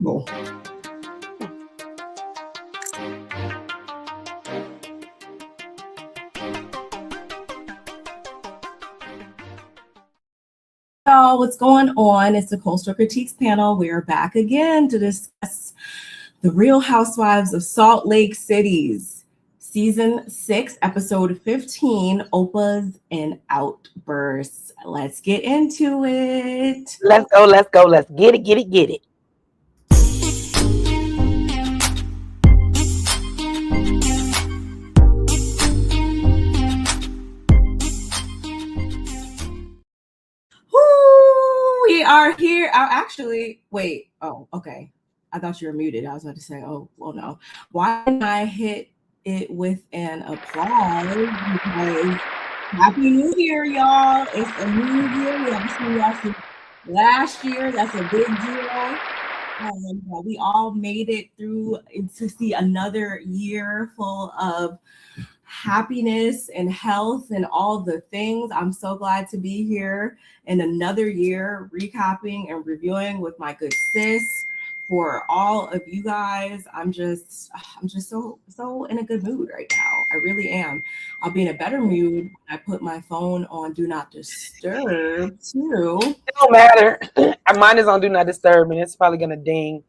Cool. Y'all, what's going on? It's the Coastal Critiques panel. We are back again to discuss the Real Housewives of Salt Lake City's Season 6, Episode 15, Opas and Outbursts. Let's get into it. Let's go. Let's get it. We are here. Wait. Oh, okay. I thought you were muted. I was about to say, oh, well, no. Why didn't I hit it with an applause? Because Happy New Year, y'all. It's a new year. We haven't seen y'all since last year. That's a big deal. We all made it through to see another year full of happiness and health and all the things. I'm so glad to be here in another year, recapping and reviewing with my good sis. For all of you guys, I'm just so in a good mood right now. I really am. I'll be in a better mood when I put my phone on Do Not Disturb too. It don't matter. Mine is on Do Not Disturb, and it's probably gonna ding,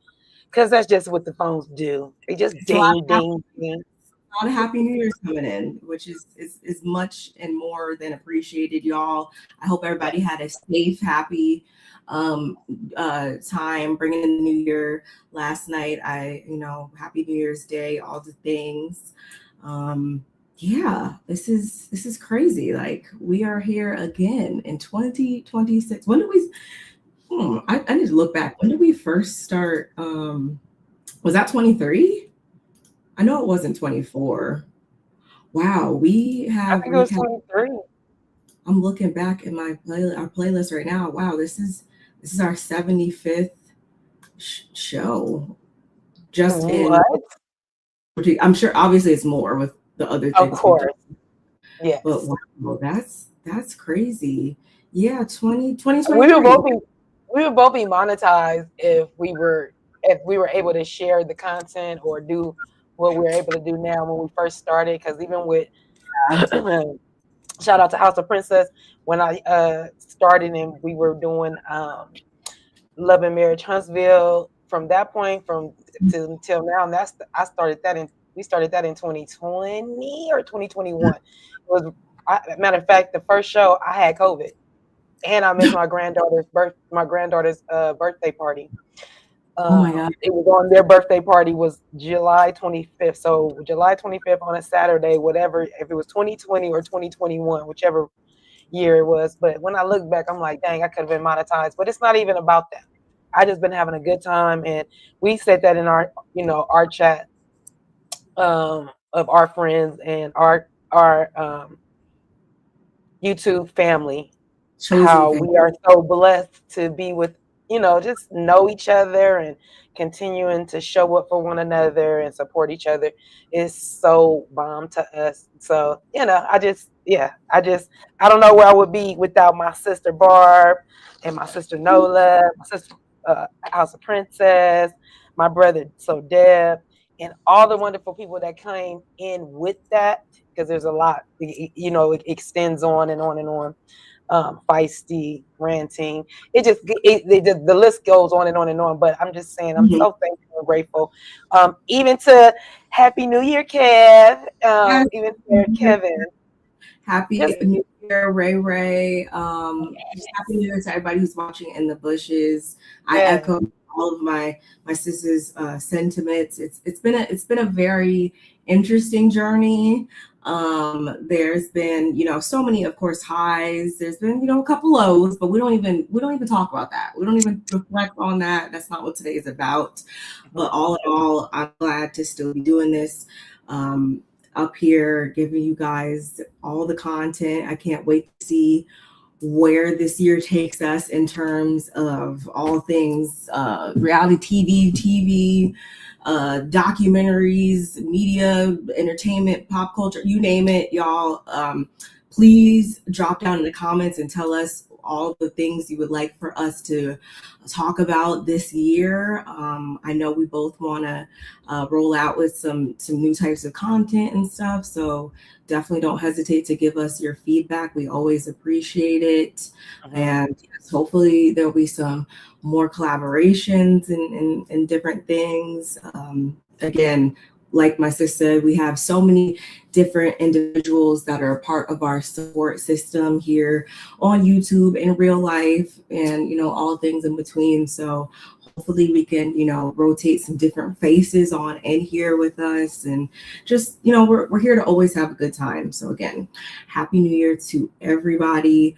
because that's just what the phones do. They just ding. A lot of Happy New Year's coming in, which is much and more than appreciated, y'all. I hope everybody had a safe, happy time bringing in the new year last night. Happy New Year's Day, all the things. Yeah, this is crazy. Like, we are here again in 2026. When did we I need to look back. When did we first start? Was that 23? I know it wasn't 24. Wow, we have. I think it was 23. I'm looking back at our playlist right now. Wow, this is our 75th show. Just what? I'm sure. Obviously, it's more with the other things. Of course. Yeah. But wow, that's crazy. Yeah, 2023. We would both be monetized if we were able to share the content or do what we're able to do now when we first started. Because even with shout out to House of Princess, when I started and we were doing Love and Marriage Huntsville, from that point till now, and we started that in 2020 or 2021. It was, matter of fact, the first show I had COVID, and I missed my granddaughter's birthday party. Oh my God. It was on their birthday party was July 25th. So July 25th on a Saturday, whatever, if it was 2020 or 2021, whichever year it was. But when I look back, I'm like, dang, I could have been monetized. But it's not even about that. I just been having a good time. And we said that in our chat of our friends and our YouTube family, how we are so blessed to be with, just know each other and continuing to show up for one another and support each other is so bomb to us. So, I don't know where I would be without my sister Barb and my sister Nola, my sister House of Princess, my brother Deb, and all the wonderful people that came in with that, because there's a lot, it extends on and on and on. Feisty, ranting. The list goes on and on and on. But I'm just saying, I'm so thankful and grateful. Even to Happy New Year, Kev. Even to Kevin. Happy New Year, Ray. Just Happy New Year to everybody who's watching in the bushes. I echo all of my sister's sentiments. It's been a very interesting journey. There's been, so many, of course, highs. There's been, a couple lows, but we don't even talk about that. We don't even reflect on that. That's not what today is about. But all in all, I'm glad to still be doing this up here, giving you guys all the content. I can't wait to see where this year takes us in terms of all things reality TV, documentaries, media, entertainment, pop culture, you name it, y'all. Please drop down in the comments and tell us all the things you would like for us to talk about this year. I know we both want to roll out with some new types of content and stuff. So definitely don't hesitate to give us your feedback. We always appreciate it. And yes, hopefully there'll be some more collaborations and different things. Again, like my sister said, we have so many different individuals that are a part of our support system here on YouTube, in real life, and all things in between. So hopefully we can rotate some different faces on in here with us, and just we're here to always have a good time. So again, happy new year to everybody.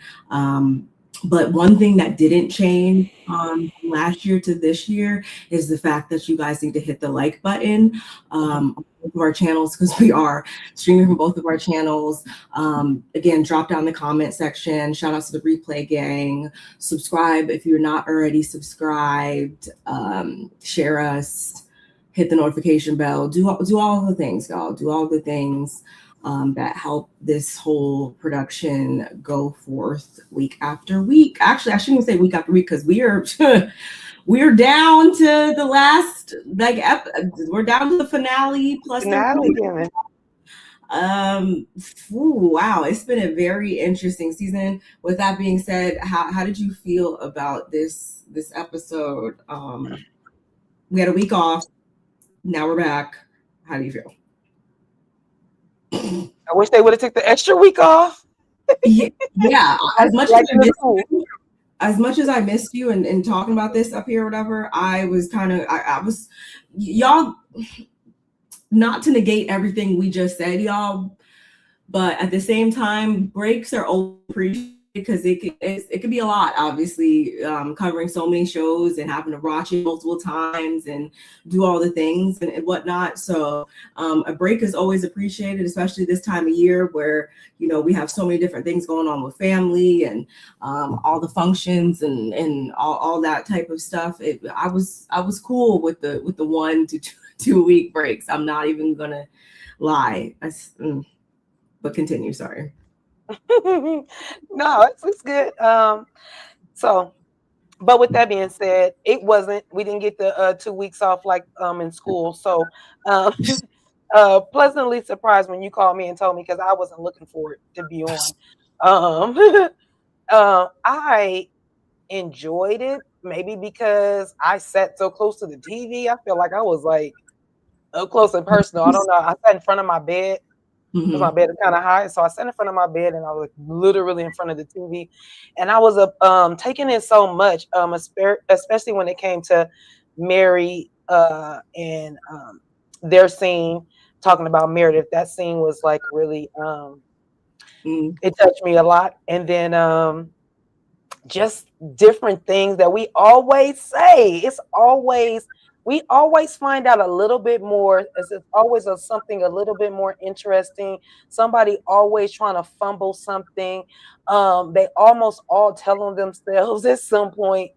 But one thing that didn't change from last year to this year is the fact that you guys need to hit the like button on both of our channels, because we are streaming from both of our channels. Again, drop down the comment section. Shout out to the replay gang. Subscribe if you're not already subscribed. Share us. Hit the notification bell. Do all the things, y'all. Do all the things that help this whole production go forth week after week. Actually, I shouldn't say week after week, because we're down to the last we're down to the finale plus finale. Wow, it's been a very interesting season. With that being said, how did you feel about this episode? We had a week off. Now we're back. How do you feel? I wish they would have took the extra week off. Yeah. As much as I missed you and talking about this up here or whatever, I was y'all, not to negate everything we just said, y'all, but at the same time, breaks are appreciated, because it could be a lot, obviously, covering so many shows and having to watch it multiple times and do all the things and whatnot. So a break is always appreciated, especially this time of year where we have so many different things going on with family and all the functions and all that type of stuff. I was cool with the 1 to 2 week breaks. I'm not even gonna lie. But continue. Sorry. No, it's good. But with that being said, we didn't get the 2 weeks off like in school. So pleasantly surprised when you called me and told me, because I wasn't looking for it to be on. I enjoyed it, maybe because I sat so close to the TV. I feel like I was like up close and personal. I don't know. I sat in front of my bed. Because my bed is kind of high, so I sat in front of my bed and I was literally in front of the TV, and I was taking in so much, especially when it came to Mary and their scene talking about Meredith. That scene was like really it touched me a lot, and then just different things that we always say. We always find out a little bit more. It's always something a little bit more interesting. Somebody always trying to fumble something. They almost all tell on themselves at some point.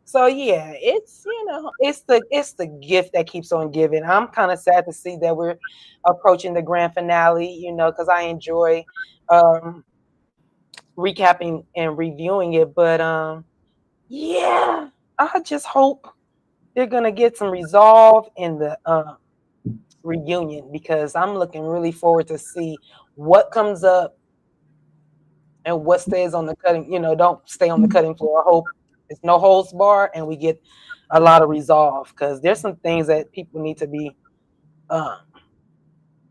So yeah, it's the gift that keeps on giving. I'm kind of sad to see that we're approaching the grand finale, because I enjoy recapping and reviewing it. But yeah, I just hope they're gonna get some resolve in the reunion, because I'm looking really forward to see what comes up and what stays on the cutting. Don't stay on the cutting floor. I hope it's no holds bar and we get a lot of resolve, because there's some things that people need to be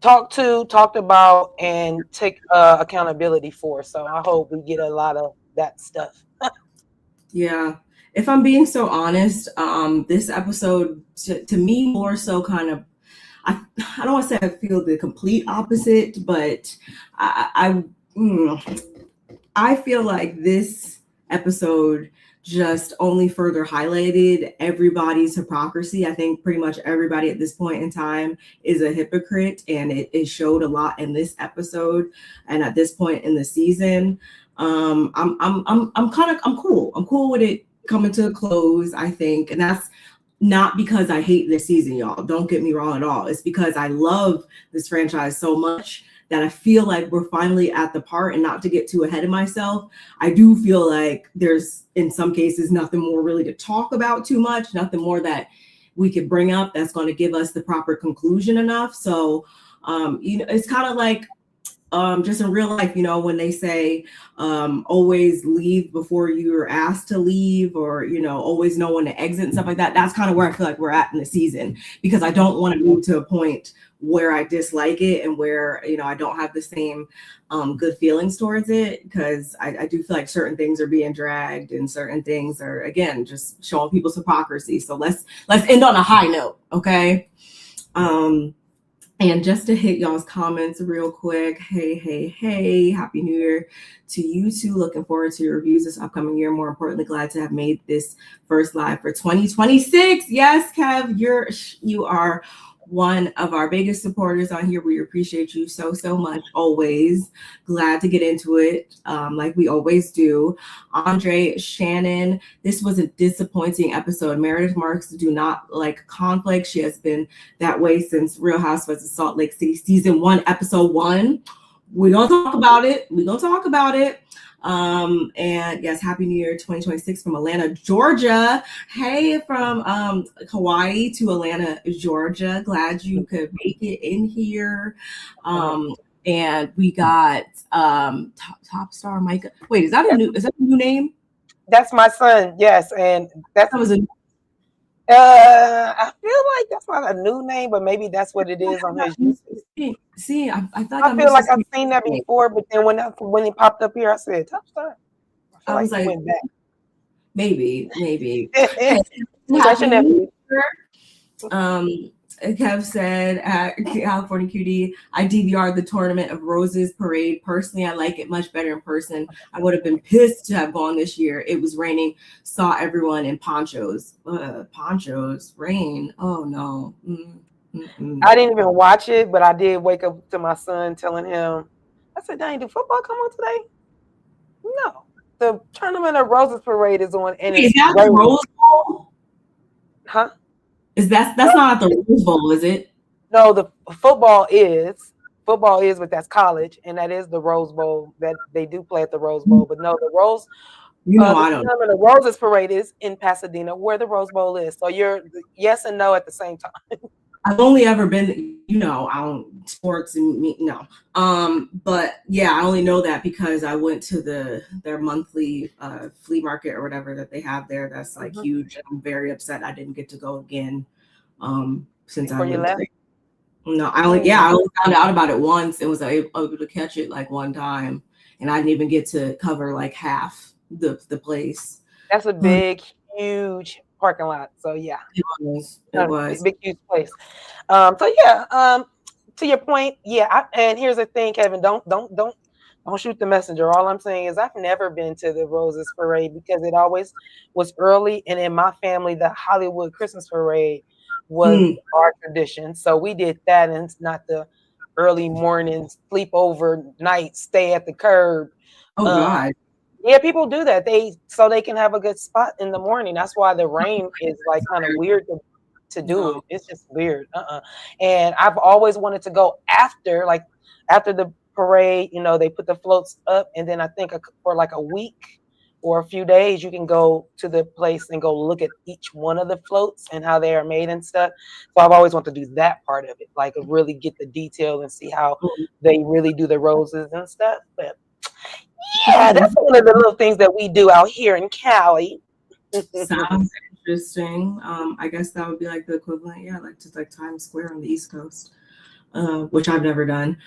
talked about and take accountability for. So I hope we get a lot of that stuff. Yeah. If I'm being so honest, this episode to me more so kind of, I don't want to say I feel the complete opposite, but I feel like this episode just only further highlighted everybody's hypocrisy. I think pretty much everybody at this point in time is a hypocrite, and it showed a lot in this episode and at this point in the season. I'm cool. I'm cool with it coming to a close, I think. And that's not because I hate this season, y'all. Don't get me wrong at all. It's because I love this franchise so much that I feel like we're finally at the part, and not to get too ahead of myself, I do feel like there's in some cases nothing more really to talk about too much, nothing more that we could bring up that's going to give us the proper conclusion enough. So it's kind of like just in real life, when they say always leave before you're asked to leave, or always know when to exit and stuff like that. That's kind of where I feel like we're at in the season, because I don't want to move to a point where I dislike it and where I don't have the same good feelings towards it, because I do feel like certain things are being dragged and certain things are, again, just showing people's hypocrisy. So let's end on a high note, okay? And just to hit y'all's comments real quick, hey, Happy New Year to you too. Looking forward to your reviews this upcoming year. More importantly, glad to have made this first live for 2026. Yes, Kev, you are one of our biggest supporters on here. We appreciate you so much. Always glad to get into it, like we always do. Andre Shannon, this was a disappointing episode. Meredith Marks do not like conflict. She has been that way since Real Housewives of Salt Lake City season 1, episode 1. We're gonna talk about it. And yes, Happy New Year 2026 from Atlanta, Georgia. Hey, from Hawaii to Atlanta, Georgia. Glad you could make it in here. And we got Top Star Micah. Wait, is that a new name? That's my son. Yes, and that was a. I feel like that's not a new name, but maybe that's what it is on his YouTube. See, I feel like I've seen that before, but then when it popped up here, I said Top Star. I was like, went back. Maybe. Kev said at California Cutiee, I DVR'd the Tournament of Roses parade. Personally, I like it much better in person. I would have been pissed to have gone this year. It was raining. Saw everyone in ponchos. Ponchos, rain. Oh no. I didn't even watch it, but I did wake up to my son telling him, I said, dang, did football come on today? No. The Tournament of Roses parade is on, and is that the Rose Bowl? Huh? Is that's not the Rose Bowl, is it? No, the football is, but that's college, and that is the Rose Bowl that they do play at the Rose Bowl. But no, the Rose, I don't know. The Roses parade is in Pasadena, where the Rose Bowl is. So you're yes and no at the same time. I've only ever been, I don't sports and no. But yeah, I only know that because I went to their monthly flea market or whatever that they have there. That's like huge. I'm very upset I didn't get to go again. Since I lived there. No, I only found out about it once and was able to catch it like one time, and I didn't even get to cover like half the place. That's a big, huge parking lot. So yeah, it was big, huge place. So yeah, to your point, yeah. And here's the thing, Kevin, don't shoot the messenger. All I'm saying is I've never been to the Roses Parade because it always was early, and in my family, the Hollywood Christmas Parade was our tradition. So we did that, and it's not the early mornings, sleep over night, stay at the curb. Oh God. Yeah, people do that. So they can have a good spot in the morning. That's why the rain is like kind of weird to do it. It's just weird. And I've always wanted to go after the parade. They put the floats up, and then I think for like a week or a few days, you can go to the place and go look at each one of the floats and how they are made and stuff. So I've always wanted to do that part of it, like really get the detail and see how they really do the roses and stuff. But yeah, that's one of the little things that we do out here in Cali. Sounds interesting. I guess that would be like the equivalent, like just like Times Square on the East Coast, which I've never done.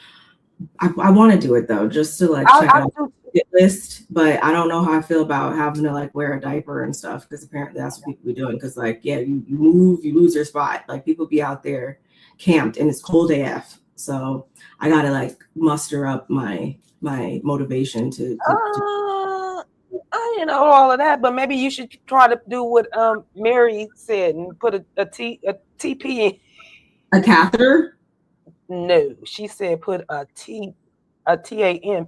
I want to do it though, just to like check out the list, but I don't know how I feel about having to like wear a diaper and stuff, because apparently that's what people be doing. Because like, yeah, you move, you lose your spot. Like people be out there camped and it's cold AF, so I gotta like muster up my motivation to I didn't know all of that, but maybe you should try to do what Mary said and put a TP in. A catheter? No, she said put a TAMP.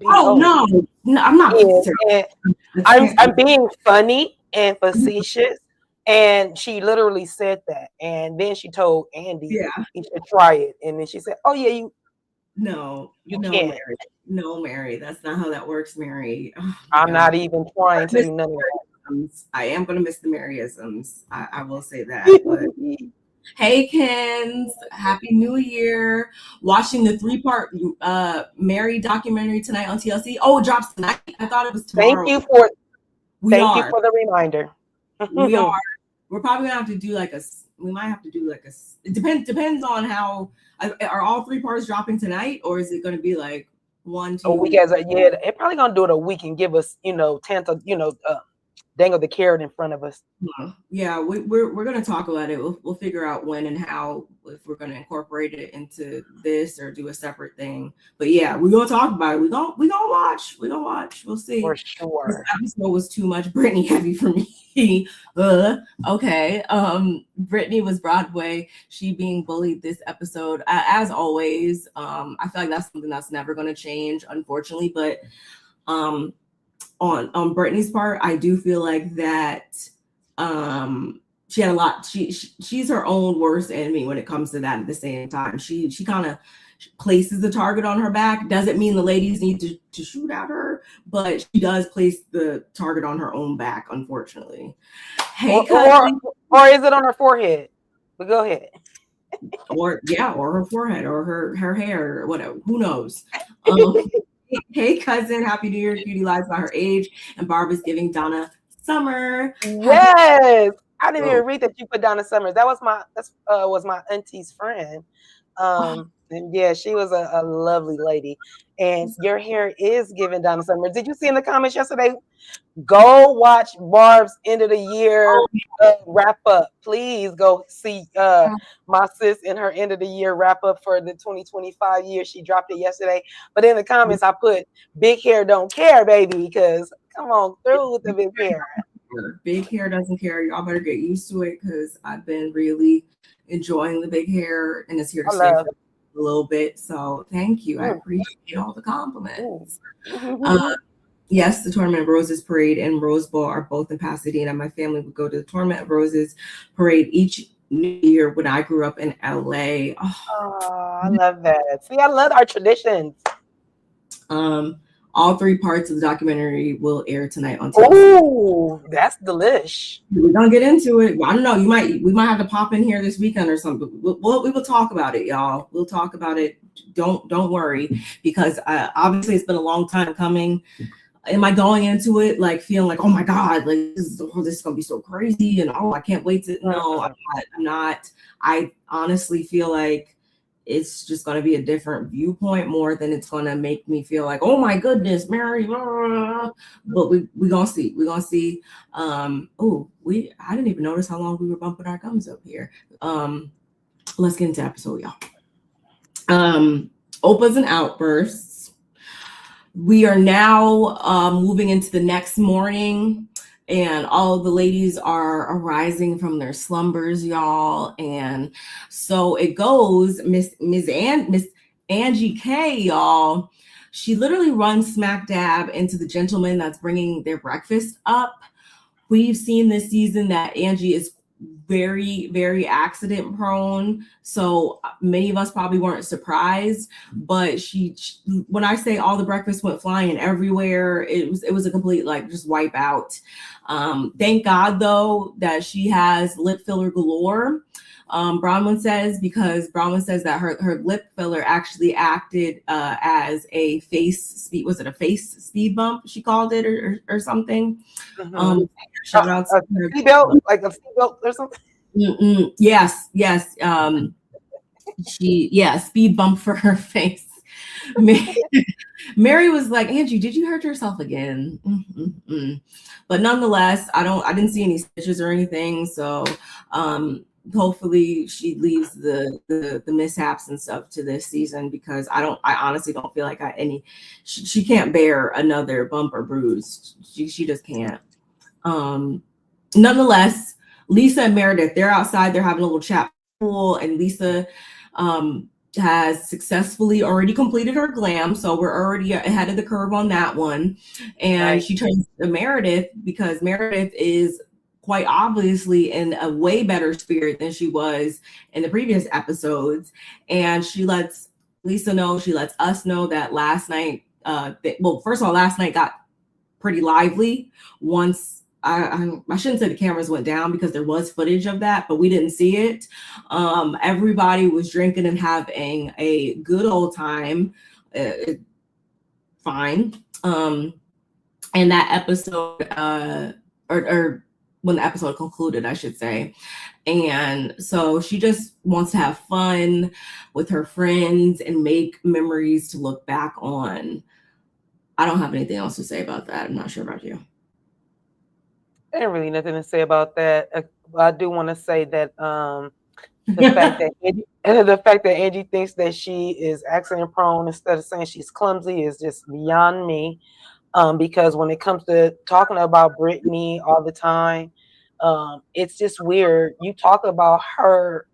Oh no, I'm not. I'm being funny and facetious, and she literally said that. And then she told Andy he should try it, and then she said, "Oh yeah, No, You no, can't. Mary. No, Mary. That's not how that works, Mary. Oh my I'm God. not even trying to do none of I am gonna miss the Maryisms. I will say that. But that. hey, Kens, Happy New Year! Watching the 3-part Mary documentary tonight on TLC. Oh, it drops tonight. I thought it was tomorrow. Thank you We for the reminder. we are. We're probably gonna have to do like a. We might have to do like a. It depends on how. Are all 3 parts dropping tonight, or is it gonna be like 1, 2? A week as a yeah, they're probably gonna do it a week and give us, dangle the carrot in front of us. Yeah, we're gonna talk about it. We'll figure out when and how, if we're gonna incorporate it into this or do a separate thing. But yeah, we're gonna talk about it. We're gonna watch. We'll see. For sure. This episode was too much Brittany heavy for me. Okay. Brittany was Broadway. She being bullied this episode, as always. I feel like that's something that's never gonna change, unfortunately. But on Brittany's part, I do feel like that she had a lot. She's her own worst enemy when it comes to that. At the same time, she kind of places the target on her back. Doesn't mean the ladies need to shoot at her, but she does place the target on her own back, unfortunately. Hey, or is it on her forehead? But go ahead. or her forehead, or her hair, or whatever. Who knows? Hey, cousin, Happy New Year. Cutie lies about her age, and Barbara's giving Donna Summer. Yes, I didn't even read that you put Donna Summers. That was my auntie's friend. And yeah, she was a lovely lady. And your hair is giving Donna Summers. Did you see in the comments yesterday? Go watch Barb's end of the year wrap up. Please go see my sis in her end of the year wrap up for the 2025 year. She dropped it yesterday. But in the comments, I put big hair don't care, baby, because come on through with the big hair. Big hair doesn't care. Y'all better get used to it, because I've been really enjoying the big hair, and it's here to stay for a little bit. So thank you. I appreciate all the compliments. Yes, the Tournament of Roses Parade and Rose Bowl are both in Pasadena. My family would go to the Tournament of Roses Parade each New Year when I grew up in LA. Oh, I love that. See, I love our traditions. All 3 parts of the documentary will air tonight on TV. Oh, that's delish. We're gonna get into it. I don't know. We might have to pop in here this weekend or something. We will talk about it, y'all. We'll talk about it. Don't worry, because obviously it's been a long time coming. Am I going into it like feeling like, oh my God, like this is gonna be so crazy, and I can't wait to? No, I'm not. I honestly feel like it's just going to be a different viewpoint more than it's going to make me feel like, oh my goodness, Mary. But we gonna see. We're gonna see. I didn't even notice how long we were bumping our gums up here. Let's get into the episode, y'all. Opas and Outbursts. We are now moving into the next morning, and all of the ladies are arising from their slumbers, y'all. And so it goes, Miss Angie K, y'all. She literally runs smack dab into the gentleman that's bringing their breakfast up. We've seen this season that Angie is very, very accident prone. So many of us probably weren't surprised, but she when I say all the breakfast went flying everywhere, it was a complete just wipe out. Thank God though that she has lip filler galore. Bronwyn says, because Bronwyn says that her lip filler actually acted as a face speed. Was it a face speed bump? She called it or something. Shout out to her. Seatbelt, like a seatbelt or something. Yes. Speed bump for her face. Mary was like, Angie, did you hurt yourself again? But nonetheless, I didn't see any stitches or anything. So hopefully she leaves the mishaps and stuff to this season, because I honestly don't feel like she can't bear another bump or bruise. She just can't. Nonetheless, Lisa and Meredith, they're outside, they're having a little chat pool, and Lisa has successfully already completed her glam, so we're already ahead of the curve on that one. And she turns to Meredith, because Meredith is quite obviously in a way better spirit than she was in the previous episodes, and she lets Lisa knows. She lets us know that last night. Well, first of all, last night got pretty lively. Once I shouldn't say the cameras went down because there was footage of that, but we didn't see it. Everybody was drinking and having a good old time. Fine. And that episode, or when the episode concluded, I should say. And so she just wants to have fun with her friends and make memories to look back on. I don't have anything else to say about that. I'm not sure about you. Ain't really nothing to say about that. I do want to say that the fact that Angie thinks that she is accident prone instead of saying she's clumsy is just beyond me. Because when it comes to talking about Brittany all the time, it's just weird. You talk about her,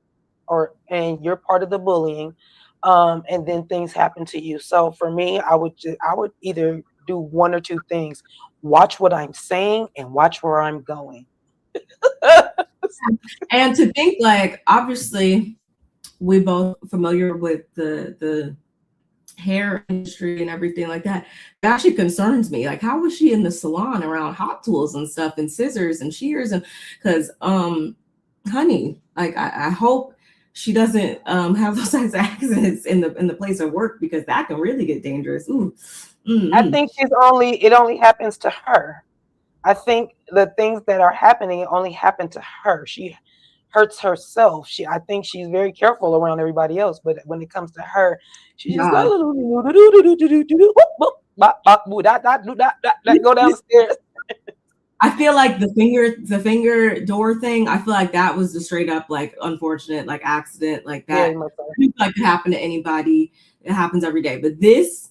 and you're part of the bullying, and then things happen to you. So for me, I would either do one or two things: watch what I'm saying and watch where I'm going. And to think, like, obviously, we both familiar with the hair industry and everything like that. It actually concerns me. Like, how was she in the salon around hot tools and stuff and scissors and shears? And because honey, like, I hope she doesn't have those types of accidents in the place of work, because that can really get dangerous. Ooh. I think it only happens to her. I think the things that are happening only happen to her. She hurts herself. I think she's very careful around everybody else, but when it comes to her, she just go down the stairs. I feel like the finger door thing, I feel like that was the straight up, like, unfortunate, like, accident, like that. Like, it happen to anybody. It happens every day. But this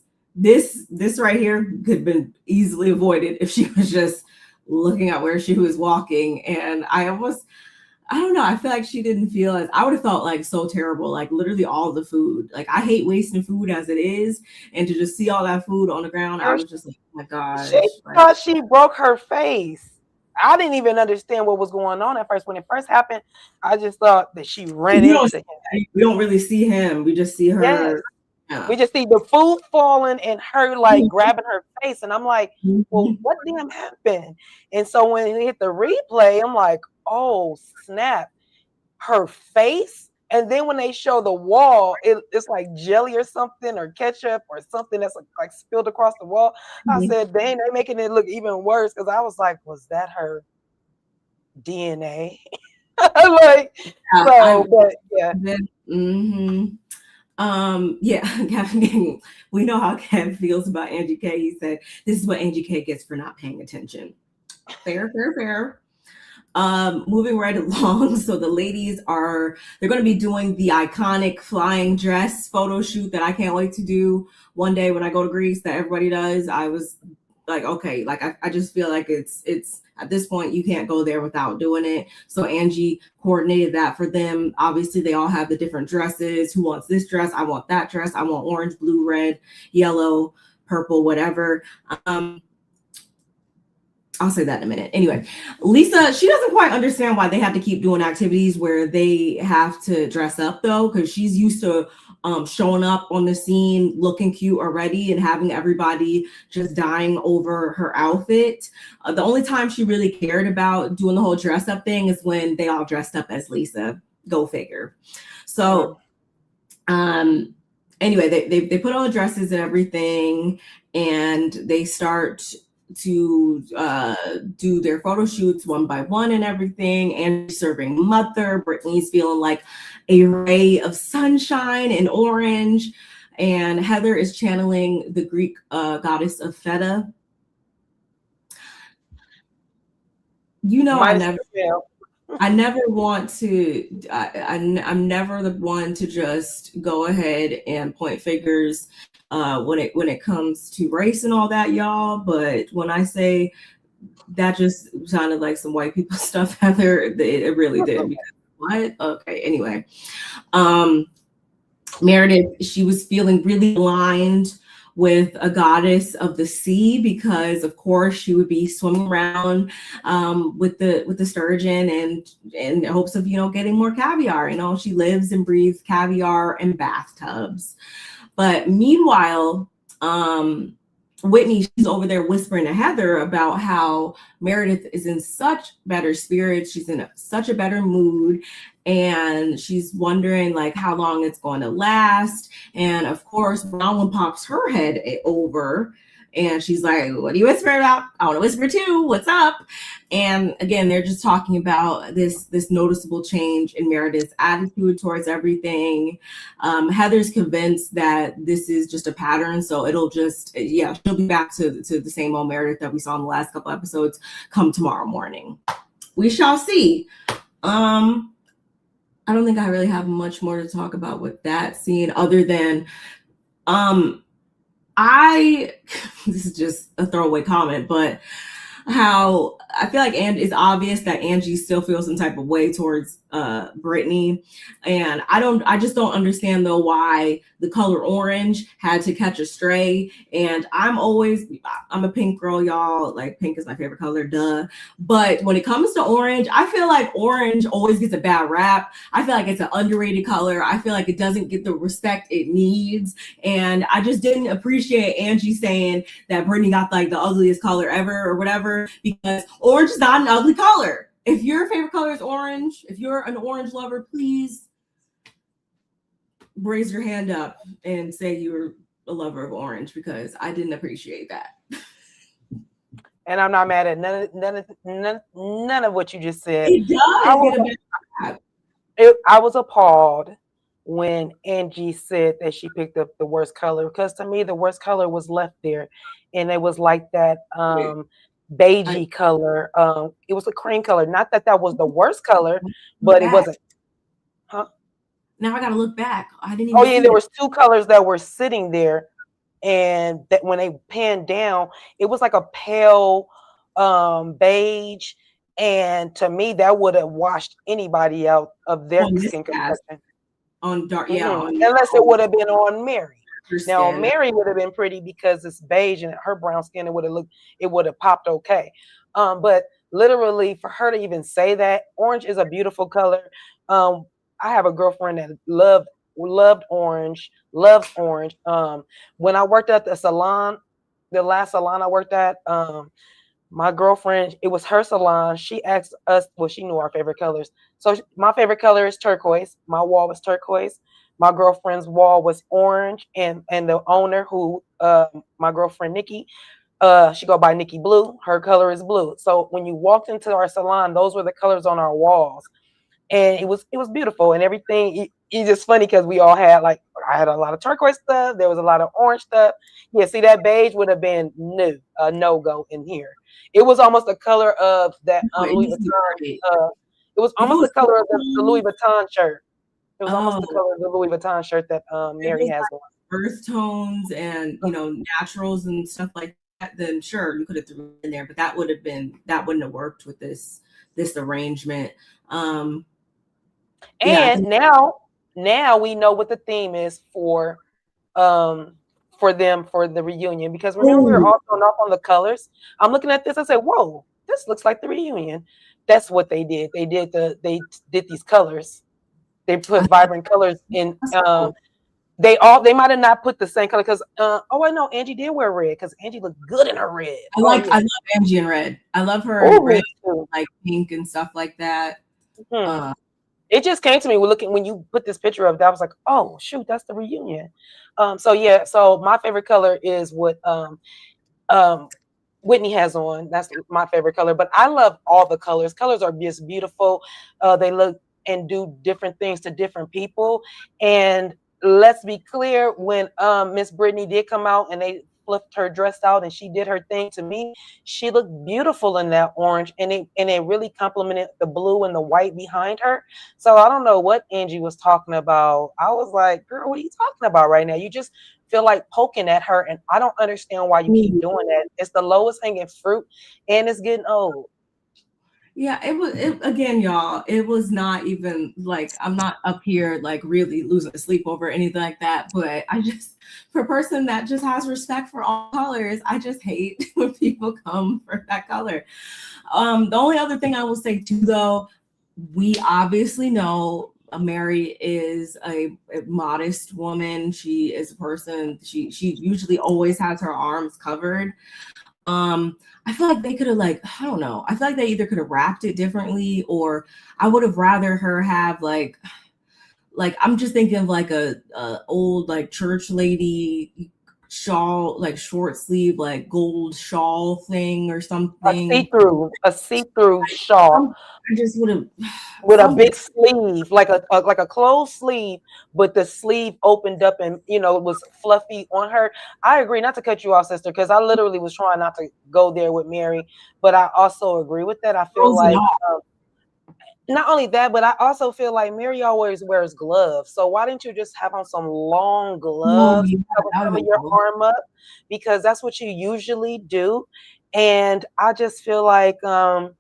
right here could have been easily avoided if she was just looking at where she was walking. And I don't know. I feel like she didn't feel as, I would have felt like so terrible, like literally all the food. Like, I hate wasting food as it is. And to just see all that food on the ground, I was just like, oh my gosh. She thought she broke her face. I didn't even understand what was going on at first. When it first happened, I just thought that she ran into him. We don't really see him. We just see her. Yes. Yeah. We just see the food falling and her like grabbing her face. And I'm like, well, what damn happened? And so when we hit the replay, I'm like, oh, snap. Her face. And then when they show the wall, it's like jelly or something, or ketchup or something that's like spilled across the wall. I said, dang, they're making it look even worse, because I was like, was that her DNA? Like, so, but yeah. Kevin, we know how Kev feels about Angie K. He said, this is what Angie K gets for not paying attention. Fair. Moving right along. So the ladies they're going to be doing the iconic flying dress photo shoot that I can't wait to do one day when I go to Greece, that everybody does. I was like, okay, like, I just feel like it's at this point, you can't go there without doing it. So Angie coordinated that for them. Obviously, they all have the different dresses. Who wants this dress? I want that dress. I want orange, blue, red, yellow, purple, whatever. I'll say that in a minute. Anyway, Lisa, she doesn't quite understand why they have to keep doing activities where they have to dress up, though, because she's used to showing up on the scene looking cute already and having everybody just dying over her outfit. The only time she really cared about doing the whole dress up thing is when they all dressed up as Lisa. Go figure. So anyway, they put on the dresses and everything, and they start to do their photo shoots one by one and everything. And serving mother, Brittany's feeling like a ray of sunshine in orange, and Heather is channeling the Greek goddess of Feta. You know, I'm never the one to just go ahead and point fingers when it comes to race and all that, y'all. But when I say that just sounded like some white people stuff, Heather, it really did. Because, what? Okay. Anyway, Meredith, she was feeling really aligned with a goddess of the sea, because of course she would be swimming around with the sturgeon, and in hopes of getting more caviar. She lives and breathes caviar in bathtubs. But meanwhile, Whitney, she's over there whispering to Heather about how Meredith is in such better spirits. She's in such a better mood. And she's wondering like how long it's going to last. And of course, Bronwyn pops her head over. And she's like, what are you whispering about? I want to whisper too. What's up? And again, they're just talking about this noticeable change in Meredith's attitude towards everything. Heather's convinced that this is just a pattern. So it'll just, she'll be back to the same old Meredith that we saw in the last couple episodes come tomorrow morning. We shall see. I don't think I really have much more to talk about with that scene other than this is just a throwaway comment, but how I feel like it's obvious that Angie still feels some type of way towards Brittany. And I just don't understand though why the color orange had to catch a stray. And I'm a pink girl, y'all. Like pink is my favorite color, duh. But when it comes to orange, I feel like orange always gets a bad rap. I feel like it's an underrated color. I feel like it doesn't get the respect it needs. And I just didn't appreciate Angie saying that Brittany got like the ugliest color ever or whatever, because orange is not an ugly color. If your favorite color is orange, if you're an orange lover, please raise your hand up and say you're a lover of orange, because I didn't appreciate that. And I'm not mad at none of what you just said. It does. I was appalled when Angie said that she picked up the worst color, because to me the worst color was left there, and it was like that beigey color. It was a cream color. Not that was the worst color, but it wasn't. Huh? Now I gotta look back. I didn't even. Oh yeah, there was two colors that were sitting there, and that when they panned down, it was like a pale beige. And to me, that would have washed anybody out of their skin complexion. On dark, unless it would have been on Mary. Now Mary would have been pretty because it's beige and her brown skin, it would have popped okay. But literally for her to even say that, orange is a beautiful color. I have a girlfriend that loved orange, loves orange. When I worked at the salon, the last salon I worked at, my girlfriend, it was her salon. She asked us, well, she knew our favorite colors. So my favorite color is turquoise. My wall was turquoise. My girlfriend's wall was orange, and the owner, who my girlfriend Nikki, she go by Nikki Blue. Her color is blue. So when you walked into our salon, those were the colors on our walls, and it was beautiful and everything. It's just funny because we all had, like, I had a lot of turquoise stuff. There was a lot of orange stuff. Yeah, see, that beige would have been no go in here. It was almost the color of that Louis Vuitton. It was almost the color of the Louis Vuitton shirt. It was almost the color of the Louis Vuitton shirt that Mary has on. Earth tones and naturals and stuff like that. Then sure, you could have thrown it in there, but that wouldn't have worked with this arrangement. And now we know what the theme is for them for the reunion, because remember we were all thrown off on the colors. I'm looking at this, I said, whoa, this looks like the reunion. That's what they did. They did these colors. They put vibrant colors in. They might have not put the same color because I know Angie did wear red because Angie looked good in her red. I love Angie in red. I love her in red, like pink and stuff like that. It just came to me when you put this picture up, that I was like, oh shoot, that's the reunion. So my favorite color is what Whitney has on. That's my favorite color, but I love all the colors. Colors are just beautiful. They look and do different things to different people. And let's be clear, when Miss Brittany did come out and they flipped her dress out and she did her thing, to me, she looked beautiful in that orange, and it really complemented the blue and the white behind her. So I don't know what Angie was talking about. I was like, girl, what are you talking about right now? You just feel like poking at her, and I don't understand why you keep doing that. It's the lowest hanging fruit, and it's getting old. Yeah, again, y'all. It was not even like I'm not up here like really losing sleep over anything like that. But I just, for a person that just has respect for all colors, I just hate when people come for that color. The only other thing I will say too, though, we obviously know Mary is a modest woman. She is a person. She usually always has her arms covered. I feel like they could have like, I don't know. I feel like they either could have wrapped it differently, or I would have rather her have like I'm just thinking of like a old like church lady shawl, like short sleeve, like gold shawl thing or something. A see-through shawl I just would have with a something. big sleeve, like a closed sleeve, but the sleeve opened up and it was fluffy on her. I agree, not to cut you off, sister, because I literally was trying not to go there with Mary, but I also agree with that. I feel like not only that, but I also feel like Mary always wears gloves. So why didn't you just have on some long Oh, gloves yeah, to cover that would some have of been your cool. arm up? Because that's what you usually do. And I just feel like when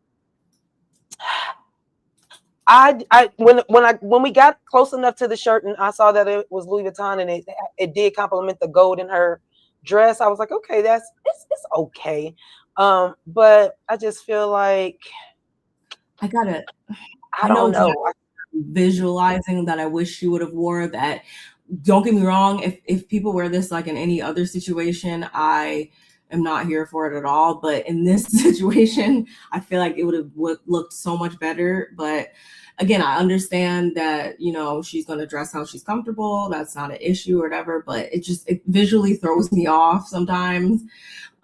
we got close enough to the shirt and I saw that it was Louis Vuitton and it did complement the gold in her dress, I was like, okay, it's okay. But I just feel like I gotta. I I know don't exactly know. visualizing that I wish she would have wore that. Don't get me wrong, if people wear this like in any other situation, I am not here for it at all. But in this situation, I feel like it would have looked so much better. But again, I understand that she's going to dress how she's comfortable. That's not an issue or whatever. But it visually throws me off sometimes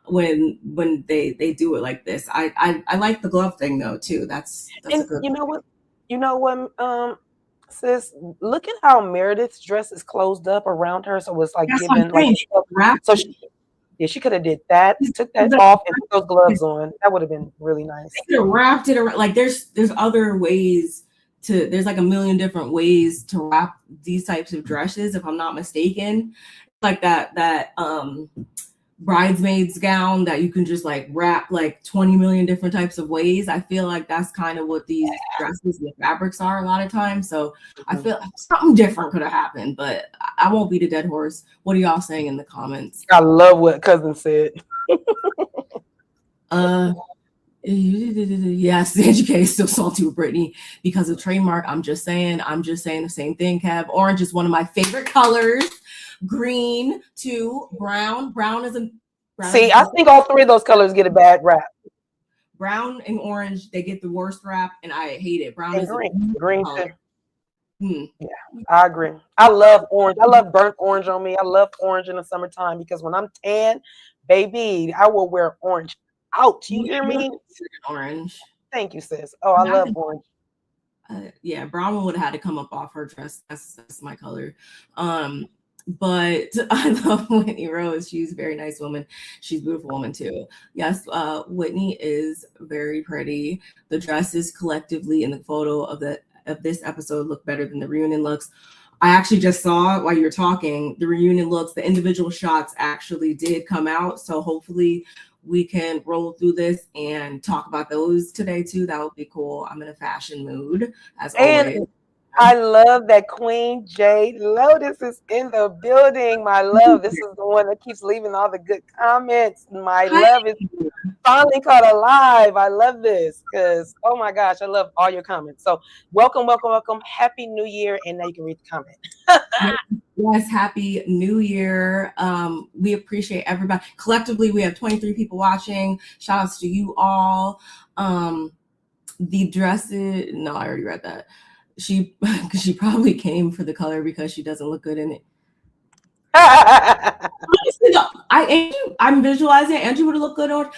when they do it like this. I like the glove thing though too. That's a And good. sis, look at how Meredith's dress is closed up around her, so it's like That's what I'm given like saying. so she could have did that, took that off, and put those gloves on. That would have been really nice. They could have wrapped it around. Like there's other ways there's like a million different ways to wrap these types of dresses, if I'm not mistaken. Like that bridesmaid's gown that you can just like wrap like 20 million different types of ways. I feel like that's kind of what these dresses and the fabrics are a lot of times. So I feel something different could have happened, but I won't beat a dead horse. What are y'all saying in the comments? I love what cousin said. Yes, Angie K is still salty with Brittany because of trademark. I'm just saying the same thing, Kev. Orange is one of my favorite colors. Green too. Brown is a See, I think all three of those colors get a bad rap. brown and orange, they get the worst rap, and I hate it. Brown And is green color. too. Yeah, I agree. I love orange. I love burnt orange on me. I love orange in the summertime because when I'm tan, baby, I will wear orange out. You hear me? Orange. Thank you, sis. Oh, I love orange. Yeah, brown would have had to come up off her dress. That's my color. But I love Whitney Rose. She's a very nice woman. She's a beautiful woman too. Yes, Whitney is very pretty. The dresses collectively in the photo of this episode look better than the reunion looks. I actually just saw while you were talking, the reunion looks, the individual shots actually did come out. So hopefully we can roll through this and talk about those today too. That would be cool. I'm in a fashion mood as always. I love that Queen J Lotus is in the building. My love, this is the one that keeps leaving all the good comments. My love is finally caught alive. I love this because, oh my gosh, I love all your comments. So welcome. Happy New Year. And now you can read the comment. Yes, happy New Year. We appreciate everybody. Collectively, we have 23 people watching. Shout outs to you all. The dresses, no, I already read that. She probably came for the color because she doesn't look good in it. I'm visualizing Angie would have looked good on.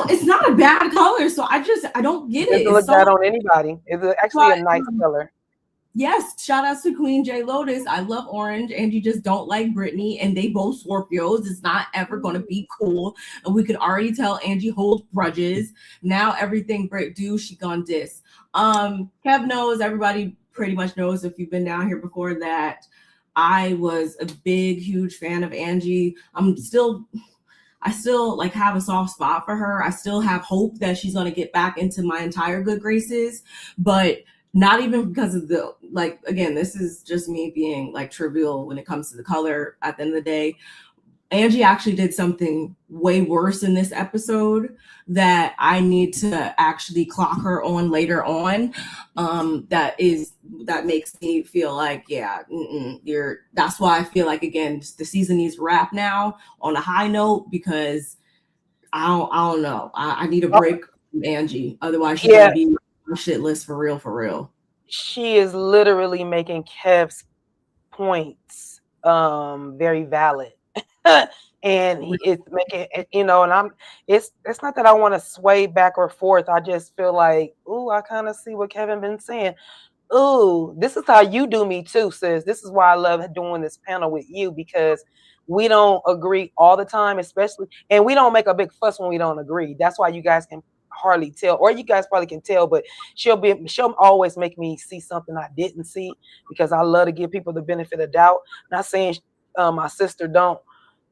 It's not a bad color, so I don't get it. It doesn't look bad on anybody. It's actually a nice color. Yes, shout outs to Queen J Lotus. I love orange, and you just don't like Brittany, and they both Scorpios. It's not ever going to be cool. And we could already tell Angie holds grudges. Now everything Britt do, she gonna diss. Kev knows, everybody pretty much knows if you've been down here before that I was a big, huge fan of Angie. I still like have a soft spot for her. I still have hope that she's gonna get back into my entire good graces, but not even because of the like again, this is just me being like trivial when it comes to the color at the end of the day. Angie actually did something way worse in this episode that I need to actually clock her on later on. That makes me feel like, yeah, that's why I feel like again the season needs to wrap now on a high note because I don't know. I need a break from Angie. Otherwise she's gonna be on my shit list for real, for real. She is literally making Kev's points very valid. And it's making it, and it's not that I want to sway back or forth. I just feel like, ooh, I kind of see what Kevin been saying. Ooh, this is how you do me too, sis. This is why I love doing this panel with you, because we don't agree all the time, especially, and we don't make a big fuss when we don't agree. That's why you guys can hardly tell, or you guys probably can tell, but she'll always make me see something I didn't see, because I love to give people the benefit of doubt. Not saying my sister don't,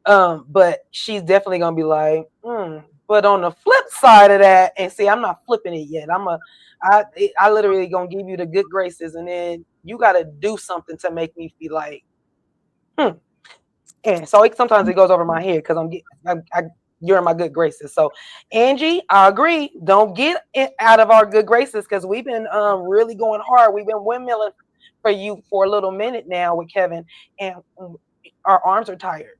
but she's definitely gonna be like, but on the flip side of that, and see, I'm not flipping it yet. I literally gonna give you the good graces, and then you gotta do something to make me feel like, And so sometimes it goes over my head because you're in my good graces. So Angie, I agree. Don't get out of our good graces, because we've been really going hard. We've been windmilling for you for a little minute now with Kevin, and our arms are tired.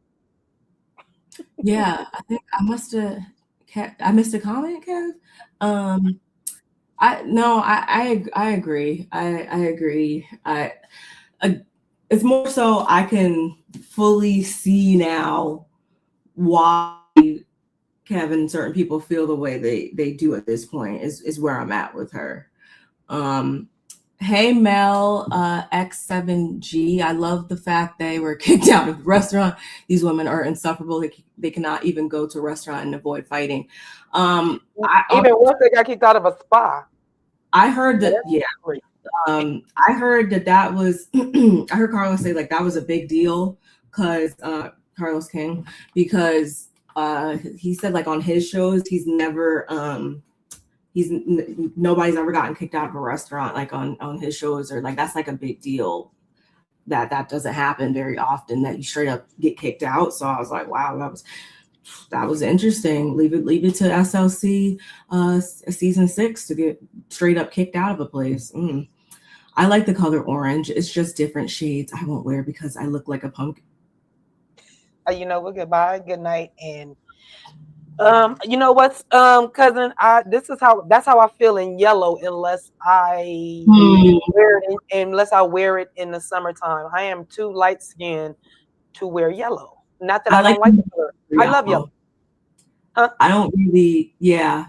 Yeah, I think I must have. I missed a comment, Kev. I agree. I agree. It's more so I can fully see now why Kevin and certain people feel the way they do at this point is where I'm at with her. Hey Mel, X7G. I love the fact they were kicked out of the restaurant. These women are insufferable. They cannot even go to a restaurant and avoid fighting. Even once they got kicked out of a spa. I heard that. Yeah. I heard that was. I heard Carlos say like that was a big deal because Carlos King, because he said like on his shows he's never nobody's ever gotten kicked out of a restaurant like on his shows, or like that's like a big deal that doesn't happen very often, that you straight up get kicked out. So I was like, wow, that was interesting. Leave it to SLC season 6 to get straight up kicked out of a place. I like the color orange. It's just different shades I won't wear because I look like a pumpkin. Well, goodbye, good night, and you know what's, cousin? That's how I feel in yellow, unless I wear it in the summertime. I am too light skinned to wear yellow. Not that I don't like the color. I love yellow. Huh? I don't really, yellow.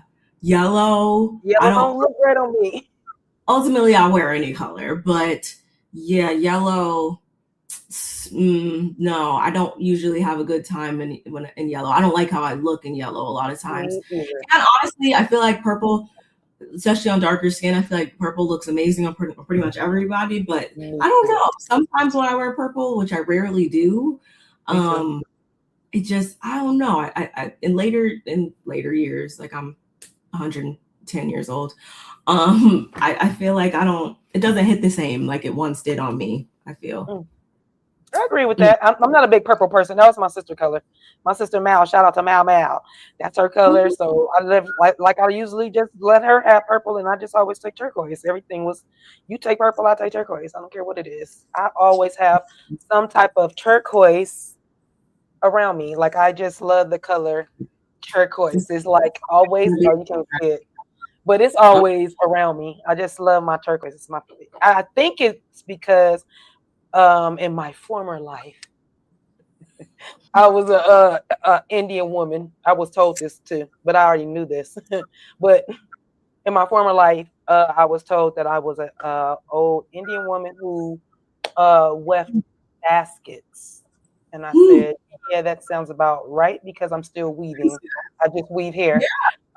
Yellow don't look great on me. Ultimately, I'll wear any color, but yeah, yellow. No, I don't usually have a good time in yellow. I don't like how I look in yellow a lot of times. And honestly, I feel like purple, especially on darker skin, I feel like purple looks amazing on pretty much everybody. But I don't know. Sometimes when I wear purple, which I rarely do, it just, I don't know. I in later years, like I'm 110 years old. I feel like it doesn't hit the same like it once did on me, I feel. I agree with that. I'm not a big purple person. That was my sister color. My sister Mal, shout out to Mal. That's her color. So I live like I usually just let her have purple, and I just always take turquoise. Everything was, you take purple, I take turquoise. I don't care what it is. I always have some type of turquoise around me. Like I just love the color turquoise. It's like always, you can't see it, but it's always around me. I just love my turquoise. I think it's because in my former life, I was a Indian woman. I was told this too, but I already knew this. But in my former life, I was told that I was a old Indian woman who weft baskets, and I said, "Yeah, that sounds about right," because I'm still weaving. I just weave hair.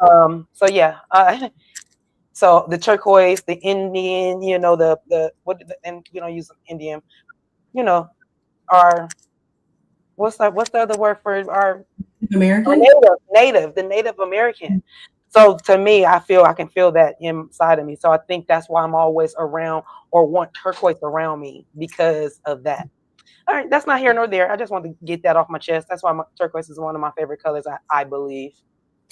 So yeah. So the turquoise, the Indian, and use Indian, our what's the other word for our American? The Native American. So to me, I can feel that inside of me. So I think that's why I'm always around or want turquoise around me because of that. All right, that's not here nor there. I just want to get that off my chest. That's why turquoise is one of my favorite colors. I believe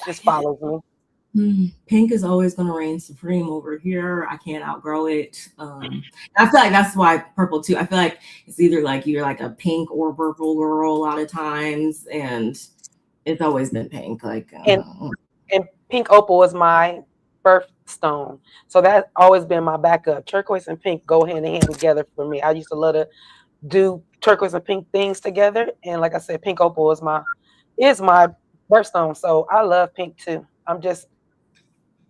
just follows me. Pink is always going to reign supreme over here. I can't outgrow it. I feel like that's why purple too. I feel like it's either like you're like a pink or purple girl a lot of times, and it's always been pink. Like and pink opal is my birthstone, so that's always been my backup. Turquoise and pink go hand in hand together for me. I used to love to do turquoise and pink things together, and like I said, pink opal is my birthstone. So I love pink too.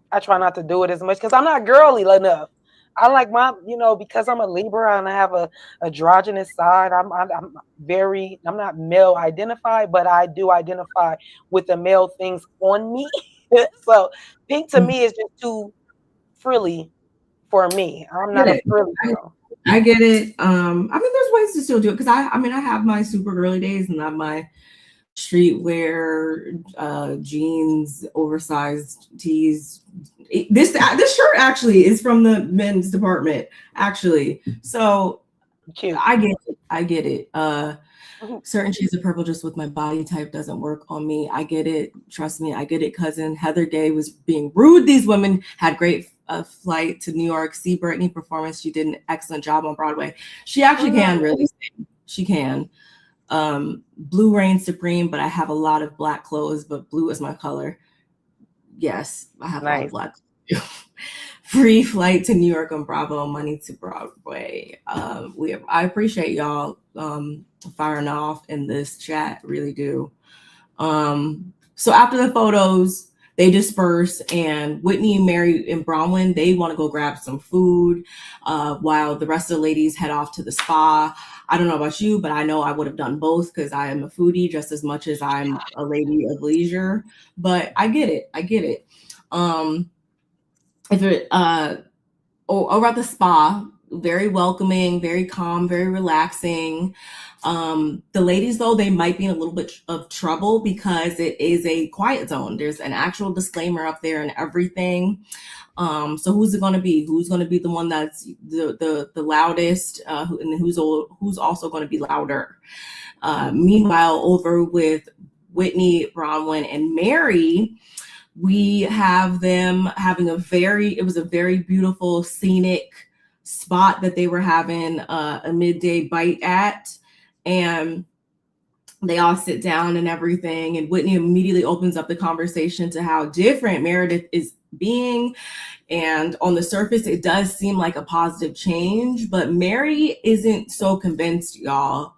I try not to do it as much because I'm not girly enough. I like because I'm a Libra and I have a androgynous side. I'm not male identified, but I do identify with the male things on me. So pink to me is just too frilly for me. I'm not a frilly girl. I get it. I mean, there's ways to still do it because I have my super girly days and I have my streetwear, jeans, oversized tees. This shirt actually is from the men's department, actually. So cute. I get it. Certain shades of purple just with my body type doesn't work on me. I get it. Trust me, I get it. Cousin Heather Gay was being rude. These women had great flight to New York. See Britney performance. She did an excellent job on Broadway. She actually can really sing. She can. Blue reigns supreme, but I have a lot of black clothes, but blue is my color. Yes, I have a lot of black. Free flight to New York on Bravo, money to Broadway. I appreciate y'all firing off in this chat, really do. So after the photos, they disperse, and Whitney, Mary, and Bronwyn, they want to go grab some food while the rest of the ladies head off to the spa. I don't know about you, but I know I would have done both because I am a foodie just as much as I'm a lady of leisure. But I get it. If it over at the spa, very welcoming, very calm, very relaxing. The ladies, though, they might be in a little bit of trouble because it is a quiet zone. There's an actual disclaimer up there and everything. So who's it going to be? Who's going to be the one that's the loudest, and who's also going to be louder? Meanwhile, over with Whitney, Bronwyn, and Mary, we have them having a very beautiful scenic spot that they were having a midday bite at, and they all sit down and everything, and Whitney immediately opens up the conversation to how different Meredith is being, and on the surface it does seem like a positive change, but Mary isn't so convinced, y'all.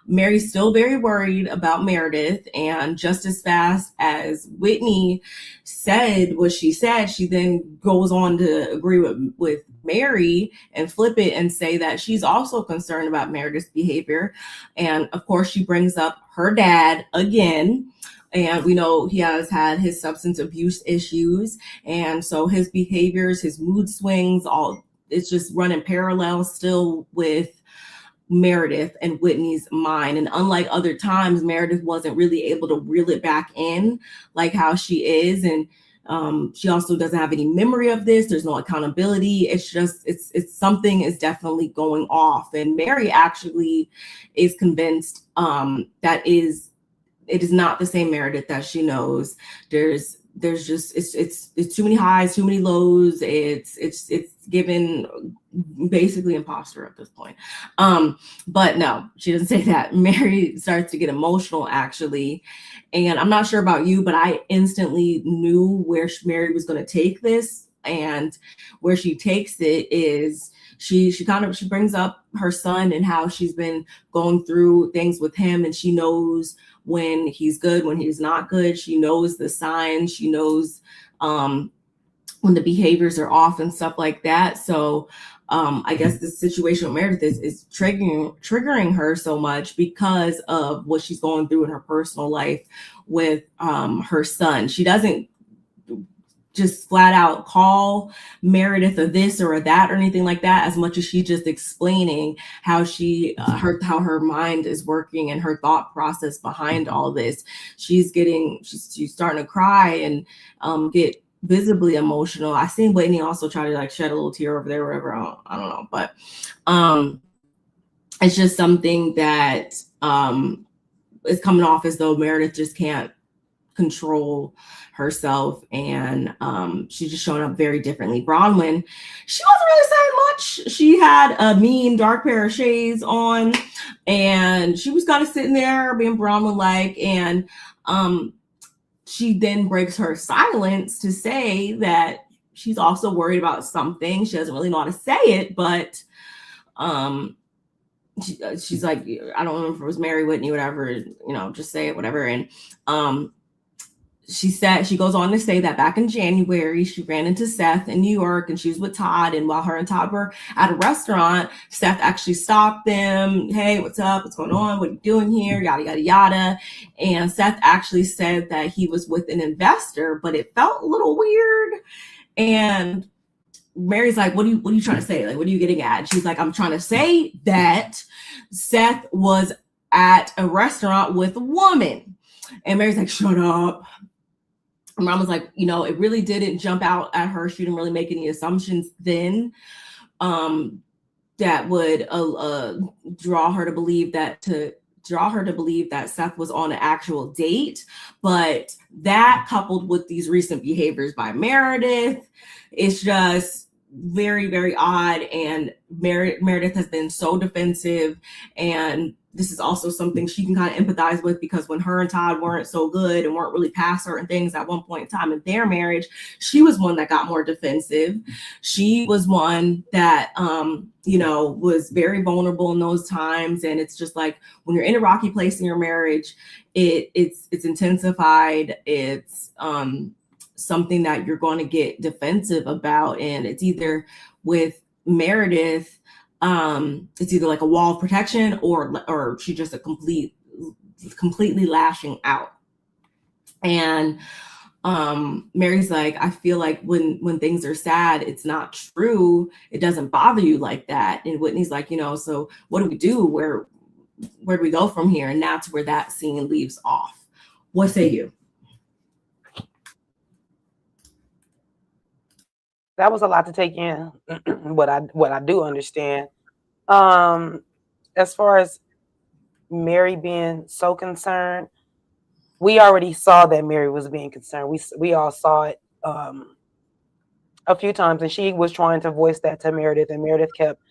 Mary's still very worried about Meredith, and just as fast as Whitney said what she said, she then goes on to agree with Mary and flip it and say that she's also concerned about Meredith's behavior. And of course, she brings up her dad again. And we know he has had his substance abuse issues. And so his behaviors, his mood swings, it's just running parallel still with Meredith and Whitney's mind. And unlike other times, Meredith wasn't really able to reel it back in like how she is. And she also doesn't have any memory of this. There's no accountability. It's just, it's something is definitely going off. And Mary actually is convinced that it is not the same Meredith that she knows. There's just it's too many highs, too many lows. It's given basically imposter at this point. But no, she doesn't say that. Mary starts to get emotional actually, and I'm not sure about you, but I instantly knew where Mary was going to take this, and where she takes it is she brings up her son and how she's been going through things with him, and she knows when he's good, when he's not good. She knows the signs. She knows when the behaviors are off and stuff like that. So I guess the situation with Meredith is triggering her so much because of what she's going through in her personal life with her son. She doesn't just flat out call Meredith a this or a that or anything like that, as much as she just explaining how how her mind is working and her thought process behind all this. She's starting to cry and get visibly emotional. I seen Whitney also try to like shed a little tear over there, wherever. I don't know, but it's just something that is coming off as though Meredith just can't control herself, and she's just showing up very differently. Bronwyn, she wasn't really saying much. She had a mean dark pair of shades on, and she was kind of sitting there being Bronwyn-like, and she then breaks her silence to say that she's also worried about something. She doesn't really know how to say it, but she's like, I don't know if it was Mary, Whitney, whatever, just say it, whatever. And she goes on to say that back in January, she ran into Seth in New York and she was with Todd. And while her and Todd were at a restaurant, Seth actually stopped them. Hey, what's up? What's going on? What are you doing here? Yada, yada, yada. And Seth actually said that he was with an investor, but it felt a little weird. And Mary's like, what are you trying to say? Like, what are you getting at? And she's like, I'm trying to say that Seth was at a restaurant with a woman. And Mary's like, shut up. And Mom was like, it really didn't jump out at her. She didn't really make any assumptions then that would draw her to believe that Seth was on an actual date. But that, coupled with these recent behaviors by Meredith, it's just very, very odd. And Meredith has been so defensive, and this is also something she can kind of empathize with, because when her and Todd weren't so good and weren't really past certain things at one point in time in their marriage, she was one that got more defensive. She was one that, was very vulnerable in those times. And it's just like, when you're in a rocky place in your marriage, it's intensified. It's something that you're going to get defensive about. And it's either with Meredith, it's either like a wall of protection or she's just completely lashing out. And Mary's like, I feel like when things are sad, it's not true. It doesn't bother you like that. And Whitney's like, so what do we do? Where do we go from here? And that's where that scene leaves off. What say you? That was a lot to take in. what I do understand. As far as Mary being so concerned, we already saw that Mary was being concerned. We all saw it a few times, and she was trying to voice that to Meredith, and Meredith kept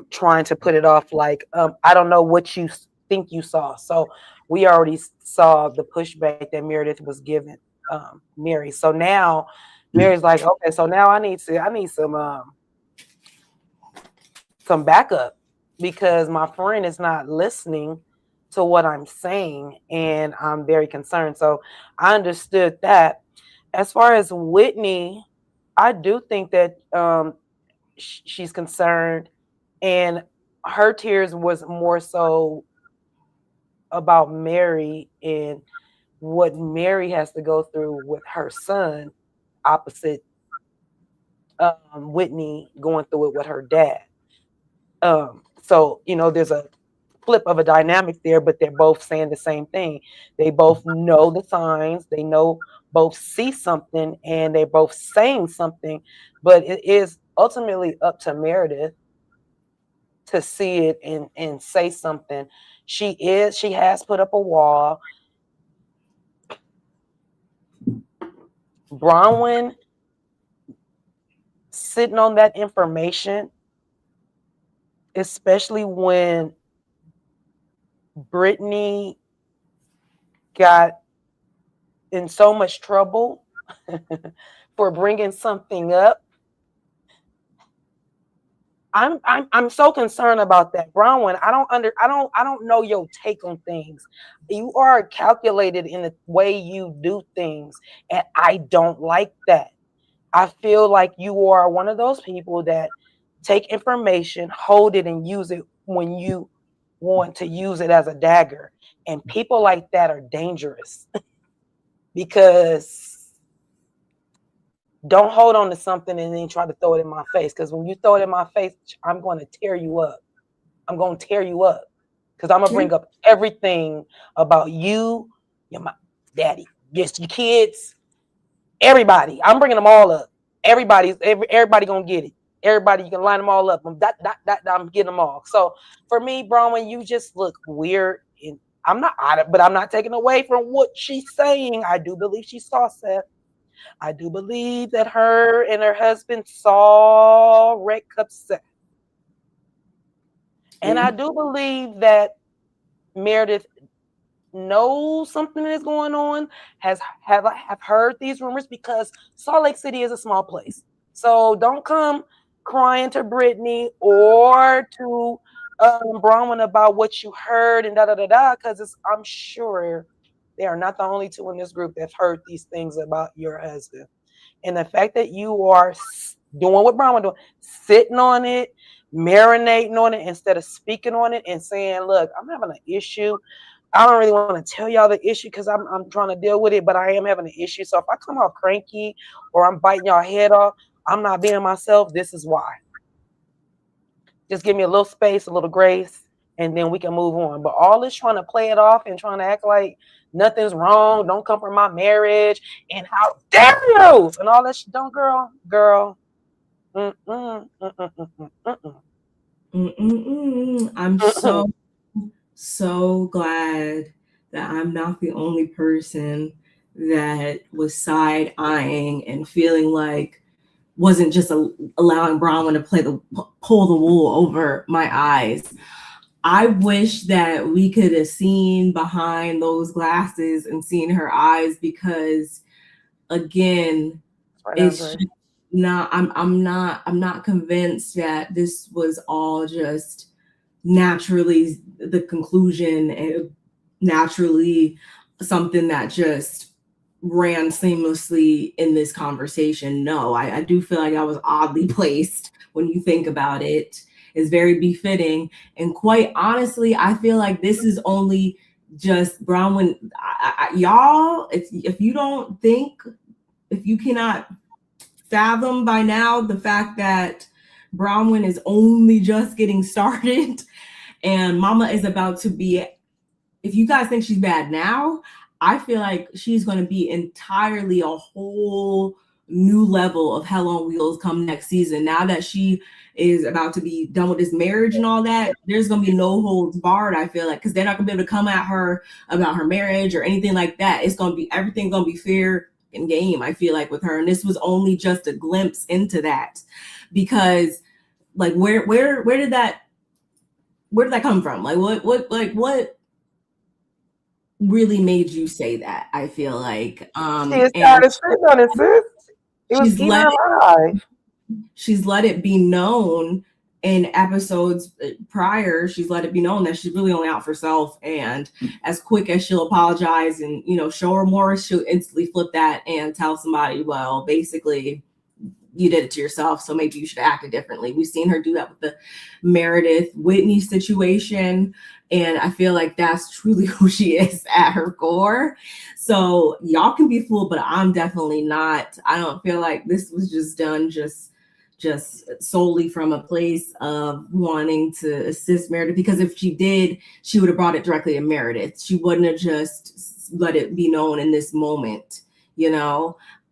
trying to put it off like, I don't know what you think you saw. So we already saw the pushback that Meredith was giving Mary. So now Mary's like, okay, so now I need some backup, because my friend is not listening to what I'm saying, and I'm very concerned. So I understood that. As far as Whitney, I do think that she's concerned, and her tears was more so about Mary and what Mary has to go through with her son, opposite Whitney going through it with her dad. So there's a flip of a dynamic there, but they're both saying the same thing. They both know the signs, they both see something, and they're both saying something, but it is ultimately up to Meredith to see it and say something. She has put up a wall. Bronwyn sitting on that information, especially when Brittany got in so much trouble for bringing something up. I'm so concerned about that, Bronwyn. I don't know your take on things. You are calculated in the way you do things, and I don't like that. I feel like you are one of those people that take information, hold it, and use it when you want to use it as a dagger. And people like that are dangerous because don't hold on to something and then try to throw it in my face. Because when you throw it in my face, I'm going to tear you up. I'm going to tear you up. Because I'm going to bring up everything about you, your daddy, yes, your kids, everybody. I'm bringing them all up. Everybody going to get it. Everybody, you can line them all up. I'm getting them all. So for me, Bronwyn, you just look weird. And I'm not taking away from what she's saying. I do believe she saw Seth. I do believe that her and her husband saw Red Cup Seth. And I do believe that Meredith knows something is going on, have heard these rumors, because Salt Lake City is a small place. So don't come crying to Brittany or to Bronwyn about what you heard and because I'm sure they are not the only two in this group that have heard these things about your husband. And the fact that you are doing what Bronwyn doing, sitting on it, marinating on it instead of speaking on it and saying, look, I'm having an issue. I don't really want to tell y'all the issue because I'm trying to deal with it, but I am having an issue. So if I come off cranky or I'm biting y'all head off, I'm not being myself. This is why. Just give me a little space, a little grace, and then we can move on. But all this trying to play it off and trying to act like nothing's wrong, don't come from my marriage, and how dare you, and all that shit. Don't, girl. I'm so glad that I'm not the only person that was side eyeing and feeling like wasn't just allowing Bronwyn to pull the wool over my eyes. I wish that we could have seen behind those glasses and seen her eyes, because again, it's not, I'm not convinced that this was all just naturally the conclusion and naturally something that just ran seamlessly in this conversation. No, I do feel like I was oddly placed when you think about it. It's very befitting. And quite honestly, I feel like this is only just Bronwyn. Y'all, if you don't think, if you cannot fathom by now the fact that Bronwyn is only just getting started and Mama is about to be, if you guys think she's bad now, I feel like she's going to be entirely a whole new level of hell on wheels come next season. Now that she is about to be done with this marriage and all that, there's going to be no holds barred, I feel like, because they're not going to be able to come at her about her marriage or anything like that. It's going to be, everything's going to be fair and game, I feel like, with her. And this was only just a glimpse into that, because like where did that come from? Like what really made you say that? I feel like she's let it be known in episodes prior. She's let it be known that she's really only out for self, and as quick as she'll apologize and show remorse, she'll instantly flip that and tell somebody, well, basically you did it to yourself, so maybe you should have acted differently. We've seen her do that with the Meredith Whitney situation, and I feel like that's truly who she is at her core. So y'all can be fooled, but I'm definitely not. I don't feel like this was just done just solely from a place of wanting to assist Meredith, because if she did, she would have brought it directly to Meredith. She wouldn't have just let it be known in this moment,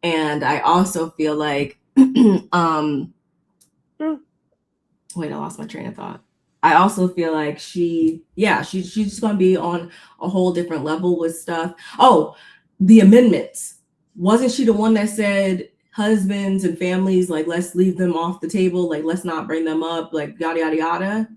And I also feel like wait, I lost my train of thought. I also feel like she's just going to be on a whole different level with stuff. Oh, the amendments. Wasn't she the one that said husbands and families, like, let's leave them off the table, like, let's not bring them up, like, yada, yada, yada?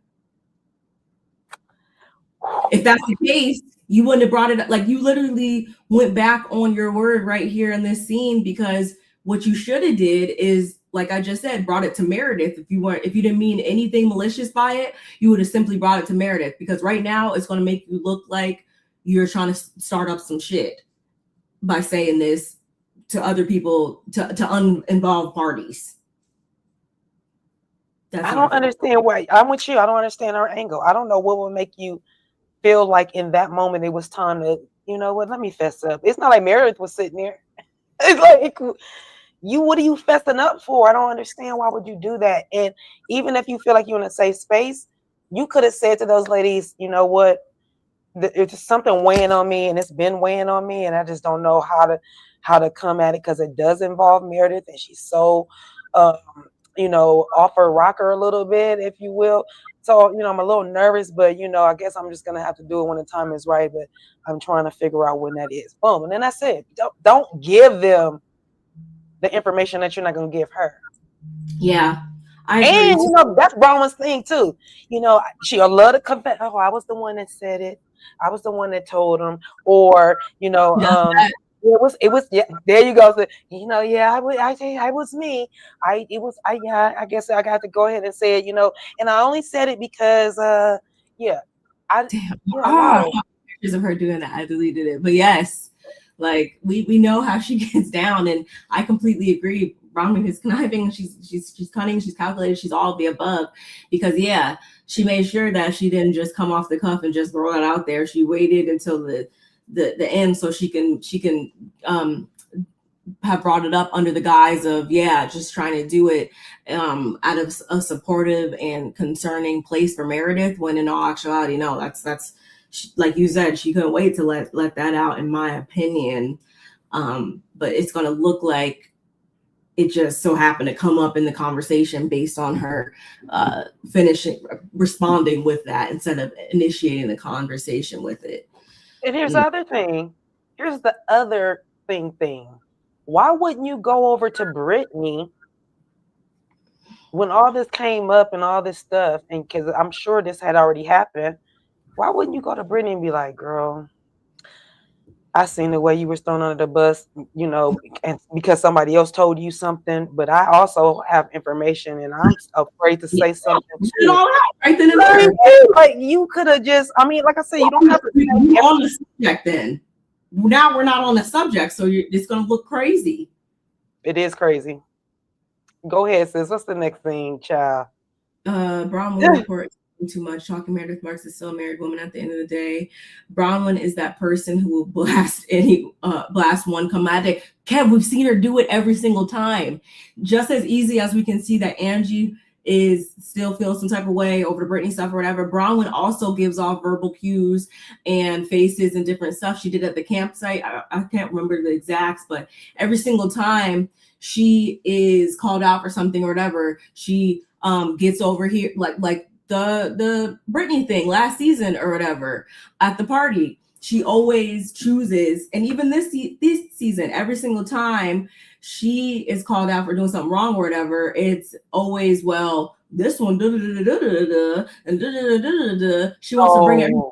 If that's the case, you wouldn't have brought it up. Like, you literally went back on your word right here in this scene, because what you should have did is, like I just said, brought it to Meredith. If you didn't mean anything malicious by it, you would have simply brought it to Meredith, because right now it's going to make you look like you're trying to start up some shit by saying this to other people, to uninvolved parties. I don't understand why. I'm with you. I don't understand her angle. I don't know what would make you feel like in that moment it was time to, let me fess up. It's not like Meredith was sitting there. It's like, What are you fessing up for? I don't understand. Why would you do that? And even if you feel like you're in a safe space, you could have said to those ladies, you know what, it's just something weighing on me, and it's been weighing on me, and I just don't know how to come at it, because it does involve Meredith, and she's so um, off her rocker a little bit, if you will. So, I'm a little nervous, but I guess I'm just gonna have to do it when the time is right. But I'm trying to figure out when that is. Boom. And then that's it. Don't give them the information that you're not gonna give her. Yeah. I agree. And that's Bronwyn's thing too. She'll love to confess, oh, I was the one that said it. I was the one that told him. Or, it was yeah, there you go. So, yeah, I was me. I guess I got to go ahead and say it, and I only said it because yeah. Damn. Wow. Pictures of her doing that. I deleted it. But yes, like we know how she gets down, and I completely agree. Bronwyn is conniving, she's cunning, she's calculated, she's all of the above. Because she made sure that she didn't just come off the cuff and just throw it out there. She waited until the end so she can have brought it up under the guise of just trying to do it out of a supportive and concerning place for Meredith, when in all actuality, no, that's like you said, she couldn't wait to let that out, in my opinion. But it's going to look like it just so happened to come up in the conversation based on her responding with that instead of initiating the conversation with it. And here's the other thing. Here's the other thing. Why wouldn't you go over to Brittany when all this came up and all this stuff? And because I'm sure this had already happened. Why wouldn't you go to Brittany and be like, girl, I seen the way you were thrown under the bus, and because somebody else told you something, but I also have information, and I'm afraid to say something too. All out right then and there. Like you could have just, like I said, you don't have to be on the subject. Then now we're not on the subject, so it's going to look crazy. It is crazy. Go ahead, sis. What's the next thing, child? Bronwyn report too much. Talking Meredith Marks is still a married woman at the end of the day. Bronwyn is that person who will blast one comedic. Kev, we've seen her do it every single time. Just as easy as we can see that Angie is still feeling some type of way over the Brittany stuff or whatever. Bronwyn also gives off verbal cues and faces and different stuff. She did at the campsite. I can't remember the exacts, but every single time she is called out for something or whatever, she gets over here like the Brittany thing last season or whatever at the party. She always chooses, and even this season, every single time she is called out for doing something wrong or whatever, it's always, well, this one, and she wants to bring everything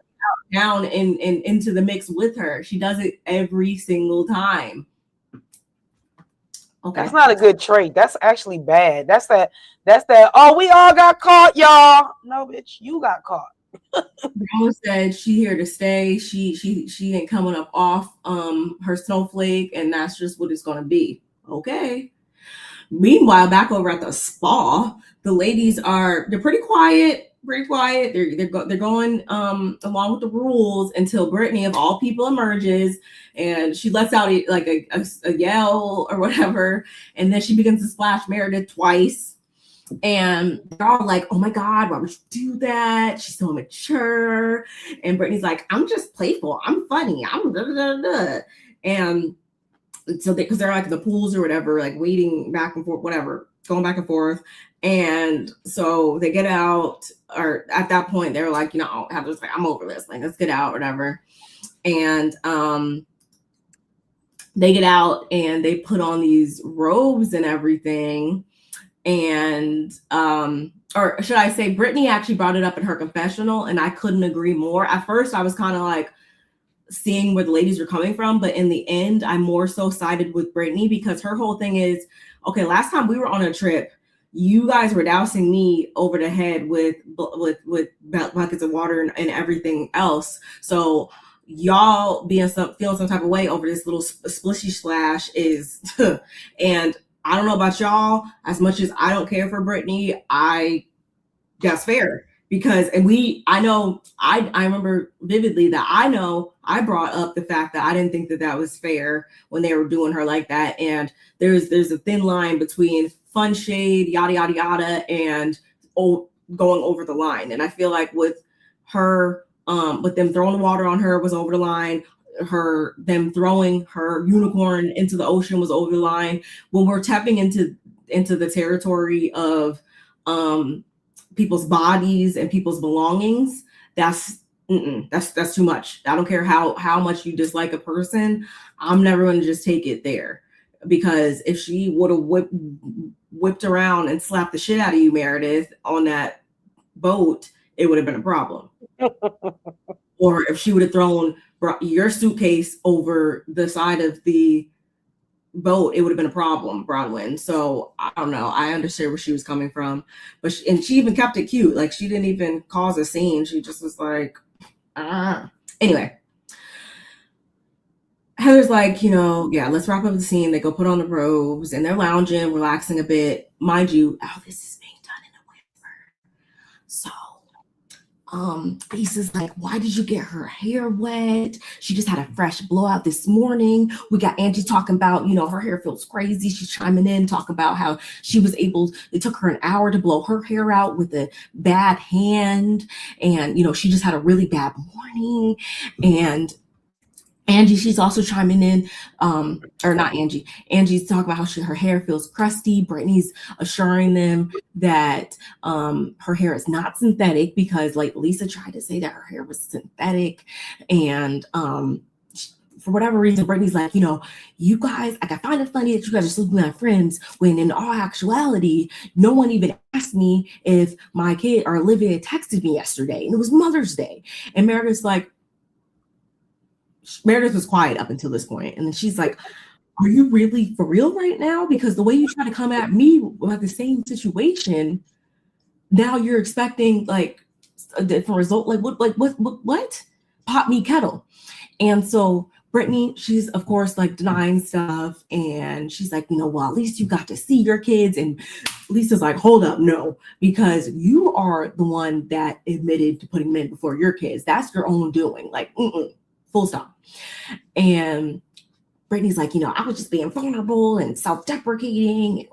down and into the mix with her. She does it every single time. Okay. That's not a good trait. That's actually bad. That's that. Oh, we all got caught, y'all. No, bitch, you got caught. Bronwyn said she here to stay. She ain't coming up off her snowflake, and that's just what it's gonna be. Okay. Meanwhile, back over at the spa, the ladies they're pretty quiet. They're going along with the rules until Brittany, of all people, emerges, and she lets out like a yell or whatever, and then she begins to splash Meredith twice. And they're all like, oh my God, why would you do that? She's so mature. And Brittany's like, I'm just playful. I'm funny. I'm blah, blah, blah. And so because they're like the pools or whatever, like waiting back and forth, whatever, going back and forth. And so they get out, or at that point, they're like, Heather's like, I'm over this. Like, let's get out, whatever. And they get out and they put on these robes and everything. And or should I say, Brittany actually brought it up in her confessional, and I couldn't agree more. At first, I was kind of like seeing where the ladies were coming from, but in the end, I more so sided with Brittany, because her whole thing is, okay, last time we were on a trip, you guys were dousing me over the head with buckets of water and everything else. So y'all feeling some type of way over this little splishy splash is, and I don't know about y'all, as much as I don't care for Brittany, that's fair. because I remember vividly that I brought up the fact that I didn't think that that was fair when they were doing her like that. And there's a thin line between fun shade, yada yada yada, and going over the line. And I feel like with her, with them throwing the water on her was over the line. Them throwing her unicorn into the ocean was over the line. When we're tapping into the territory of people's bodies and people's belongings, that's too much. I don't care how much you dislike a person. I'm never going to just take it there, because if she would have whipped around and slapped the shit out of you, Meredith, on that boat, it would have been a problem. Or if she would have thrown your suitcase over the side of the boat, it would have been a problem, Bronwyn. So I don't know. I understand where she was coming from, but she even kept it cute. Like, she didn't even cause a scene. She just was like, ah. Anyway, Heather's like, yeah, let's wrap up the scene. They go put on the robes and they're lounging, relaxing a bit. Mind you, all this is being done in a whisper. So Lisa's like, why did you get her hair wet? She just had a fresh blowout this morning. We got Angie talking about, her hair feels crazy. She's chiming in, talking about how it took her an hour to blow her hair out with a bad hand. And, she just had a really bad morning. And Angie, she's also chiming in, or not Angie. Angie's talking about how her hair feels crusty. Brittany's assuring them that her hair is not synthetic, because, like, Lisa tried to say that her hair was synthetic. And for whatever reason, Brittany's like, you guys, I find it funny that you guys are still my friends, when in all actuality, no one even asked me if my kid or Olivia texted me yesterday, and it was Mother's Day. And Meredith was quiet up until this point. And then she's like, are you really for real right now? Because the way you try to come at me about the same situation, now you're expecting like a different result. Like what? Pot me kettle. And so Brittany, she's of course like denying stuff. And she's like, well, at least you got to see your kids. And Lisa's like, hold up, no, because you are the one that admitted to putting men before your kids. That's your own doing. Like, full stop. And Brittany's like, I was just being vulnerable and self-deprecating,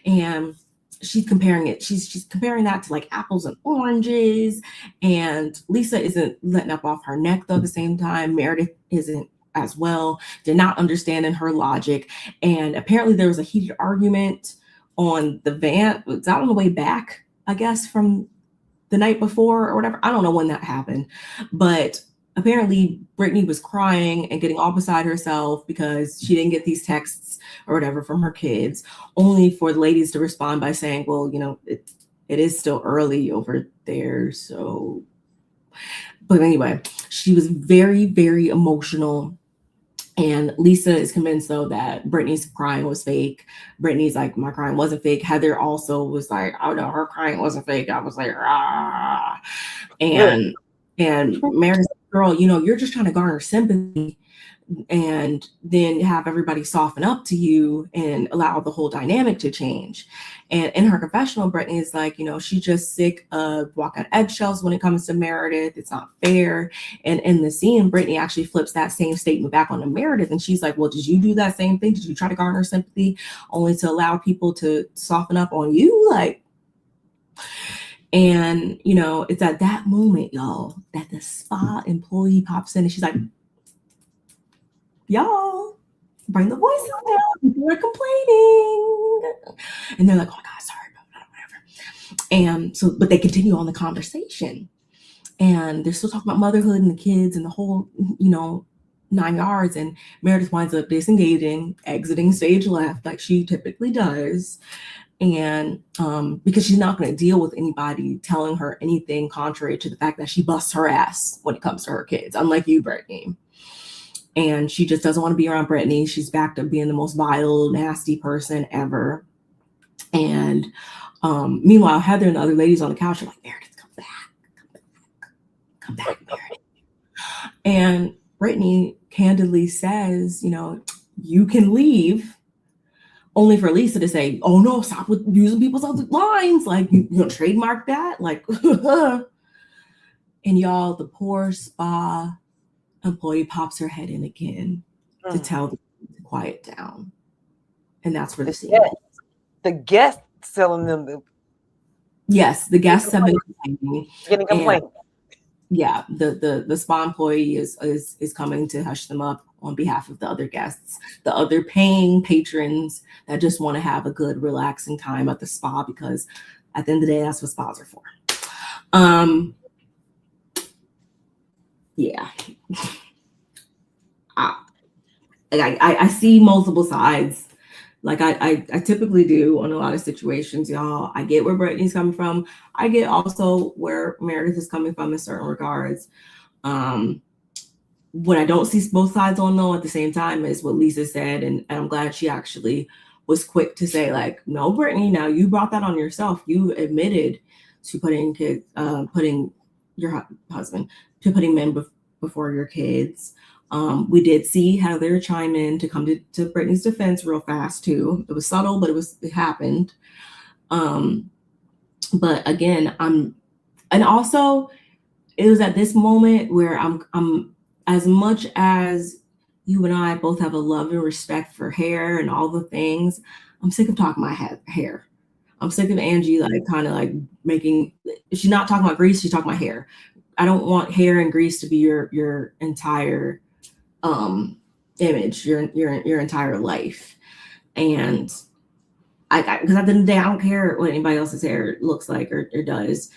and she's comparing it. She's comparing that to like apples and oranges. And Lisa isn't letting up off her neck though. At the same time, Meredith isn't as well. They're not understanding her logic. And apparently there was a heated argument on the van. It's out on the way back, I guess, from the night before or whatever. I don't know when that happened, but apparently Brittany was crying and getting all beside herself because she didn't get these texts or whatever from her kids, only for the ladies to respond by saying, well, it is still early over there. So, but anyway, she was very, very emotional. And Lisa is convinced, though, that Brittany's crying was fake. Brittany's like, my crying wasn't fake. Heather also was like, oh no, her crying wasn't fake. I was like, ah. And Meredith, girl, you're just trying to garner sympathy and then have everybody soften up to you and allow the whole dynamic to change. And in her confessional, Brittany is like, she's just sick of walking on eggshells when it comes to Meredith. It's not fair. And in the scene, Brittany actually flips that same statement back onto Meredith. And she's like, well, did you do that same thing? Did you try to garner sympathy only to allow people to soften up on you? Like, and, it's at that moment, y'all, that the spa employee pops in and she's like, y'all, bring the voices down. People are complaining. And they're like, oh my God, sorry, whatever. And so, but they continue on the conversation. And they're still talking about motherhood and the kids and the whole, 9 yards. And Meredith winds up disengaging, exiting stage left like she typically does. And because she's not going to deal with anybody telling her anything contrary to the fact that she busts her ass when it comes to her kids, unlike you, Brittany. And she just doesn't want to be around Brittany. She's back to being the most vile, nasty person ever. And meanwhile, Heather and the other ladies on the couch are like, Meredith, come back, Meredith. And Brittany candidly says, you can leave, only for Lisa to say, "Oh no, stop with using people's other lines. Like you gonna trademark that?" Like, and y'all, the poor spa employee pops her head in again to tell them to quiet down, and that's where the scene ends. The guests telling them to. Yes, the guests have been complaining. Getting complaints. Yeah, the spa employee is coming to hush them up on behalf of the other guests, the other paying patrons that just want to have a good relaxing time at the spa, because at the end of the day, that's what spas are for. Yeah. I see multiple sides. Like I typically do on a lot of situations, y'all. I get where Brittany's coming from. I get also where Meredith is coming from in certain regards. What I don't see both sides on, though, at the same time, is what Lisa said, and I'm glad she actually was quick to say, like, no, Brittany, now you brought that on yourself. You admitted to putting your husband, to putting men before your kids. We did see Heather chime in to come to Brittany's defense real fast too. It was subtle, but it happened. But again, and also it was at this moment where I'm as much as you and I both have a love and respect for hair and all the things, I'm sick of talking my hair. I'm sick of Angie like kind of like making. She's not talking about grease. She's talking about hair. I don't want hair and grease to be your entire image, your entire life. And because at the end of the day, I don't care what anybody else's hair looks like or does.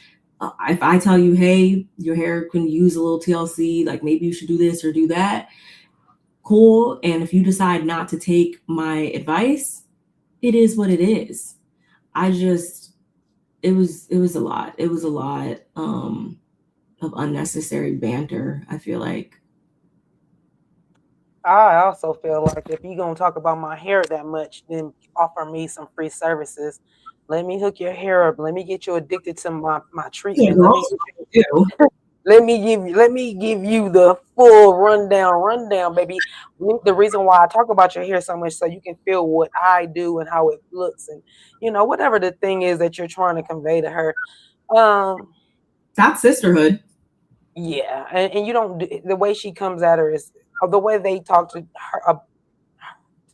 If I tell you, hey, your hair can use a little TLC, like maybe you should do this or do that, cool. And if you decide not to take my advice, it is what it is. It was a lot. It was a lot of unnecessary banter, I feel like. I also feel like if you're gonna talk about my hair that much, then offer me some free services. Let me hook your hair up. Let me get you addicted to my treatment. Yeah, let me give you the full rundown, baby. The reason why I talk about your hair so much, so you can feel what I do and how it looks, and whatever the thing is that you're trying to convey to her. That's sisterhood. Yeah, and you don't. The way she comes at her is the way they talk to her,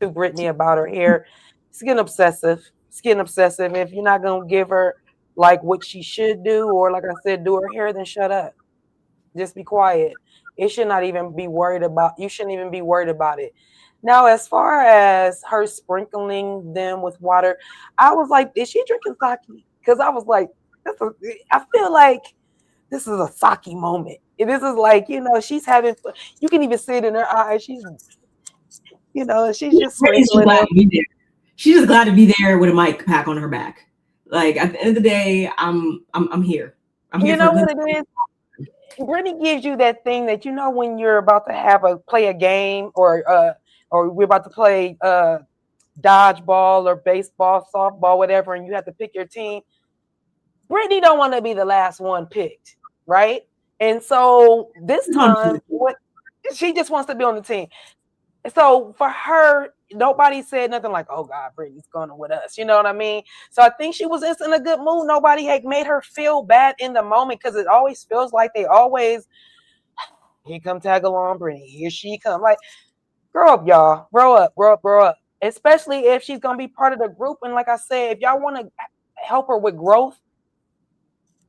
to Brittany about her hair. It's getting obsessive. If you're not gonna give her like what she should do, or like I said, do her hair, then shut up. Just be quiet. It should not even be worried about. You shouldn't even be worried about it. Now, as far as her sprinkling them with water, I was like, is she drinking sake? Because I was like, I feel like this is a sake moment. This is like, she's having fun. You can even see it in her eyes. She's just sprinkling them. She's just glad to be there with a mic pack on her back. Like at the end of the day, I'm here. I'm here. You know what it is? Brittany gives you that thing that when you're about to play a game, or we're about to play dodgeball or baseball, softball, whatever, and you have to pick your team. Brittany don't want to be the last one picked, right? And so this time, she just wants to be on the team. So for her, nobody said nothing like, "Oh God, Brittany's going with us." You know what I mean? So I think she was just in a good mood. Nobody had made her feel bad in the moment, because it always feels like they always, here come tag along Brittany, here she come. Like, grow up, y'all. Grow up. Especially if she's gonna be part of the group. And like I said, if y'all want to help her with growth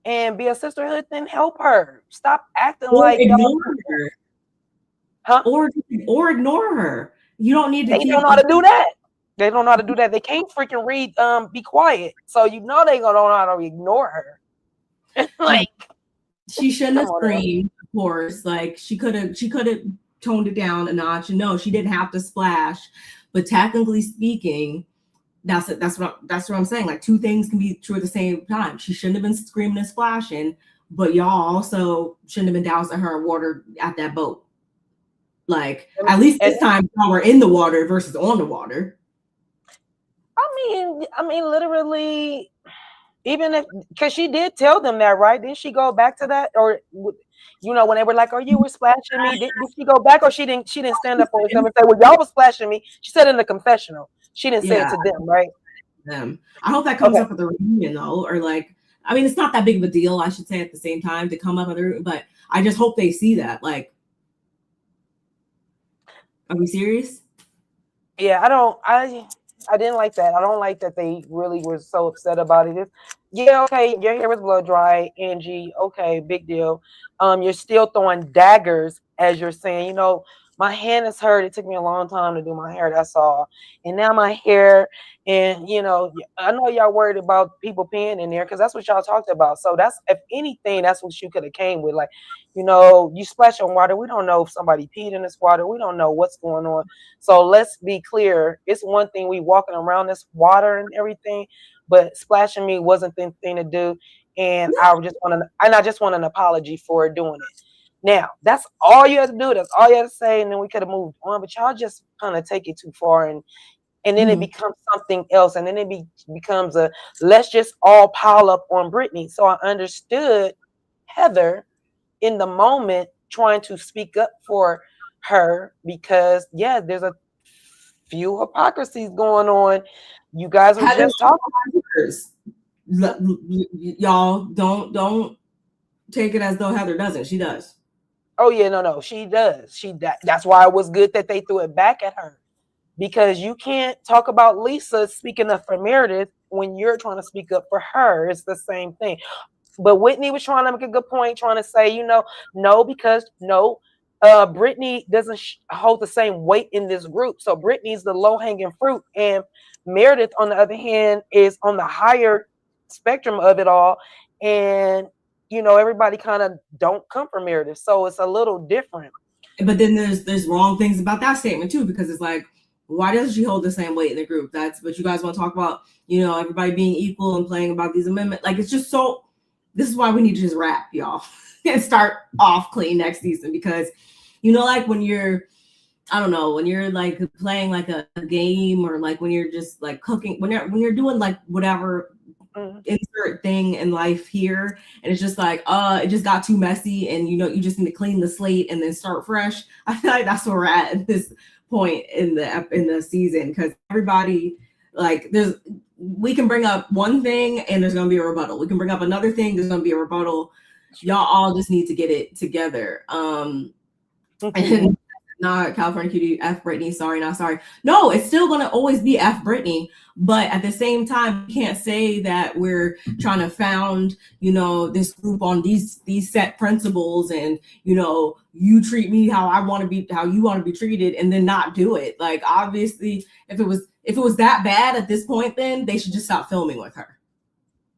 and be a sisterhood, then help her. Stop acting like ignore her. Huh? Or ignore her. You don't need to. They don't know how to do that. They don't know how to do that. They can't freaking read. Be quiet. So they gonna don't know how to ignore her. Like, she shouldn't have screamed. Of course, like she could have toned it down a notch. And no, she didn't have to splash. But technically speaking, that's what I'm saying. Like two things can be true at the same time. She shouldn't have been screaming and splashing, but y'all also shouldn't have been dousing her water at that boat. Like, at least this time y'all were in the water versus on the water. I mean, literally, even if, because she did tell them that, right? Didn't she go back to that? Or you know, when they were like, "Oh, you were splashing me," did she go back, or she didn't stand up for herself and say, "Well, y'all was splashing me"? She said in the confessional. She didn't say it Yeah, to them, right? them. I hope that comes Okay. up at the reunion though, or like, I mean, it's not that big of a deal, I should say, at the same time to come up at the, but I just hope they see that. Like, are we serious? Yeah, I didn't like that. I don't like that they really were so upset about it. Yeah, okay, your hair was blow dry, Angie. Okay, big deal. You're still throwing daggers as you're saying, you know, my hand is hurt. It took me a long time to do my hair, that's all. And now my hair, and you know, I know y'all worried about people peeing in there because that's what y'all talked about. So that's, if anything, that's what you could have came with. Like, you know, you splash on water. We don't know if somebody peed in this water. We don't know what's going on. So let's be clear. It's one thing we walking around this water and everything, but splashing me wasn't the thing to do. And I just want an apology for doing it. Now, that's all you have to do. That's all you have to say, and then we could have moved on. But y'all just kind of take it too far, and then it becomes something else, and then it becomes a let's just all pile up on Brittany. So I understood Heather in the moment trying to speak up for her because yeah, there's a few hypocrisies going on. You guys were Heather just talking. y'all don't take it as though Heather doesn't. She does. Oh yeah, no, she does. That's why it was good that they threw it back at her, because you can't talk about Lisa speaking up for Meredith when you're trying to speak up for her. It's the same thing. But Whitney was trying to make a good point, trying to say, you know, no, because no, Brittany doesn't hold the same weight in this group. So Brittany's the low-hanging fruit, and Meredith, on the other hand, is on the higher spectrum of it all. And you know, everybody kind of don't come from Meredith, so it's a little different. But then there's wrong things about that statement too, because it's like, why doesn't she hold the same weight in the group? That's what you guys want to talk about, you know, everybody being equal and playing about these amendments. Like, it's just so, this is why we need to just wrap, y'all, and start off clean next season. Because, you know, like when you're, I don't know, when you're like playing like a game, or like when you're just like cooking, when you're doing like whatever insert thing in life here, and it's just like it just got too messy, and you know, you just need to clean the slate and then start fresh. I feel like that's where we're at this point in the season, because everybody, like, we can bring up one thing and there's gonna be a rebuttal. We can bring up another thing, there's gonna be a rebuttal. Y'all all just need to get it together. And not California Cutiee, F Brittany, sorry, not sorry. No, it's still gonna always be F Brittany, but at the same time, you can't say that we're trying to found, you know, this group on these set principles, and you know, you treat me how I want to be, how you want to be treated, and then not do it. Like, obviously, if it was that bad at this point, then they should just stop filming with her.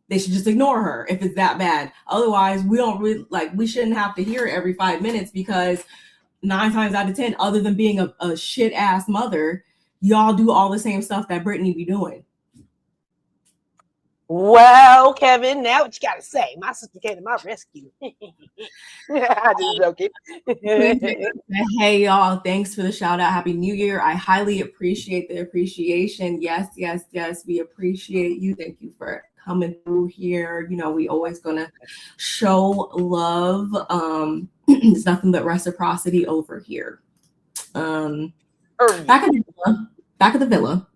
They should just ignore her if it's that bad. Otherwise, we don't really, like, we shouldn't have to hear it every 5 minutes, because 9 times out of 10, other than being a shit ass mother, y'all do all the same stuff that Brittany be doing. Well, Kevin, now what you gotta say? My sister came to my rescue. I'm just joking. Hey y'all, thanks for the shout out. Happy New Year. I highly appreciate the appreciation. Yes, we appreciate you. Thank you for coming through here. You know, we always gonna show love. It's nothing but reciprocity over here. Back at the villa.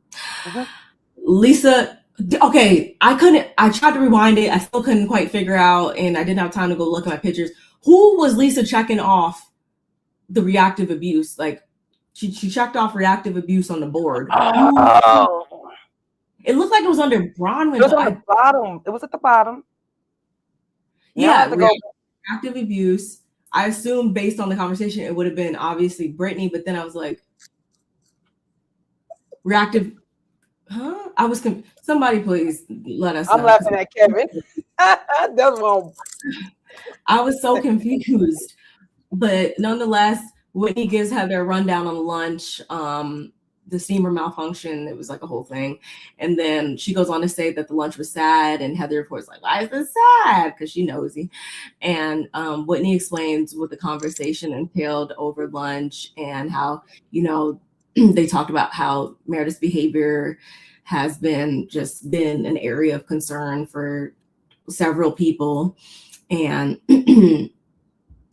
Lisa, okay, I tried to rewind it. I still couldn't quite figure out, and I didn't have time to go look at my pictures. Who was Lisa checking off the reactive abuse? Like, she checked off reactive abuse on the board. Oh. It looked like it was under Bronwyn. It was on the bottom. It was at the bottom. Yeah, reactive abuse. I assumed based on the conversation, it would have been obviously Brittany, but then I was like, reactive. Huh? I was somebody please let us know. I'm laughing at Kevin. That's wrong. I was so confused, but nonetheless, Whitney gives Heather a rundown on lunch. The steamer malfunction, it was like a whole thing, and then she goes on to say that the lunch was sad, and Heather reports like, why is this sad? Because she nosy. And Whitney explains what the conversation entailed over lunch, and how, you know, they talked about how Meredith's behavior has been an area of concern for several people. And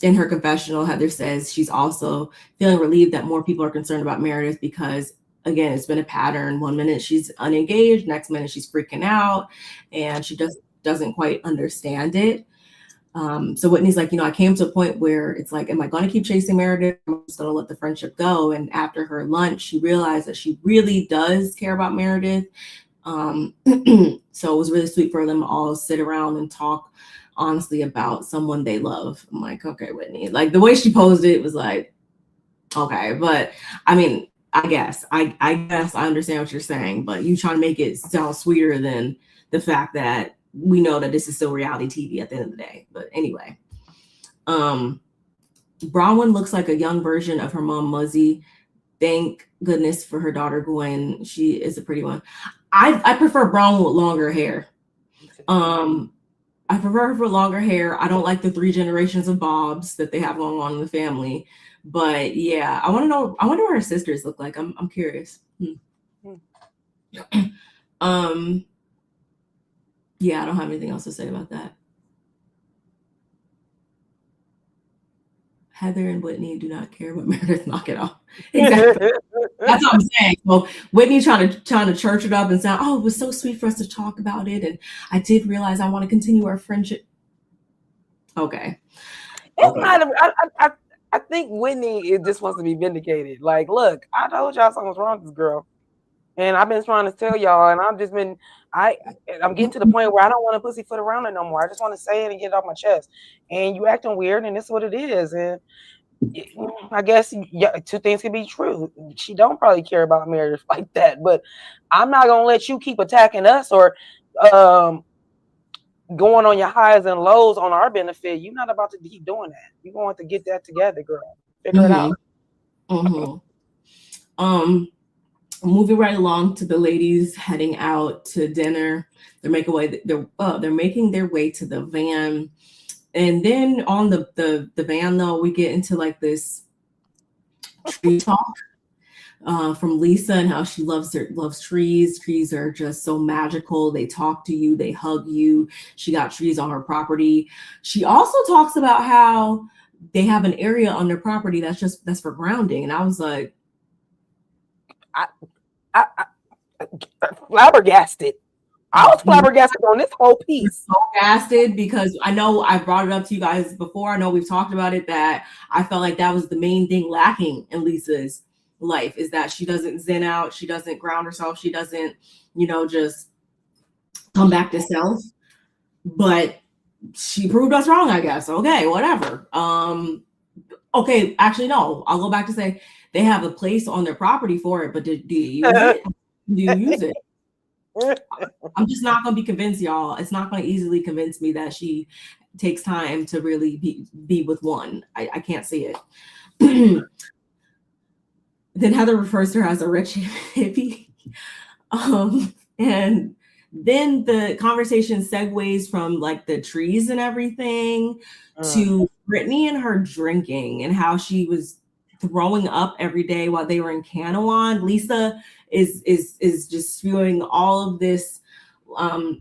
in her confessional, Heather says she's also feeling relieved that more people are concerned about Meredith because, again, it's been a pattern. One minute she's unengaged, next minute she's freaking out, and she just doesn't quite understand it. So Whitney's like, I came to a point where it's like, am I going to keep chasing Meredith? I'm just going to let the friendship go. And after her lunch, she realized that she really does care about Meredith. So it was really sweet for them to all sit around and talk honestly about someone they love. I'm like, okay, Whitney, like the way she posed it was like, okay, but I mean, I guess I understand what you're saying, but you trying to make it sound sweeter than the fact that we know that this is still reality TV at the end of the day. But anyway, Bronwyn looks like a young version of her mom, Muzzy. Thank goodness for her daughter, Gwen. She is a pretty one. I prefer Bronwyn with longer hair. I prefer her for longer hair. I don't like the 3 generations of Bobs that they have going on in the family. But yeah, I want to know. I wonder what her sisters look like. I'm curious. Yeah, I don't have anything else to say about that. Heather and Whitney do not care about Meredith. Knock it off. Exactly. That's what I'm saying. So Whitney trying to church it up and sound, it was so sweet for us to talk about it, and I did realize I want to continue our friendship. Okay. It's not. I think Whitney just wants to be vindicated. Like, look, I told y'all something was wrong with this girl, and I've been trying to tell y'all, and I'm getting to the point where I don't want to pussyfoot around it no more. I just want to say it and get it off my chest. And you acting weird, and this is what it is. And I guess 2 things can be true. She don't probably care about Meredith like that, but I'm not gonna let you keep attacking us or going on your highs and lows on our benefit. You're not about to keep doing that. You're going to get that together, girl. Figure it out. Moving right along to the ladies heading out to dinner. They're making their way to the van. And then on the van, though, we get into like this tree talk from Lisa and how she loves trees. Trees are just so magical. They talk to you. They hug you. She got trees on her property. She also talks about how they have an area on their property that's for grounding. And I was like, I flabbergasted. I was flabbergasted on this whole piece. Flabbergasted because I know I brought it up to you guys before. I know we've talked about it, that I felt like that was the main thing lacking in Lisa's life, is that she doesn't zen out. She doesn't ground herself. She doesn't, just come back to self. But she proved us wrong, I guess. Okay, whatever. Okay, actually, no. I'll go back to say they have a place on their property for it, but do you use it? Do you use it? I'm just not going to be convinced, y'all. It's not going to easily convince me that she takes time to really be with one. I can't see it. Then Heather refers to her as a rich hippie. And then the conversation segues from like the trees and everything to Brittany and her drinking and how she was throwing up every day while they were in Canawan. Lisa is just spewing all of this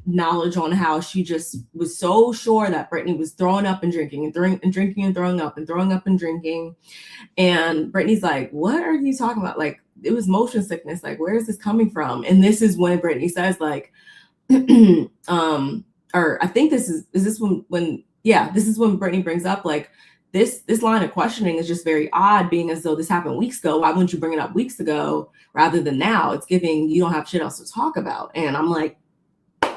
knowledge on how she just was so sure that Brittany was throwing up and drinking and drinking and throwing up and throwing up and drinking. And Brittany's like, what are you talking about? Like, it was motion sickness. Like, where is this coming from? And this is when Brittany says, like, or I think this is when Brittany brings up, like, this line of questioning is just very odd, being as though this happened weeks ago. Why wouldn't you bring it up weeks ago rather than now? It's giving you don't have shit else to talk about. And I'm like,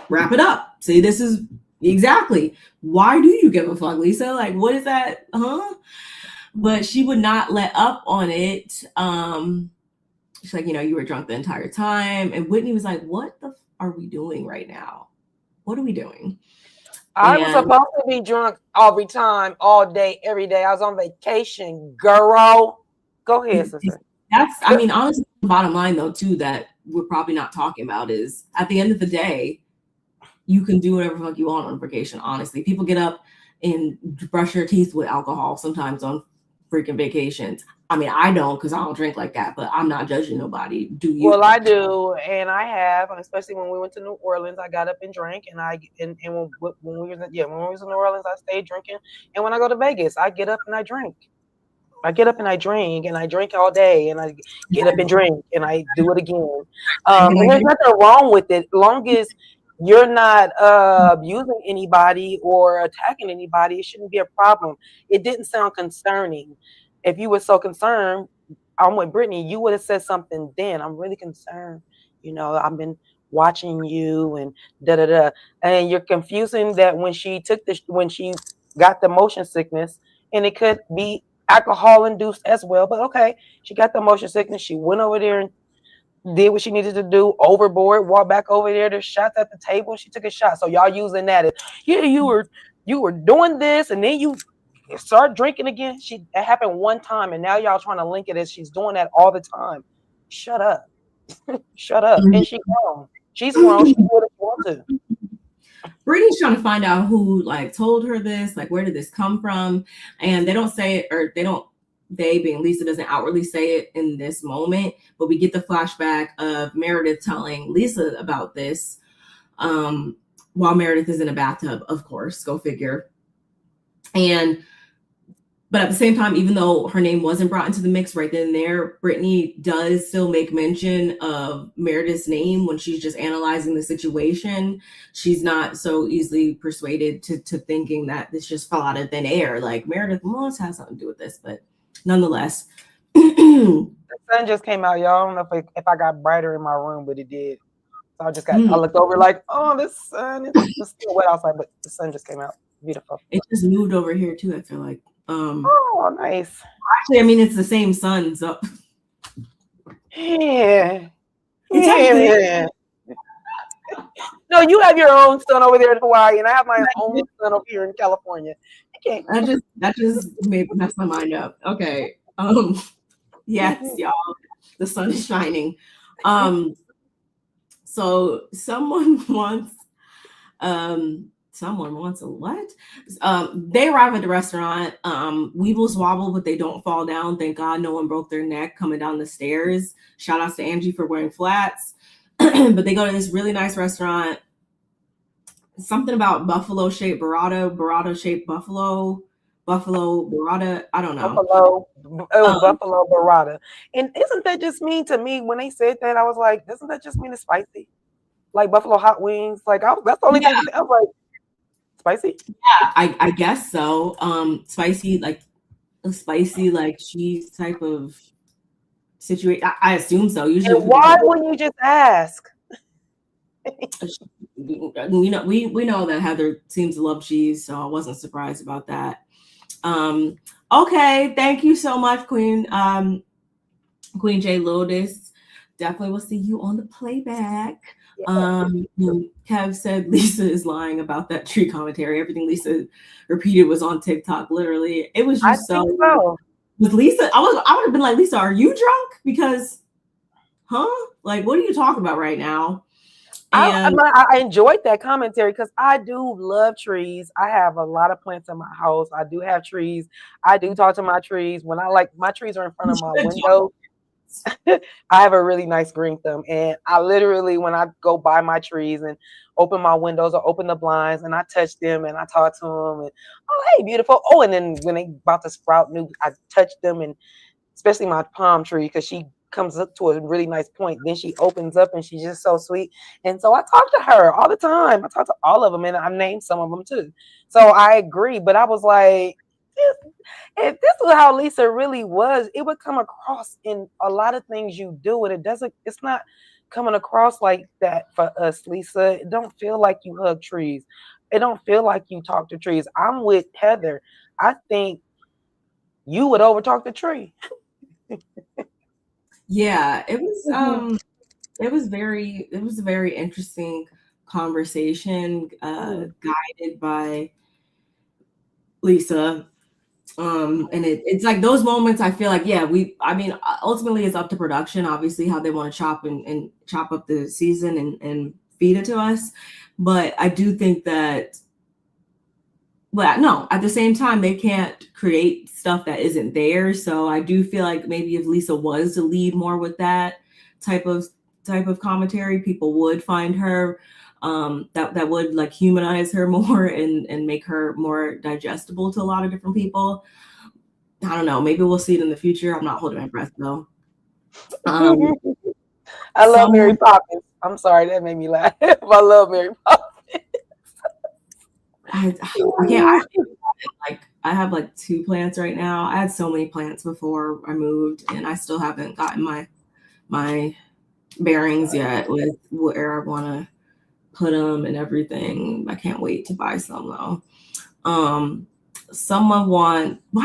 wrap it up. See, this is exactly why do you give a fuck, Lisa? Like, what is that? But she would not let up on it. She's like, you were drunk the entire time. And Whitney was like, what the are we doing right now? What are we doing? I was supposed to be drunk every time, all day, every day. I was on vacation, girl. Go ahead, sister. Honestly, the bottom line, though, too, that we're probably not talking about is at the end of the day, you can do whatever the fuck you want on vacation, honestly. People get up and brush their teeth with alcohol sometimes on freaking vacations. I mean, I don't because I don't drink like that, but I'm not judging nobody. Do you? Well, I do, and I have, especially when we went to New Orleans. I got up and drank, and when we was in New Orleans, I stayed drinking. And when I go to Vegas, I get up and I drink. I get up and I drink all day, and I get up and drink, and I do it again. And there's nothing wrong with it, long as you're not abusing anybody or attacking anybody. It shouldn't be a problem. It didn't sound concerning. If you were so concerned, I'm with Brittany, you would have said something then. I'm really concerned. I've been watching you and da da da. And you're confusing that when she got the motion sickness, and it could be alcohol induced as well. But okay, she got the motion sickness. She went over there and did what she needed to do, overboard, walked back over there. There's shots at the table. She took a shot. So y'all using that as, you were doing this, and then you start drinking again. That happened one time, and now y'all trying to link it as she's doing that all the time. Shut up. Shut up. And she's grown. She's grown. She can do what she wants to. Brittany's trying to find out who told her this, where did this come from? And they don't say it, or they being Lisa doesn't outwardly say it in this moment, but we get the flashback of Meredith telling Lisa about this while Meredith is in a bathtub, of course, go figure. But at the same time, even though her name wasn't brought into the mix right then and there, Brittany does still make mention of Meredith's name when she's just analyzing the situation. She's not so easily persuaded to thinking that this just fell out of thin air. Meredith must have something to do with this, but nonetheless. The sun just came out, y'all. I don't know if I got brighter in my room, but it did. So I looked over oh, the sun is still wet outside, but the sun just came out. Beautiful. It just moved over here too, I feel like. Oh, nice. Actually, I mean, it's the same sun, so. Yeah. No, you have your own sun over there in Hawaii, and I have my own sun over here in California. That just made mess my mind up. Okay. Yes, y'all. The sun is shining. So someone wants a what? They arrive at the restaurant. Weebles wobble, but they don't fall down. Thank God no one broke their neck coming down the stairs. Shout outs to Angie for wearing flats. But they go to this really nice restaurant. Something about buffalo-shaped burrata-shaped buffalo burrata. I don't know. Buffalo burrata. And isn't that just mean to me? When they said that, I was like, doesn't that just mean it's spicy? Like buffalo hot wings? That's the only thing I was like, spicy? Yeah, I guess so. Spicy, like cheese type of situation. I assume so. Usually, and why wouldn't you just ask? We know that Heather seems to love cheese, so I wasn't surprised about that. Okay, thank you so much, Queen J Lotus. Definitely will see you on the playback. Kev said Lisa is lying about that tree commentary. Everything Lisa repeated was on TikTok. Literally, it was just so. With Lisa, I would have been like, Lisa, are you drunk? Because, what are you talking about right now? And I enjoyed that commentary because I do love trees. I have a lot of plants in my house. I do have trees. I do talk to my trees. When my trees are in front of my window, I have a really nice green thumb. And I literally, when I go by my trees and open my windows or open the blinds and I touch them and I talk to them and, oh, hey, beautiful. Oh, and then when they about to sprout new, I touch them, and especially my palm tree because she comes up to a really nice point. Then she opens up and she's just so sweet. And so I talk to her all the time. I talk to all of them, and I named some of them too. So I agree. But I was like, if this is how Lisa really was, it would come across in a lot of things you do. And it's not coming across like that for us, Lisa. It don't feel like you hug trees. It don't feel like you talk to trees. I'm with Heather. I think you would overtalk the tree. Yeah, it was a very interesting conversation, guided by Lisa. And it's like those moments I feel like, ultimately it's up to production, obviously, how they want to chop up the season and feed it to us. But I do think that But no, at the same time, they can't create stuff that isn't there. So I do feel like maybe if Lisa was to lead more with that type of type of commentary, people would find her that would like humanize her more and make her more digestible to a lot of different people. I don't know. Maybe we'll see it in the future. I'm not holding my breath though. I love Mary Poppins. I'm sorry, that made me laugh. I love Mary Poppins. I can't like I have like 2 plants right now. I had so many plants before I moved, and I still haven't gotten my bearings yet with where I want to put them and everything. I can't wait to buy some though. Why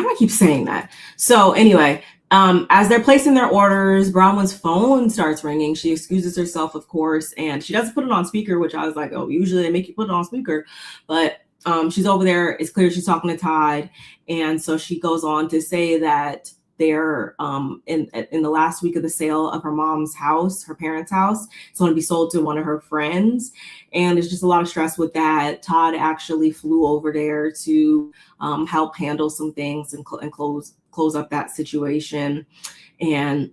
do I keep saying that? So anyway, as they're placing their orders, Bronwyn's phone starts ringing. She excuses herself, of course, and she doesn't put it on speaker, which I was like, oh, usually they make you put it on speaker. But she's over there. It's clear she's talking to Todd. And so she goes on to say that they're in the last week of the sale of her mom's house, her parents' house. It's going to be sold to one of her friends. And there's just a lot of stress with that. Todd actually flew over there to help handle some things and close up that situation. And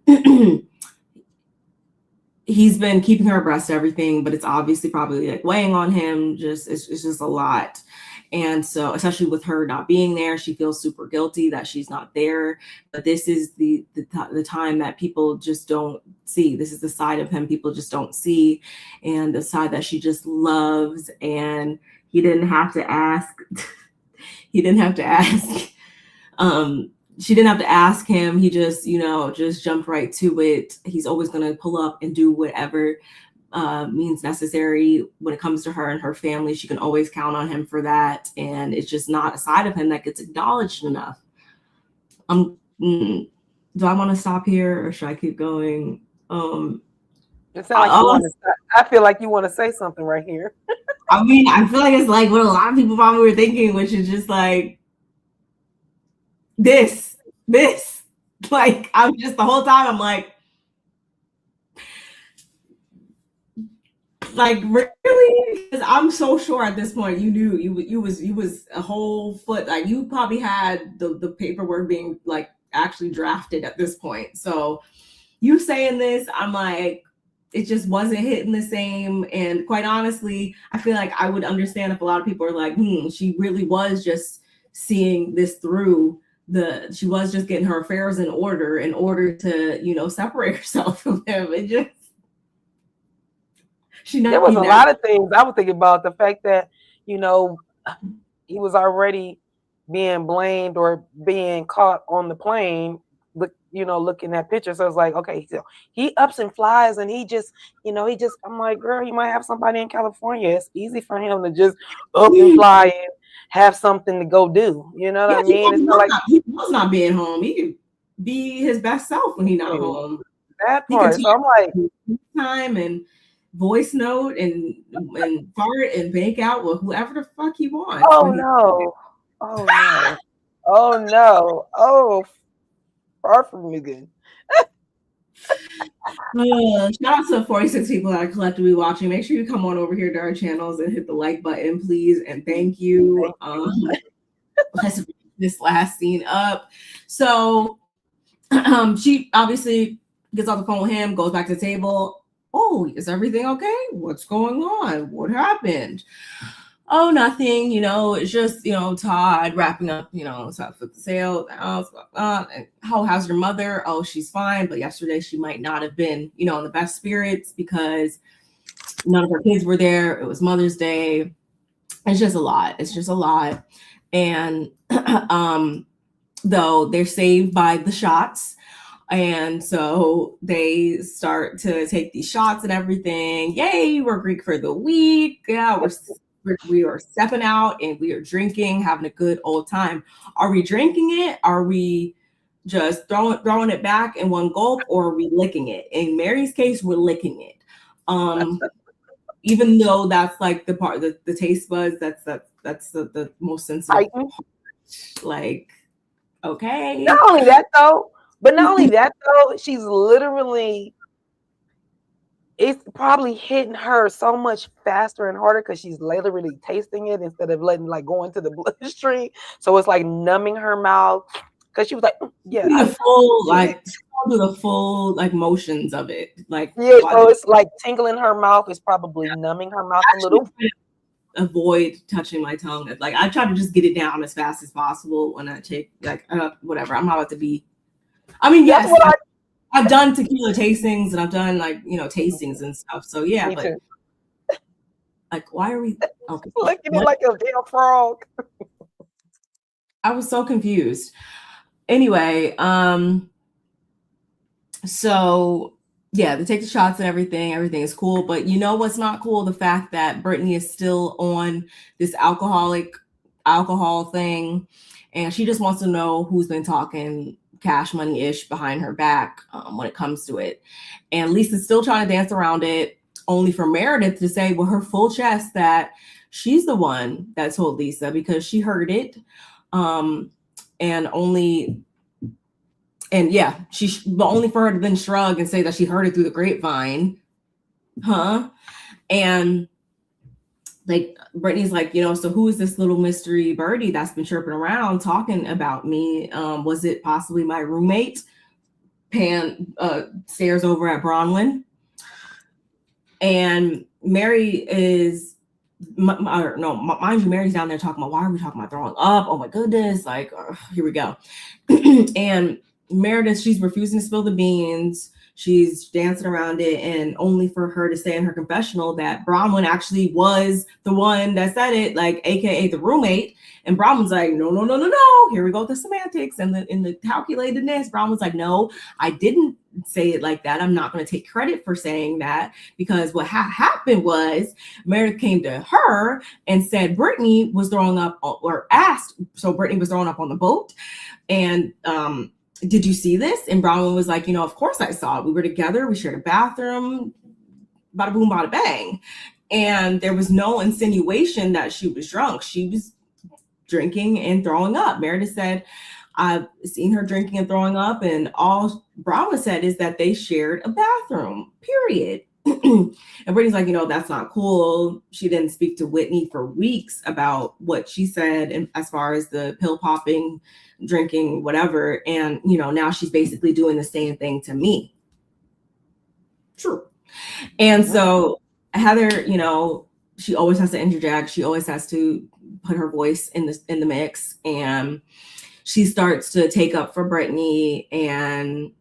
he's been keeping her abreast of everything, but it's obviously probably like weighing on him. It's just a lot. And so, especially with her not being there, she feels super guilty that she's not there. But this is the time that people just don't see. This is the side of him people just don't see, and the side that she just loves. And he didn't have to ask. He didn't have to ask. She didn't have to ask him. He just, just jumped right to it. He's always going to pull up and do whatever means necessary when it comes to her and her family. She can always count on him for that. And it's just not a side of him that gets acknowledged enough. Do I want to stop here or should I keep going? It sounds like you want to stop. I feel like you want to say something right here. I mean, I feel like it's like what a lot of people probably were thinking, which is just like, this, like, I'm just the whole time I'm like really? Because I'm so sure at this point you knew you was a whole foot, like you probably had the paperwork being like actually drafted at this point. So you saying this, I'm like, it just wasn't hitting the same. And quite honestly, I feel like I would understand if a lot of people are like, she really was just seeing this through. She was just getting her affairs in order to, separate herself from him. It just, there was a lot of things I was thinking about. The fact that, he was already being blamed or being caught on the plane, looking at pictures. So I was like, okay, so he ups and flies and he just, I'm like, girl, he might have somebody in California. It's easy for him to just up and fly and have something to go do. You know what I mean? It's not like he was not being home. He could be his best self when he's not home. That part. So I'm like, time and voice note and fart and bake out with whoever the fuck he wants. Oh no. Oh no. Oh, far from me again. Shout out to the 46 people that are collectively watching. Make sure you come on over here to our channels and hit the like button, please. And thank you. Let's wrap this last scene up. So she obviously gets off the phone with him, goes back to the table. Oh, is everything okay? What's going on? What happened? Oh, nothing. It's just, Todd wrapping up, stuff with the sale. How's your mother? Oh, she's fine. But yesterday she might not have been, in the best spirits because none of her kids were there. It was Mother's Day. It's just a lot. And though they're saved by the shots. And so they start to take these shots and everything. Yay, we're Greek for the week. Yeah, we are stepping out and we are drinking, having a good old time. Are we drinking it? Are we just throwing it back in one gulp, or are we licking it? In Mary's case, we're licking it. Even though that's like the part, the taste buds, that's the most sensitive part. Like, okay. Not only that though, she's literally it's probably hitting her so much faster and harder because she's literally tasting it instead of letting like go into the bloodstream. So it's like numbing her mouth because she was like, yeah, Do the full yeah, like do the full like motions of it. Like yeah. why So the it's like tingling her mouth is probably numbing her mouth a actually little. avoid touching my tongue. Like I try to just get it down as fast as possible when I take like whatever. I'm not about to be. I mean, That's yes, what I've done tequila tastings and I've done like tastings and stuff. So yeah, me but too. like, why are we? Okay, Looking at it what? like a damn frog. I was so confused. Anyway, so yeah, they take the shots and everything. Everything is cool, but you know what's not cool? The fact that Brittany is still on this alcohol thing, and she just wants to know who's been talking cash money ish behind her back when it comes to it. And Lisa's still trying to dance around it, only for Meredith to say with her full chest that she's the one that told Lisa because she heard it, and only. And yeah, but only for her to then shrug and say that she heard it through the grapevine, huh? And like Brittany's like, so who is this little mystery birdie that's been chirping around talking about me? Was it possibly my roommate? Pan stares over at Bronwyn, and Mary is, no, mind you, Mary's down there talking about why are we talking about throwing up? Oh my goodness, like here we go, and Meredith, she's refusing to spill the beans. She's dancing around it, and only for her to say in her confessional that Bronwyn actually was the one that said it, like AKA the roommate. And Bronwyn's like, no, no, no, no, no. Here we go with the semantics and in the calculatedness. Bronwyn's like, no, I didn't say it like that. I'm not going to take credit for saying that because what happened was Meredith came to her and said Brittany was throwing up, or asked. So Brittany was throwing up on the boat, and did you see this? And Bronwyn was like, of course I saw it. We were together. We shared a bathroom. Bada boom, bada bang. And there was no insinuation that she was drunk. She was drinking and throwing up. Meredith said, I've seen her drinking and throwing up. And all Bronwyn said is that they shared a bathroom, period. And Brittany's like, that's not cool. She didn't speak to Whitney for weeks about what she said, and as far as the pill popping, drinking, whatever. And, now she's basically doing the same thing to me. True. And so Heather, she always has to interject. She always has to put her voice in the mix. And she starts to take up for Brittany and,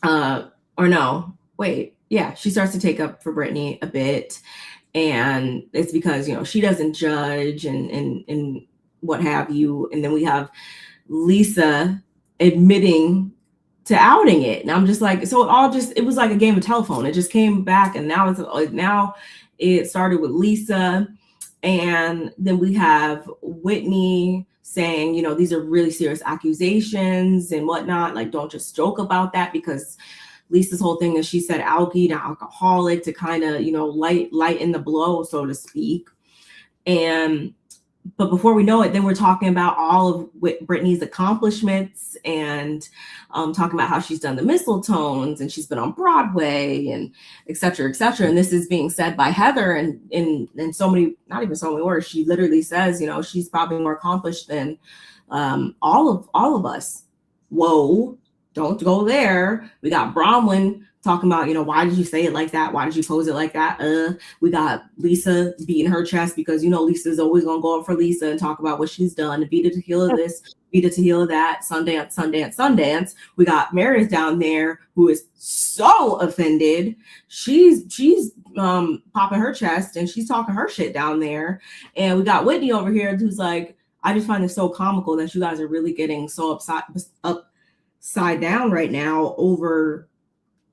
or no, wait. Yeah, she starts to take up for Brittany a bit. And it's because, she doesn't judge and what have you. And then we have Lisa admitting to outing it. And I'm just like, so it was like a game of telephone. It just came back. And now it started with Lisa. And then we have Whitney saying, these are really serious accusations and whatnot. Like, don't just joke about that, because Lisa's whole thing is she said alky to alcoholic to kind of, lighten the blow, so to speak. But before we know it, then we're talking about all of Brittany's accomplishments and talking about how she's done the Mistletones and she's been on Broadway and et cetera, et cetera. And this is being said by Heather and in so many, not even so many words. She literally says, she's probably more accomplished than all of us. Whoa, don't go there. We got Bronwyn talking about, why did you say it like that? Why did you pose it like that? We got Lisa beating her chest because, Lisa's always going to go up for Lisa and talk about what she's done, beat it to heal this, beat it to heal that, Sundance, Sundance, Sundance. We got Meredith down there who is so offended. She's popping her chest and she's talking her shit down there. And we got Whitney over here who's like, I just find it so comical that you guys are really getting so upside down right now over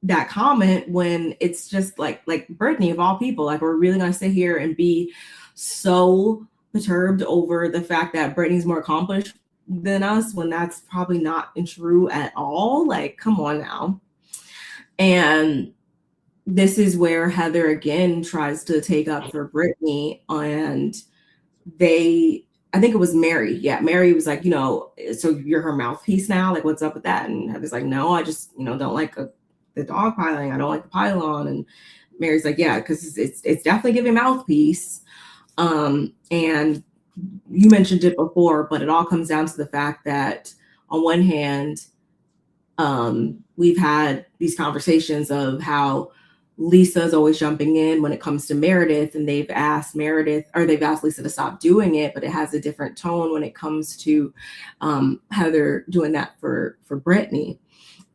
that comment, when it's just like Brittany of all people, like, we're really gonna sit here and be so perturbed over the fact that Brittany's more accomplished than us when that's probably not true at all. Like, come on now. And this is where Heather again tries to take up for Brittany, and I think it was Mary. Yeah, Mary was like, so you're her mouthpiece now? Like, what's up with that? And Heather's like, no, I just, don't like the dog piling. I don't like the pylon. And Mary's like, yeah, because it's definitely giving mouthpiece. And you mentioned it before, but it all comes down to the fact that on one hand, we've had these conversations of how Lisa's always jumping in when it comes to Meredith, and they've asked Lisa to stop doing it, but it has a different tone when it comes to Heather doing that for Brittany.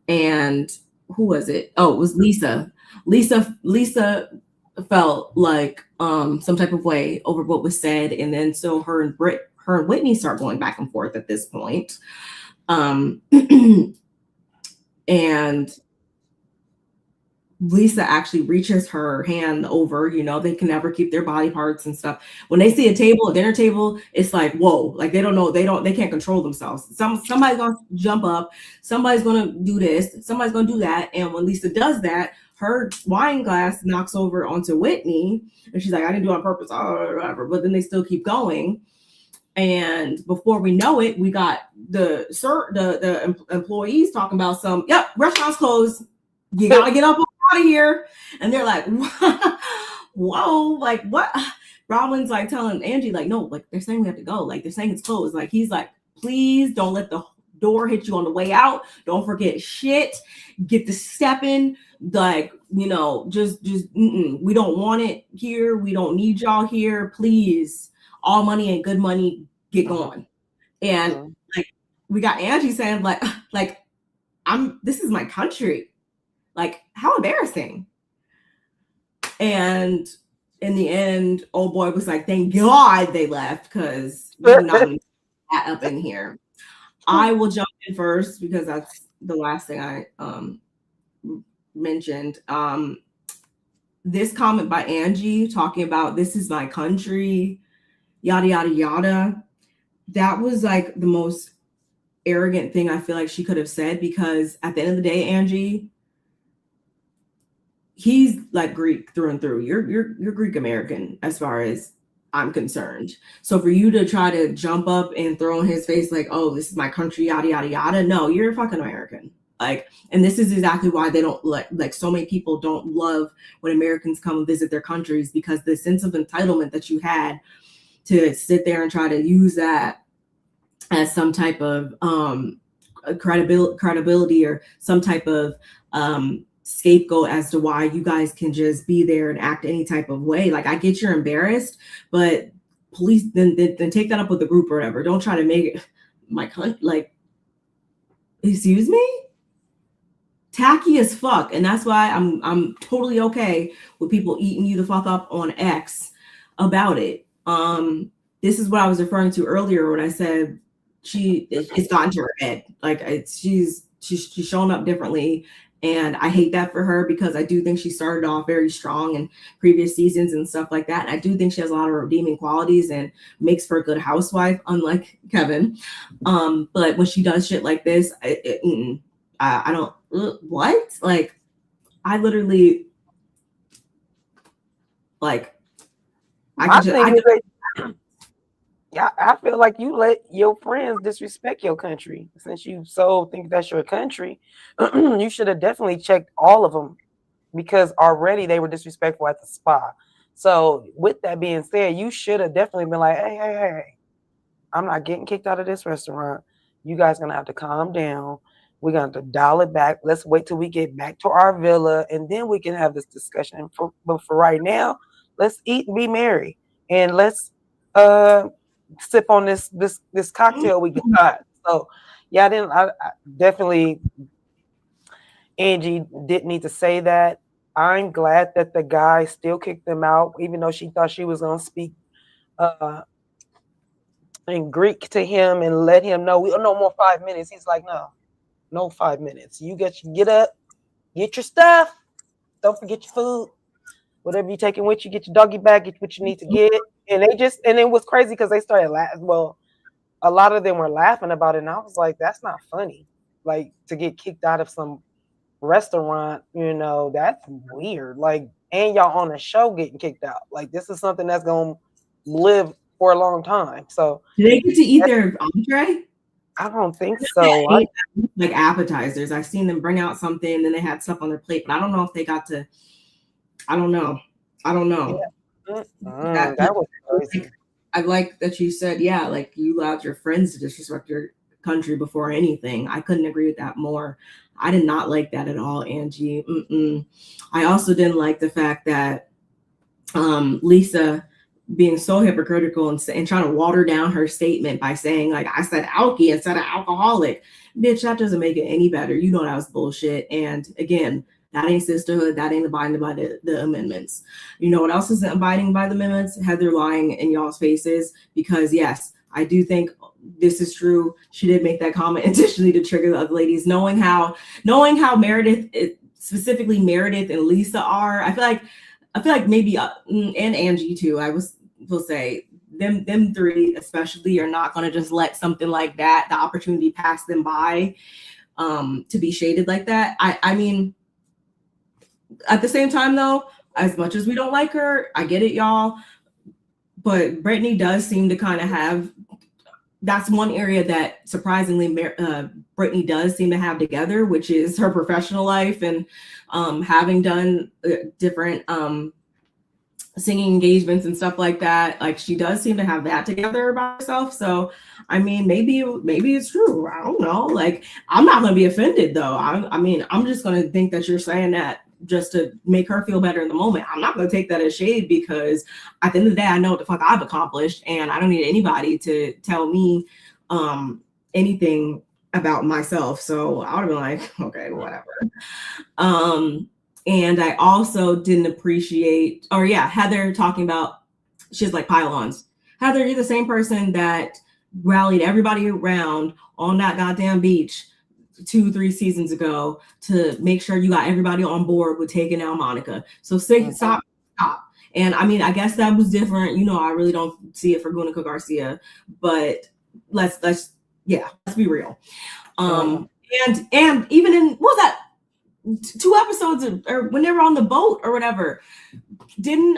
And who was it? Oh, it was Lisa. Lisa felt like some type of way over what was said, and then so her and Whitney start going back and forth at this point. And Lisa actually reaches her hand over, they can never keep their body parts and stuff. When they see a dinner table, it's like, whoa, like they can't control themselves. Somebody's going to jump up. Somebody's going to do this. Somebody's going to do that. And when Lisa does that, her wine glass knocks over onto Whitney. And she's like, I didn't do it on purpose, or whatever. But then they still keep going. And before we know it, we got the employees talking about restaurants closed. You got to get up out of here. And they're like, whoa, like what? Robin's like telling Angie, like, no, like they're saying we have to go. Like they're saying it's closed. Like he's like, please don't let the door hit you on the way out. Don't forget shit. Get the stepping. Like, just we don't want it here. We don't need y'all here. Please. All money and good money, get going. And like we got Angie saying, like this is my country. Like, how embarrassing. And in the end, old boy was like, thank God they left, because we're not up in here. I will jump in first because that's the last thing I mentioned. This comment by Angie talking about this is my country, yada, yada, yada. That was like the most arrogant thing I feel like she could have said, because at the end of the day, Angie, he's like Greek through and through. You're Greek American as far as I'm concerned. So for you to try to jump up and throw in his face like, oh, this is my country, yada, yada, yada. No, you're a fucking American. Like, and this is exactly why they don't like so many people don't love when Americans come and visit their countries, because the sense of entitlement that you had to sit there and try to use that as some type of credibility or some type of scapegoat as to why you guys can just be there and act any type of way. Like, I get you're embarrassed, but police then take that up with the group or whatever. Don't try to make it my country. Like, excuse me? Tacky as fuck. And that's why I'm totally okay with people eating you the fuck up on X about it. This is what I was referring to earlier when I said it's gotten to her head. Like, she's showing up differently. And I hate that for her, because I do think she started off very strong in previous seasons and stuff like that. And I do think she has a lot of redeeming qualities and makes for a good housewife, unlike Kevin. But when she does shit like this, I don't, what? Like, I literally, like, yeah, I feel like you let your friends disrespect your country. Since you so think that's your country, you should have definitely checked all of them, because already they were disrespectful at the spa. So with that being said, you should have definitely been like, hey, I'm not getting kicked out of this restaurant. You guys going to have to calm down. We're going to have to dial it back. Let's wait till we get back to our villa, and then we can have this discussion. But for right now, let's eat and be merry. And let's sip on this cocktail we got. So yeah, I definitely, Angie didn't need to say that. I'm glad that the guy still kicked them out, even though she thought she was gonna speak in Greek to him and let him know no more 5 minutes. He's like, no 5 minutes. You get up, get your stuff, don't forget your food. Whatever you're taking with you, get your doggy bag, get what you need to get. And it was crazy because they started laughing. Well, a lot of them were laughing about it. And I was like, that's not funny. Like, to get kicked out of some restaurant, that's weird. Like, and y'all on a show getting kicked out. Like, this is something that's going to live for a long time. So do they get to eat their entree? I don't think They so. ate like appetizers. I've seen them bring out something, and then they had stuff on their plate, but I don't know if they got to. I don't know. I don't Yeah. know. That was crazy. I like that you said, yeah, like you allowed your friends to disrespect your country before anything. I couldn't agree with that more. I did not like that at all, Angie. Mm-mm. I also didn't like the fact that Lisa being so hypocritical and trying to water down her statement by saying, like, I said alky instead of alcoholic. Bitch, that doesn't make it any better. You know that was bullshit. And again, that ain't sisterhood. That ain't abiding by the amendments. You know what else isn't abiding by the amendments? Heather lying in y'all's faces. Because yes, I do think this is true. She did make that comment intentionally to trigger the other ladies, knowing how Meredith, specifically Meredith and Lisa are. I feel like maybe and Angie too. Will say them three especially are not going to just let something like that, the opportunity, pass them by, to be shaded like that. I mean, at the same time though, as much as we don't like her, I get it, y'all. But Brittany does seem to kind of have. That's one area that surprisingly Brittany does seem to have together, which is her professional life and having done different singing engagements and stuff like that. Like she does seem to have that together by herself. So I mean, maybe it's true. I don't know. Like I'm not going to be offended though. I mean, I'm just going to think that you're saying that just to make her feel better in the moment. I'm not going to take that as shade because at the end of the day, I know what the fuck I've accomplished, and I don't need anybody to tell me anything about myself. So I would have been like, okay, whatever. And I also didn't appreciate, or yeah, Heather talking about she's like pylons. Heather, you're the same person that rallied everybody around on that goddamn beach 2-3 seasons ago to make sure you got everybody on board with taking out Monica. So stop. And I mean, I guess that was different. You know, I really don't see it for Gunica Garcia, but let's be real. And even in, what was that, 2 episodes or when they were on the boat or whatever, didn't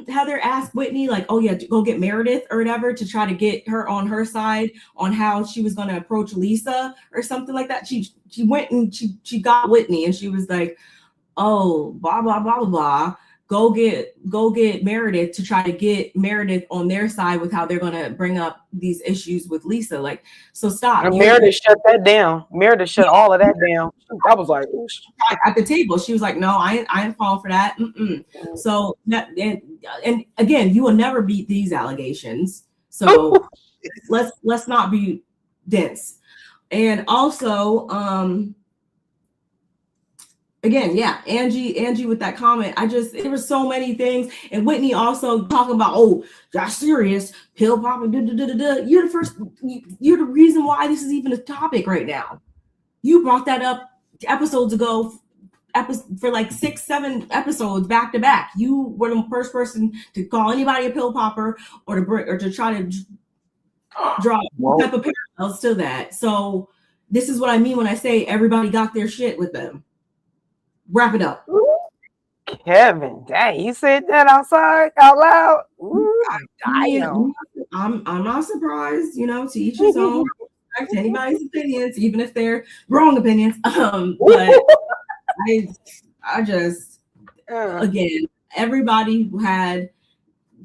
Heather ask Whitney like, oh yeah, go get Meredith or whatever to try to get her on her side on how she was going to approach Lisa or something like that? She went and she got Whitney and she was like, oh, blah blah blah blah blah, go get Meredith to try to get Meredith on their side with how they're going to bring up these issues with Lisa. Like, so stop. And Meredith shut that down. Meredith shut all of that down. I was like, ooh. At the table, she was like, no, I ain't falling for that. Mm-mm. So and again, you will never beat these allegations. So let's not be dense. And also, again, yeah, Angie with that comment. There were so many things. And Whitney also talking about, oh, that's serious, pill popping, You're the reason why this is even a topic right now. You brought that up episodes ago, for like 6-7 episodes back to back. You were the first person to call anybody a pill popper or to try to draw type of parallels to that. So this is what I mean when I say everybody got their shit with them. Wrap it up. Kevin, dang, you said that outside out loud. Ooh, I'm not surprised. You know, to each his own. To anybody's opinions, even if they're wrong opinions. But I just again, everybody had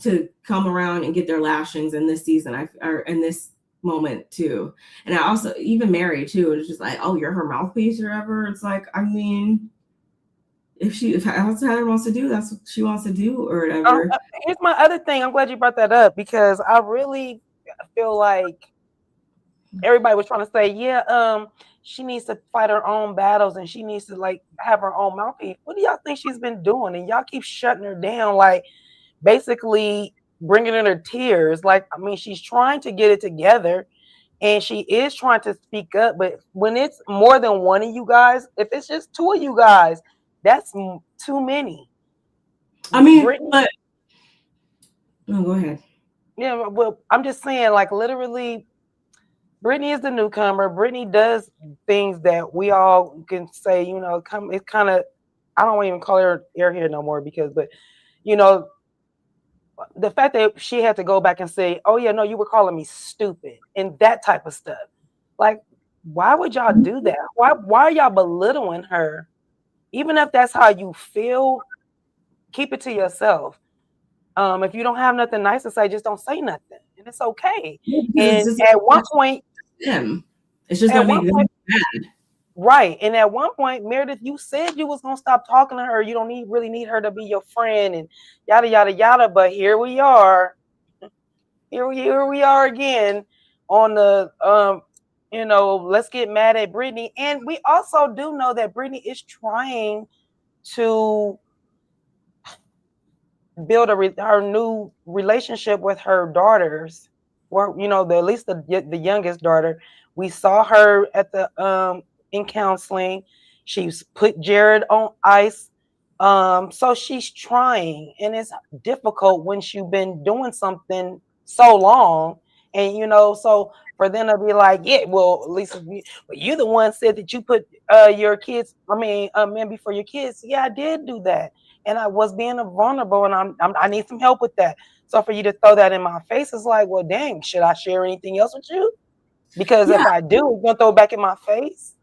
to come around and get their lashings in this season. Or in this moment too. And I also, even Mary too, it's just like, oh, you're her mouthpiece or whatever. It's like, I mean, if that's what Heather wants to do, that's what she wants to do or whatever. Here's my other thing. I'm glad you brought that up because I really feel like everybody was trying to say, yeah, she needs to fight her own battles and she needs to like have her own mouthpiece. What do y'all think she's been doing? And y'all keep shutting her down, like basically bringing in her tears. Like, I mean, she's trying to get it together and she is trying to speak up. But when it's more than one of you guys, if it's just 2 of you guys, that's too many. I mean, Brittany, but no, go ahead. Yeah, well, I'm just saying, like, literally, Brittany is the newcomer. Brittany does things that we all can say, you know, it's kind of, I don't even call her airhead no more but, you know, the fact that she had to go back and say, oh, yeah, no, you were calling me stupid and that type of stuff. Like, why would y'all do that? Why are y'all belittling her? Even if that's how you feel, keep it to yourself. If you don't have nothing nice to say, just don't say nothing, and it's okay. Because it's And just at one point, them. It's just at gonna one make them point, mad. right? And at one point, Meredith, you said you was gonna stop talking to her. You don't really need her to be your friend, and yada yada yada. But here we are. Here we are again on the let's get mad at Brittany. And we also do know that Brittany is trying to build her new relationship with her daughters, or at least the youngest daughter. We saw her at the in counseling. She's put Jared on ice. So she's trying, and it's difficult when you've been doing something so long, and so for them to be like, yeah, well, at least you the one said that you put your kids, men before your kids. Yeah, I did do that, and I was being vulnerable, and I need some help with that. So for you to throw that in my face is like, well, dang, should I share anything else with you? Because Yeah. if I do, you're gonna throw it back in my face.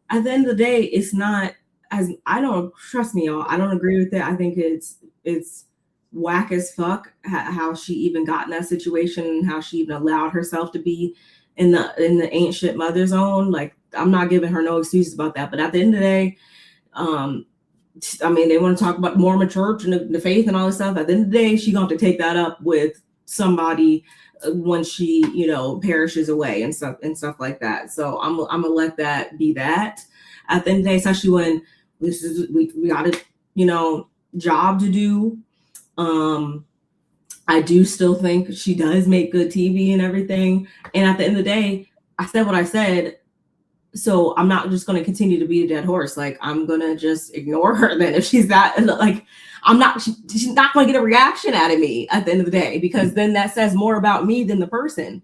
At the end of the day, it's not as I don't trust me, y'all. I don't agree with it. I think it's whack as fuck how she even got in that situation and how she even allowed herself to be in the ancient mother zone. Like, I'm not giving her no excuses about that. But at the end of the day, um, they want to talk about Mormon church and the faith and all this stuff. At the end of the day, she's going to take that up with somebody when she, perishes away and stuff like that. So I'm gonna let that be that. At the end of the day, especially when we got a, job to do. I do still think she does make good TV and everything. And at the end of the day, I said what I said. So I'm not just going to continue to beat a dead horse. Like, I'm going to just ignore her then if she's that, like, she's not going to get a reaction out of me at the end of the day, because then that says more about me than the person.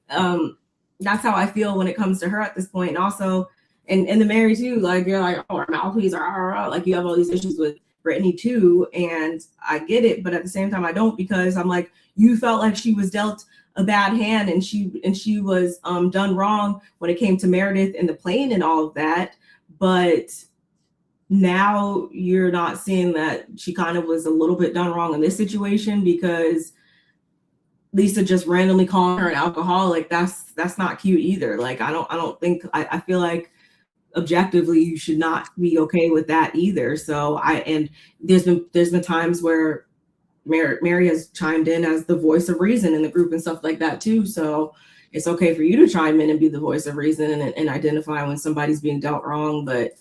That's how I feel when it comes to her at this point. And also, and the Mary too, like, you're like, oh, our mouthpiece are like, you have all these issues with Brittany too. And I get it. But at the same time, I don't, because I'm like, you felt like she was dealt a bad hand and she was done wrong when it came to Meredith and the plane and all of that. But now you're not seeing that she kind of was a little bit done wrong in this situation, because Lisa just randomly calling her an alcoholic, that's not cute either. Like, I feel like objectively you should not be okay with that either. So there's been times where Mary has chimed in as the voice of reason in the group and stuff like that too. So it's okay for you to chime in and be the voice of reason and identify when somebody's being dealt wrong. But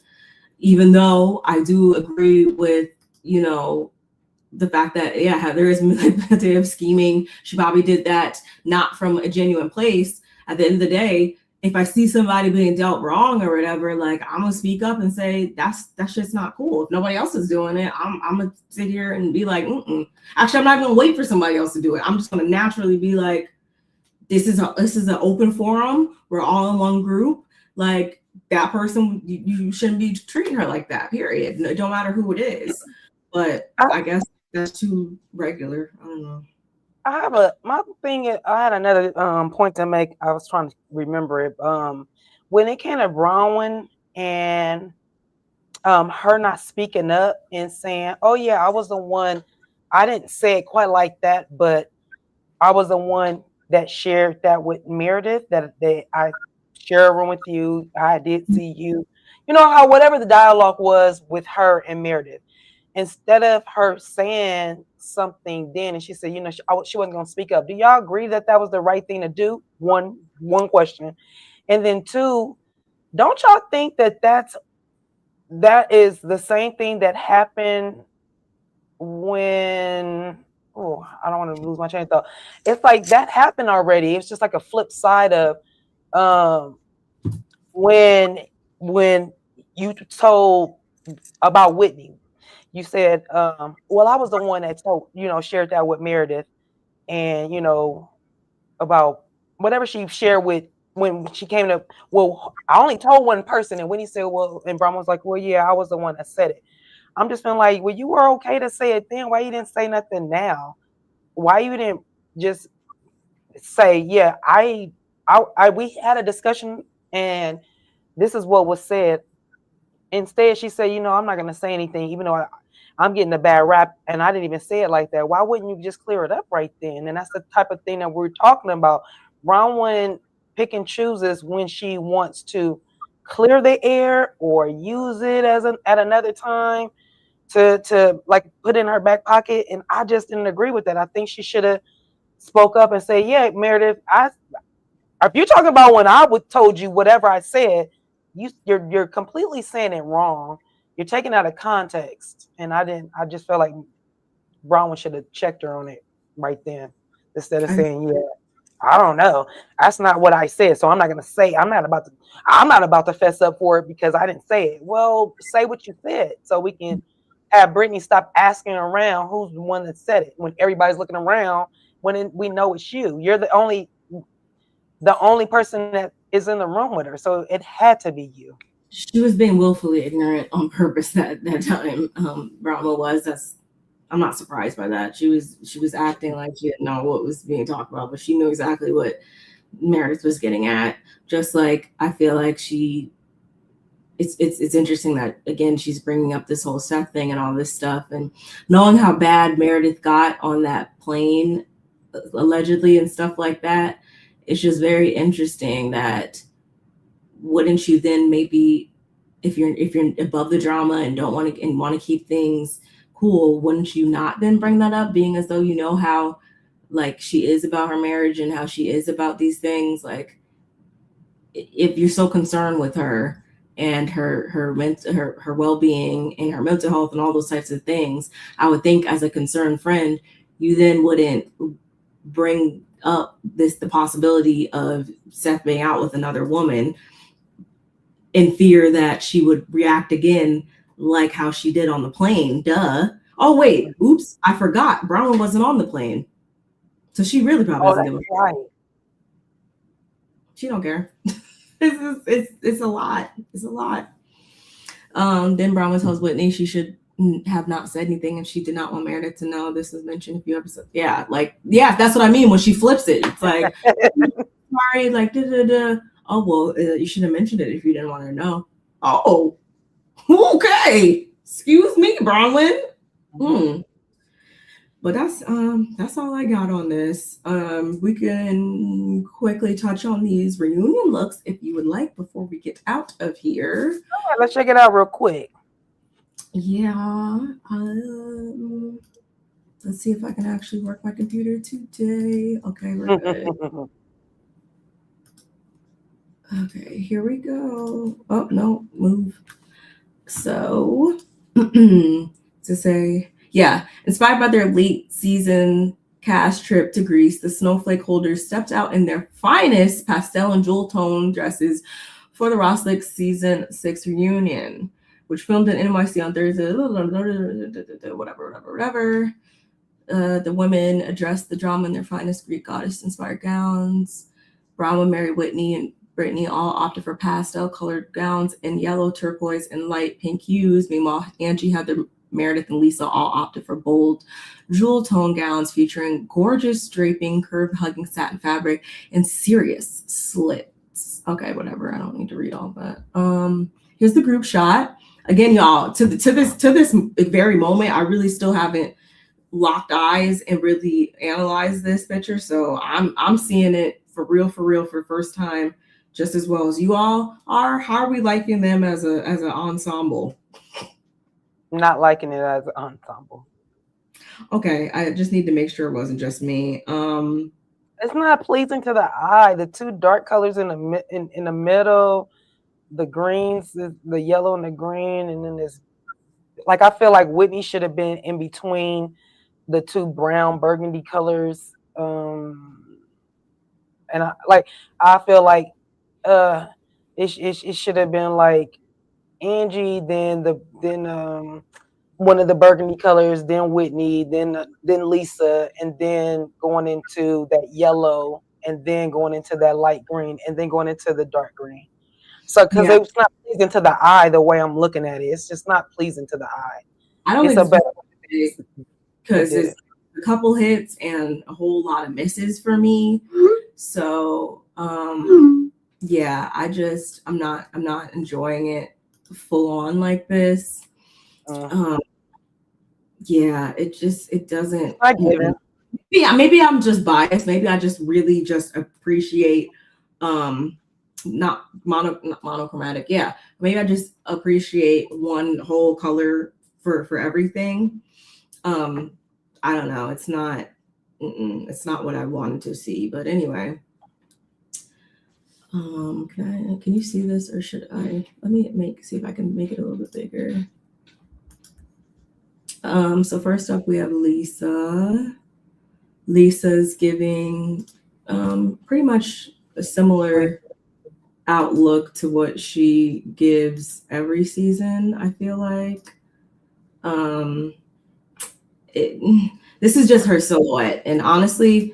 even though I do agree with, the fact that, yeah, there is manipulative scheming, she probably did that not from a genuine place. At the end of the day, if I see somebody being dealt wrong or whatever, like, I'm gonna speak up and say that's just not cool. If nobody else is doing it, I'm gonna sit here and be like, mm-mm. Actually, I'm not gonna wait for somebody else to do it. I'm just gonna naturally be like, this is an open forum. We're all in one group. Like, that person, you shouldn't be treating her like that. Period. It don't matter who it is. But I guess that's too regular. I don't know. I had another point to make. I was trying to remember it. When it came to Bronwyn and her not speaking up and saying, oh yeah, I was the one, I didn't say it quite like that, but I was the one that shared that with Meredith, that I share a room with you. I did see you. You know how whatever the dialogue was with her and Meredith, instead of her saying something then, and she said, she wasn't going to speak up. Do y'all agree that was the right thing to do? One question. And then two, don't y'all think that is the same thing that happened when, I don't want to lose my train of thought. It's like that happened already. It's just like a flip side of when you told about Whitney. You said, well, I was the one that told, shared that with Meredith, and, about whatever she shared with, when she came to, well, I only told one person. And when he said, well, and Brahma was like, well, yeah, I was the one that said it. I'm just feeling like, well, you were okay to say it then. Why you didn't say nothing now? Why you didn't just say, yeah, we had a discussion And this is what was said. Instead, she said, I'm not going to say anything, even though I'm getting a bad rap, and I didn't even say it like that. Why wouldn't you just clear it up right then? And that's the type of thing that we're talking about. Bronwyn pick and chooses when she wants to clear the air or use it at another time to like put in her back pocket. And I just didn't agree with that. I think she should have spoke up and say, yeah, Meredith, if you're talking about when I would told you whatever I said, you're completely saying it wrong. You're taking out of context. And I just felt like Bronwyn should have checked her on it right then instead of saying, yeah, I don't know. That's not what I said. So I'm not gonna say I'm not about to fess up for it because I didn't say it. Well, say what you said so we can have Brittany stop asking around who's the one that said it when everybody's looking around when we know it's you. You're the only person that is in the room with her. So it had to be you. She was being willfully ignorant on purpose that time. Brahma was. I'm not surprised by that. She was acting like she didn't know what was being talked about, but she knew exactly what Meredith was getting at. Just like I feel like it's interesting that again she's bringing up this whole Seth thing and all this stuff, and knowing how bad Meredith got on that plane allegedly and stuff like that. It's just very interesting that wouldn't you then maybe if you're above the drama and don't want to keep things cool, wouldn't you not then bring that up, being as though you know how like she is about her marriage and how she is about these things? Like if you're so concerned with her and her well-being and her mental health and all those types of things, I would think as a concerned friend you then wouldn't bring up the possibility of Seth being out with another woman in fear that she would react again like how she did on the plane. Duh. Oh wait, oops, I forgot. Bronwyn wasn't on the plane, so she really probably doesn't give a fuck. Right. She don't care. It's a lot. It's a lot. Then Bronwyn tells Whitney she should have not said anything if she did not want Meredith to know. This was mentioned a few episodes. Yeah, that's what I mean when she flips it. It's like, sorry, like da. Oh well, you should have mentioned it if you didn't want her to know. Oh, okay. Excuse me, Bronwyn. But that's all I got on this. We can quickly touch on these reunion looks if you would like before we get out of here. Oh, let's check it out real quick. Yeah. Let's see if I can actually work my computer today. Okay, we're good. Okay, here we go. Oh no, move. So to say, yeah, inspired by their late season cast trip to Greece, the Snowflake holders stepped out in their finest pastel and jewel tone dresses for the Roslick season 6 reunion, which filmed in NYC on Thursday. Whatever. The women addressed the drama in their finest Greek goddess-inspired gowns. Brahma, Mary, Whitney, and Brittany all opted for pastel-colored gowns in yellow, turquoise, and light pink hues. Meanwhile, Angie, Heather, Meredith, and Lisa all opted for bold, jewel-tone gowns featuring gorgeous draping, curve-hugging satin fabric, and serious slits. Okay, whatever. I don't need to read all that. Here's the group shot. Again, y'all, to this very moment, I really still haven't locked eyes and really analyzed this picture. So I'm seeing it for real for the first time, just as well as you all are. How are we liking them as an ensemble? Not liking it as an ensemble. Okay, I just need to make sure it wasn't just me. It's not pleasing to the eye. The two dark colors in the middle, the greens, the yellow and the green, and then this. Like I feel like Whitney should have been in between the two brown burgundy colors. And I feel like it should have been like Angie, then one of the burgundy colors, then Whitney, then Lisa, and then going into that yellow, and then going into that light green, and then going into the dark green. So because it's not pleasing to the eye the way I'm looking at it, it's just not pleasing to the eye. I don't think it's because it's a couple hits and a whole lot of misses for me. So yeah, I'm not enjoying it full on like this. Um, yeah, it It's doesn't. not given. Yeah, maybe I'm just biased. Maybe I just really just appreciate um not monochromatic. Yeah. Maybe I just appreciate one whole color for everything. Um I don't know. It's not what I wanted to see. But anyway, can you see this or should I let me make see if I can make it a little bit bigger. So first up we have Lisa. Lisa's giving pretty much a similar outlook to what she gives every season, I feel like. Um, it, this is just her silhouette. And honestly,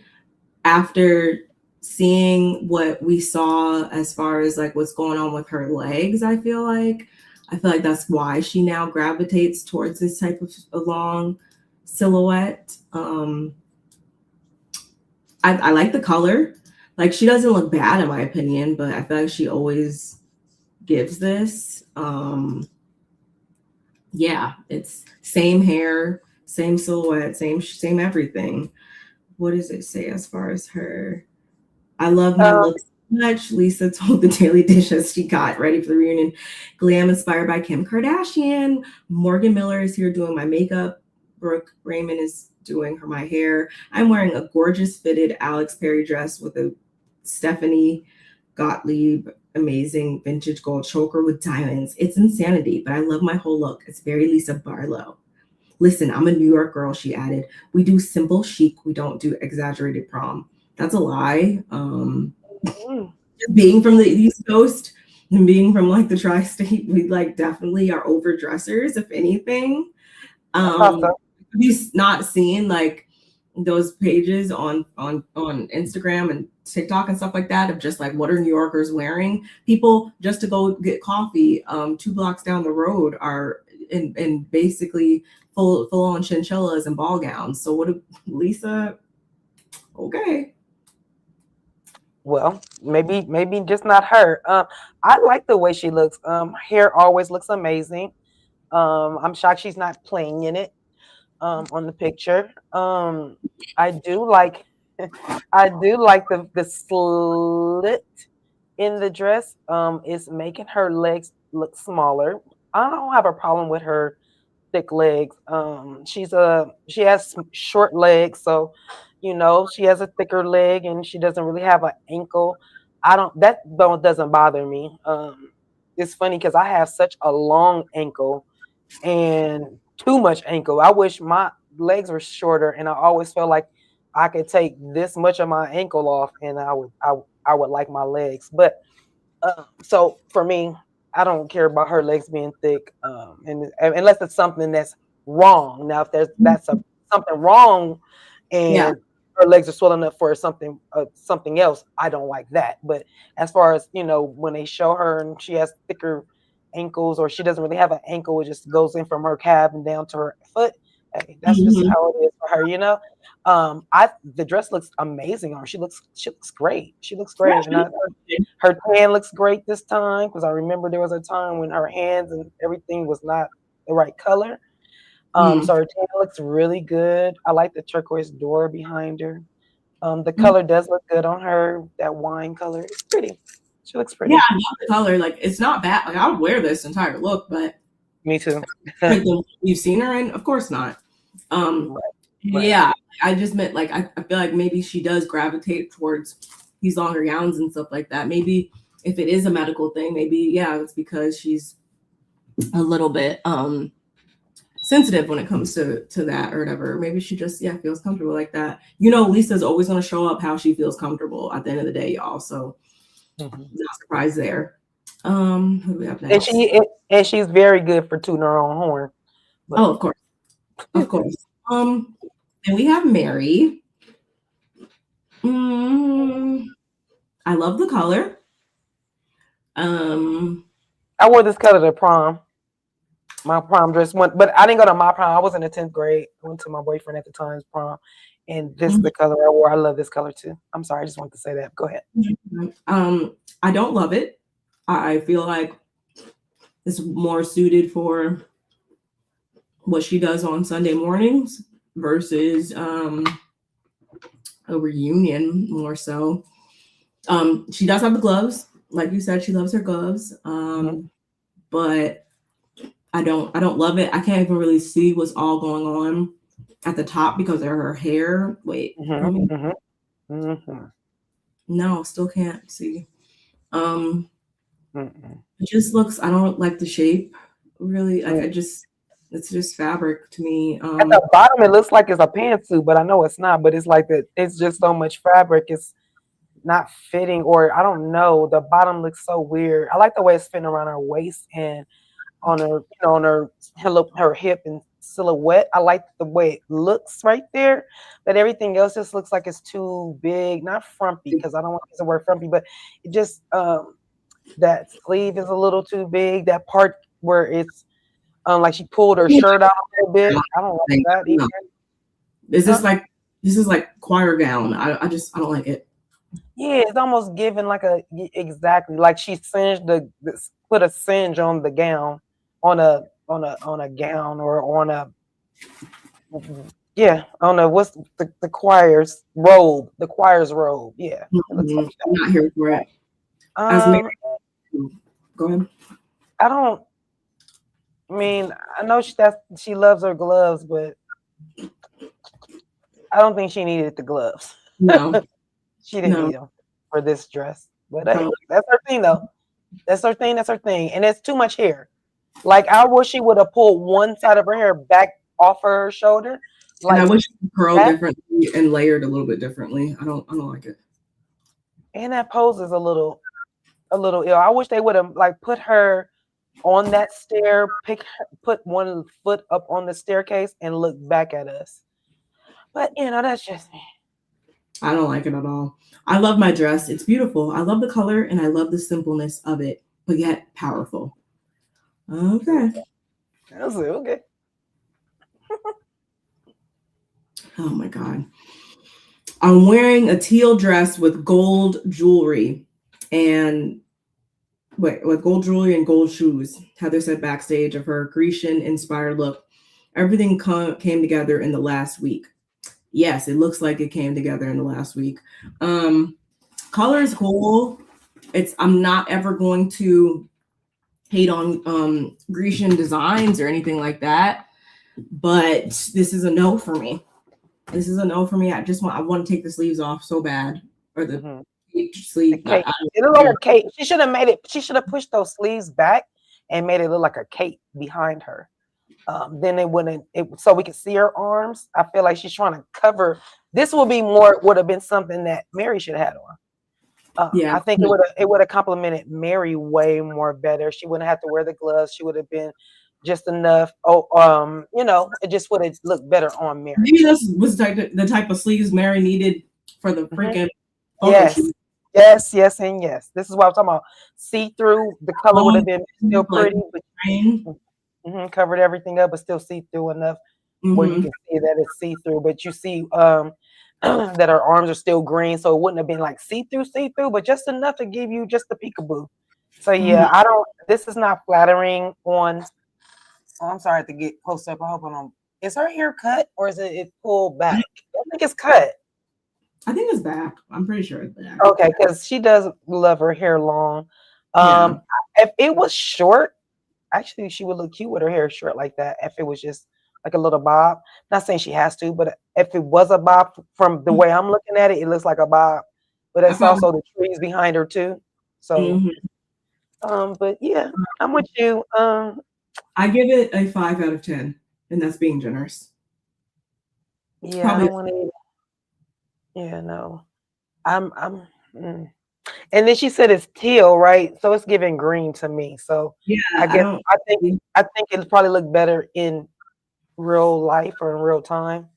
after seeing what we saw as far as like what's going on with her legs, I feel like that's why she now gravitates towards this type of a long silhouette. I like the color. Like she doesn't look bad in my opinion, but I feel like she always gives this. Yeah, it's same hair, same silhouette, same everything. What does it say as far as her? I love my Um, look so much. Lisa told the Daily Dish as she got ready for the reunion. Glam inspired by Kim Kardashian. Morgan Miller is here doing my makeup. Brooke Raymond is doing my hair. I'm wearing a gorgeous fitted Alex Perry dress with a Stephanie Gottlieb amazing vintage gold choker with diamonds. It's insanity, but I love my whole look. It's very Lisa Barlow. Listen, I'm a New York girl, she added. We do simple chic. We don't do exaggerated prom. That's a lie. mm, Being from the East Coast and being from like the tri-state, we like definitely are overdressers, if anything. I thought so. You not seeing like those pages on Instagram and TikTok and stuff like that of just like what are New Yorkers wearing? People just to go get coffee 2 blocks down the road are in basically full on chinchillas and ball gowns. So what Lisa? Okay. Well, maybe just not her. I like the way she looks. Hair always looks amazing. I'm shocked she's not playing in it. On the picture. I do like I do like the slit in the dress. It's making her legs look smaller. I don't have a problem with her thick legs. She has short legs, so she has a thicker leg and she doesn't really have an ankle. I don't that don't doesn't bother me. It's funny because I have such a long ankle and too much ankle. I wish my legs were shorter, and I always felt like I could take this much of my ankle off, and I would like my legs. But so for me, I don't care about her legs being thick, and unless it's something that's wrong. Now, if something wrong, Yeah. and her legs are swollen up for something else, I don't like that. But as far as when they show her and she has thicker ankles, or she doesn't really have an ankle, it just goes in from her calf and down to her foot. Hey, that's just Mhm. how it is for her. I the dress looks amazing on her. She looks great. She looks great, and her tan looks great this time because I remember there was a time when her hands and everything was not the right color. Mhm. So her tan looks really good. I like the turquoise door behind her. The color does look good on her. That wine color, it's pretty. She looks Yeah, pretty. I love the color. Like it's not bad. Like I would wear this entire look, but Me too. like you've seen her in, of course not. Um, Right, right. yeah, I just meant like I feel like maybe she does gravitate towards these longer gowns and stuff like that. Maybe if it is a medical thing, maybe yeah, it's because she's a little bit sensitive when it comes to that or whatever. Maybe she just yeah feels comfortable like that. Lisa's always gonna show up how she feels comfortable at the end of the day, y'all. So Mhm. not surprised there. Who do we have And next? she's very good for tooting her own horn. But Oh, of course, of course. Then we have Mary. Mm, I love the color. Um, I wore this color to prom. My prom dress went, but I didn't go to my prom. I was in the 10th grade. I went to my boyfriend at the time's prom, And this is the color I wore. I love this color too. I'm sorry, I just wanted to say that. Go ahead. I don't love it. I feel like it's more suited for what she does on Sunday mornings versus a reunion more so. She does have the gloves. Like you said, she loves her gloves. But I don't love it. I can't even really see what's all going on at the top because of her hair. Wait. No, still can't see. It just looks, I don't like the shape really. Like it's just fabric to me. At the bottom it looks like it's a pantsuit, but I know it's not, but it's like that it's just so much fabric, it's not fitting, or I don't know. The bottom looks so weird. I like the way it's fitting around her waist and on her, on her hip and silhouette. I like the way it looks right there, but everything else just looks like it's too big. Not frumpy, because I don't want to use the word frumpy, but it just that sleeve is a little too big. That part where it's like she pulled her shirt out a little bit. I don't like that either. This is like choir gown. I don't like it. Yeah, it's almost given like exactly like she singed put a singe on the gown, on a gown, or on a what's the choir's robe. The choir's robe. Yeah. I'm not here for it. Go ahead. I know she loves her gloves, but I don't think she needed the gloves. No. She didn't need them for this dress. But hey, that's her thing though. That's her thing. And it's too much hair. Like, I wish she would have pulled one side of her hair back off her shoulder. Like, and I wish she curled differently and layered a little bit differently. I don't like it. And that pose is a little ill. I wish they would have like put her on that stair, put one foot up on the staircase and look back at us. But that's just me. I don't like it at all. I love my dress. It's beautiful. I love the color and I love the simpleness of it, but yet powerful. Okay. That's it. Okay. Oh my God. I'm wearing a teal dress with gold jewelry and gold shoes. Heather said backstage of her Grecian inspired look. Everything came together in the last week. Yes, it looks like it came together in the last week. Color is cool. I'm not ever going to hate on Grecian designs or anything like that, but this is a no for me. I want to take the sleeves off so bad, or the sleeve. It looked like a cape. She should have made it. She should have pushed those sleeves back and made it look like a cape behind her. Then it wouldn't. So we could see her arms. I feel like she's trying to cover. This would have been something that Mary should have had on. I think it would have complimented Mary way more better. She wouldn't have to wear the gloves. She would have been just enough. It just would have looked better on Mary. Maybe this was the type of sleeves Mary needed for the freaking. Yes, and yes. This is what I'm talking about. See through. The color would have been still pretty, but covered everything up, but still see through enough where you can see that it's see through. But you see that her arms are still green, so it wouldn't have been like see through, but just enough to give you just the peekaboo. So yeah, this is not flattering on. Oh, I'm sorry to get close up. I hope I don't. Is her hair cut or is it pulled back? I think it's cut. I think it's back. I'm pretty sure it's back. Okay, because she does love her hair long. If it was short, actually, she would look cute with her hair short like that. If it was just like a little bob, not saying she has to, but if it was a bob, from the way I'm looking at it, it looks like a bob. But it's also the trees behind her too. So, but yeah, I'm with you. I give it a 5 out of 10, and that's being generous. Yeah, probably. I don't want to. Yeah, no, I'm. And then she said it's teal, right? So it's giving green to me. So yeah, I think it'll probably look better in real life or in real time.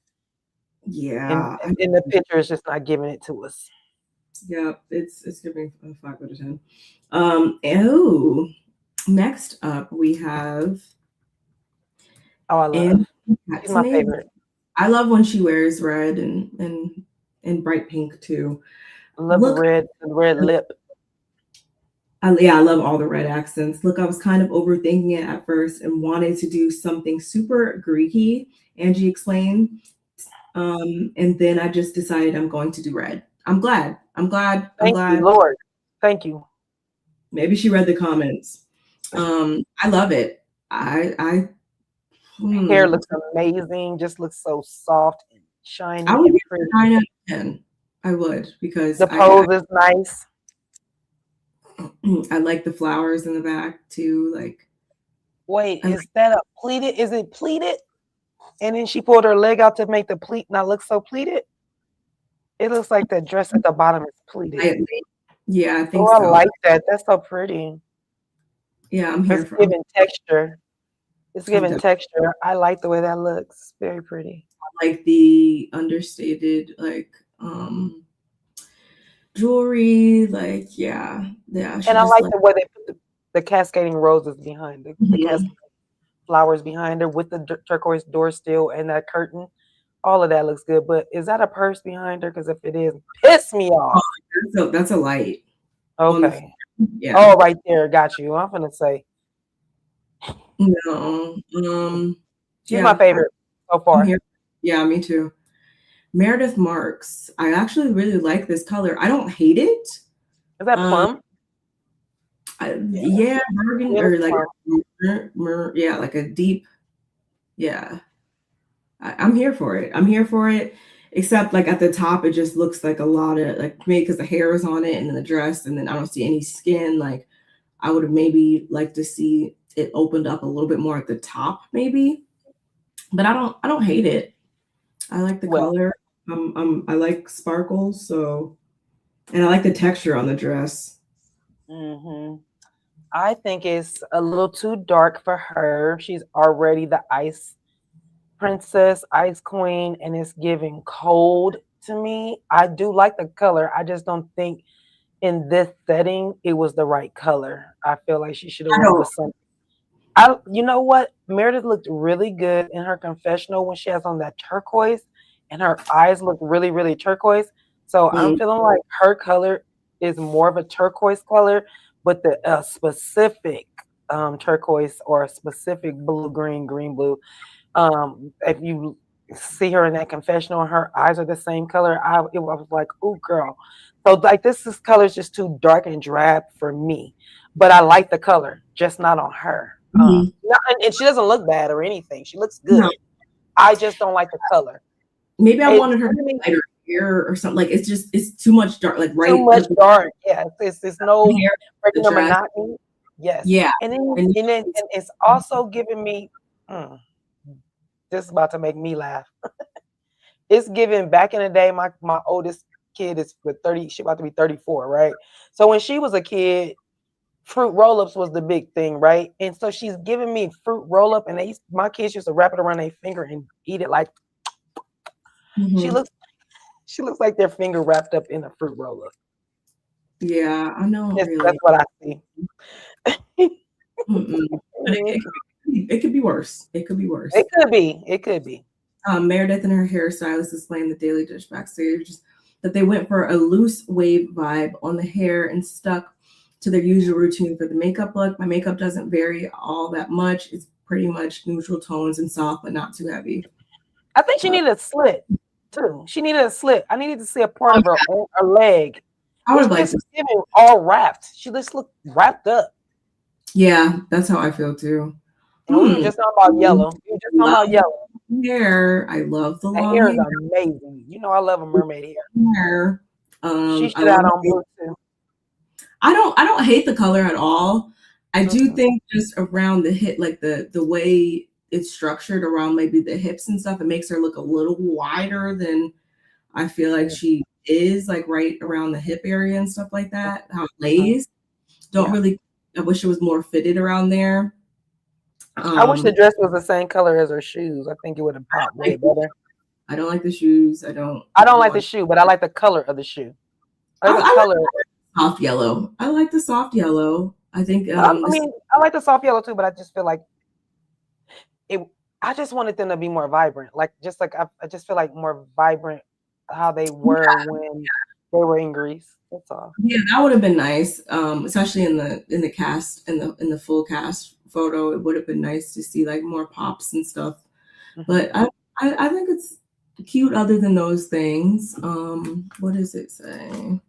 Yeah, and the picture is just not giving it to us. Yeah, it's giving a 5 out of 10. Next up we have. Oh, I love. She's my favorite. I love when she wears red and bright pink too. I love Look, the red lip. yeah, I love all the red accents. Look, I was kind of overthinking it at first and wanted to do something super Greeky, Angie explained. And then I just decided I'm going to do red. I'm glad. I'm glad. I'm Thank you, glad. Lord. Thank you. Maybe she read the comments. I love it. Hair Hmm. looks amazing. Just looks so soft and I shiny would and give it pretty. a 9 out of 10. I would because The pose is nice. I like the flowers in the back too. Like, Wait, I like, is that a pleated? Is it pleated? And then she pulled her leg out to make the pleat not look so pleated. It looks like the dress at the bottom is pleated. yeah, I Oh, think I so. like that. That's so pretty. Yeah, I'm here It's for. giving texture. It's I'm giving texture. I like the way that looks. It's very pretty. like the understated jewelry. Like, yeah. She And I just like like. the way they put the cascading roses behind the Mhm. cascading flowers behind her with the turquoise door still and that curtain. All of that looks good. But is that a purse behind her? Because if it is, piss me Oh, off. that's a light on the. Okay. Yeah. Oh, right there. Got you. I'm gonna say No. she's my Yeah. favorite so I'm far. here. Yeah, me too. Meredith Marks. I actually really like this color. I don't hate it. Is that Um, plum? Yeah. yeah, burgundy It is or like plum. yeah, like a deep. Yeah, I'm here for it. I'm here for it. Except like at the top, it just looks like a lot of like me because the hair is on it and then the dress, and then I don't see any skin. Like I would have maybe liked to see it opened up a little bit more at the top, maybe. But I don't hate it. I like the Well, color. I like sparkles, so and I like the texture on the dress. hmm I think it's a little too dark for her. She's already the ice princess, ice queen, and it's giving cold to me. I do like the color. I just don't think in this setting it was the right color. I feel like she should have I went don't. with something. You know what? Meredith looked really good in her confessional when she has on that turquoise, and her eyes look really, really turquoise. So I'm Mm, feeling like her color is more of a turquoise color, but the specific turquoise or a specific blue, green, blue. If you see her in that confessional, her eyes are the same color. I was like, "Ooh, girl!" So like this color is just too dark and drab for me, but I like the color, just not on her. mhm. And she doesn't look bad or anything. She looks No, good. I just don't like the color. maybe I It's wanted her to giving be lighter hair or something. Like it's too much dark. Like too right much at the dark. Yeah, it's no hair, the breaking the dress. monotony. Yes, Yeah, and then and and it's also giving me. Mm, this is about to make me laugh. It's given back in the day. My oldest kid is with 30. She about to be 34, right? So when she was a kid, fruit roll-ups was the big thing, right? And so she's giving me fruit roll-up, and my kids used to wrap it around their finger and eat it like she mhm. looks. She looks like their finger wrapped up in a fruit roll-up. Yeah, I don't That's really. what I see. Mm-mm. But it could be worse. It could be It worse. could be. It could be. Meredith and her hairstylist explained the Daily Dish backstage that they went for a loose wave vibe on the hair and stuck to their usual routine for the makeup look. My makeup doesn't vary all that much. It's pretty much neutral tones and soft, but not too heavy. I think she Uh, needed a slit too. She needed a slit. I needed to see a part of her leg. I would It's have liked just to. giving all wrapped. She just looked wrapped up. Yeah, that's how I feel too. And we were just talking about Love yellow. We were just talking about yellow. hair. I love the The long hair is amazing. You know I love a mermaid hair. hair. She I should love have on it. blue too. I don't hate the color at all. I do Mm-mm. think just around the hip, like the way it's structured around maybe the hips and stuff, it makes her look a little wider than I feel like she is, like right around the hip area and stuff like that. How it Mm-mm. lays. Don't Yeah. really. I wish it was more fitted around there. I wish the Um, dress was the same color as her shoes. I think it would have popped way like better. I don't like the shoes. I don't like the want. shoe, but I like the color of the shoe. I I like the like color. soft yellow. I like the soft yellow. I think I mean, I like the soft yellow too, but I just feel like it. I just wanted them to be more vibrant. Like I just feel like more vibrant how they were when they were in Greece. That's all. Yeah, that would have been nice. Especially in the cast in the full cast photo, it would have been nice to see like more pops and stuff. Mm-hmm. But I think it's cute other than those things. What does it say?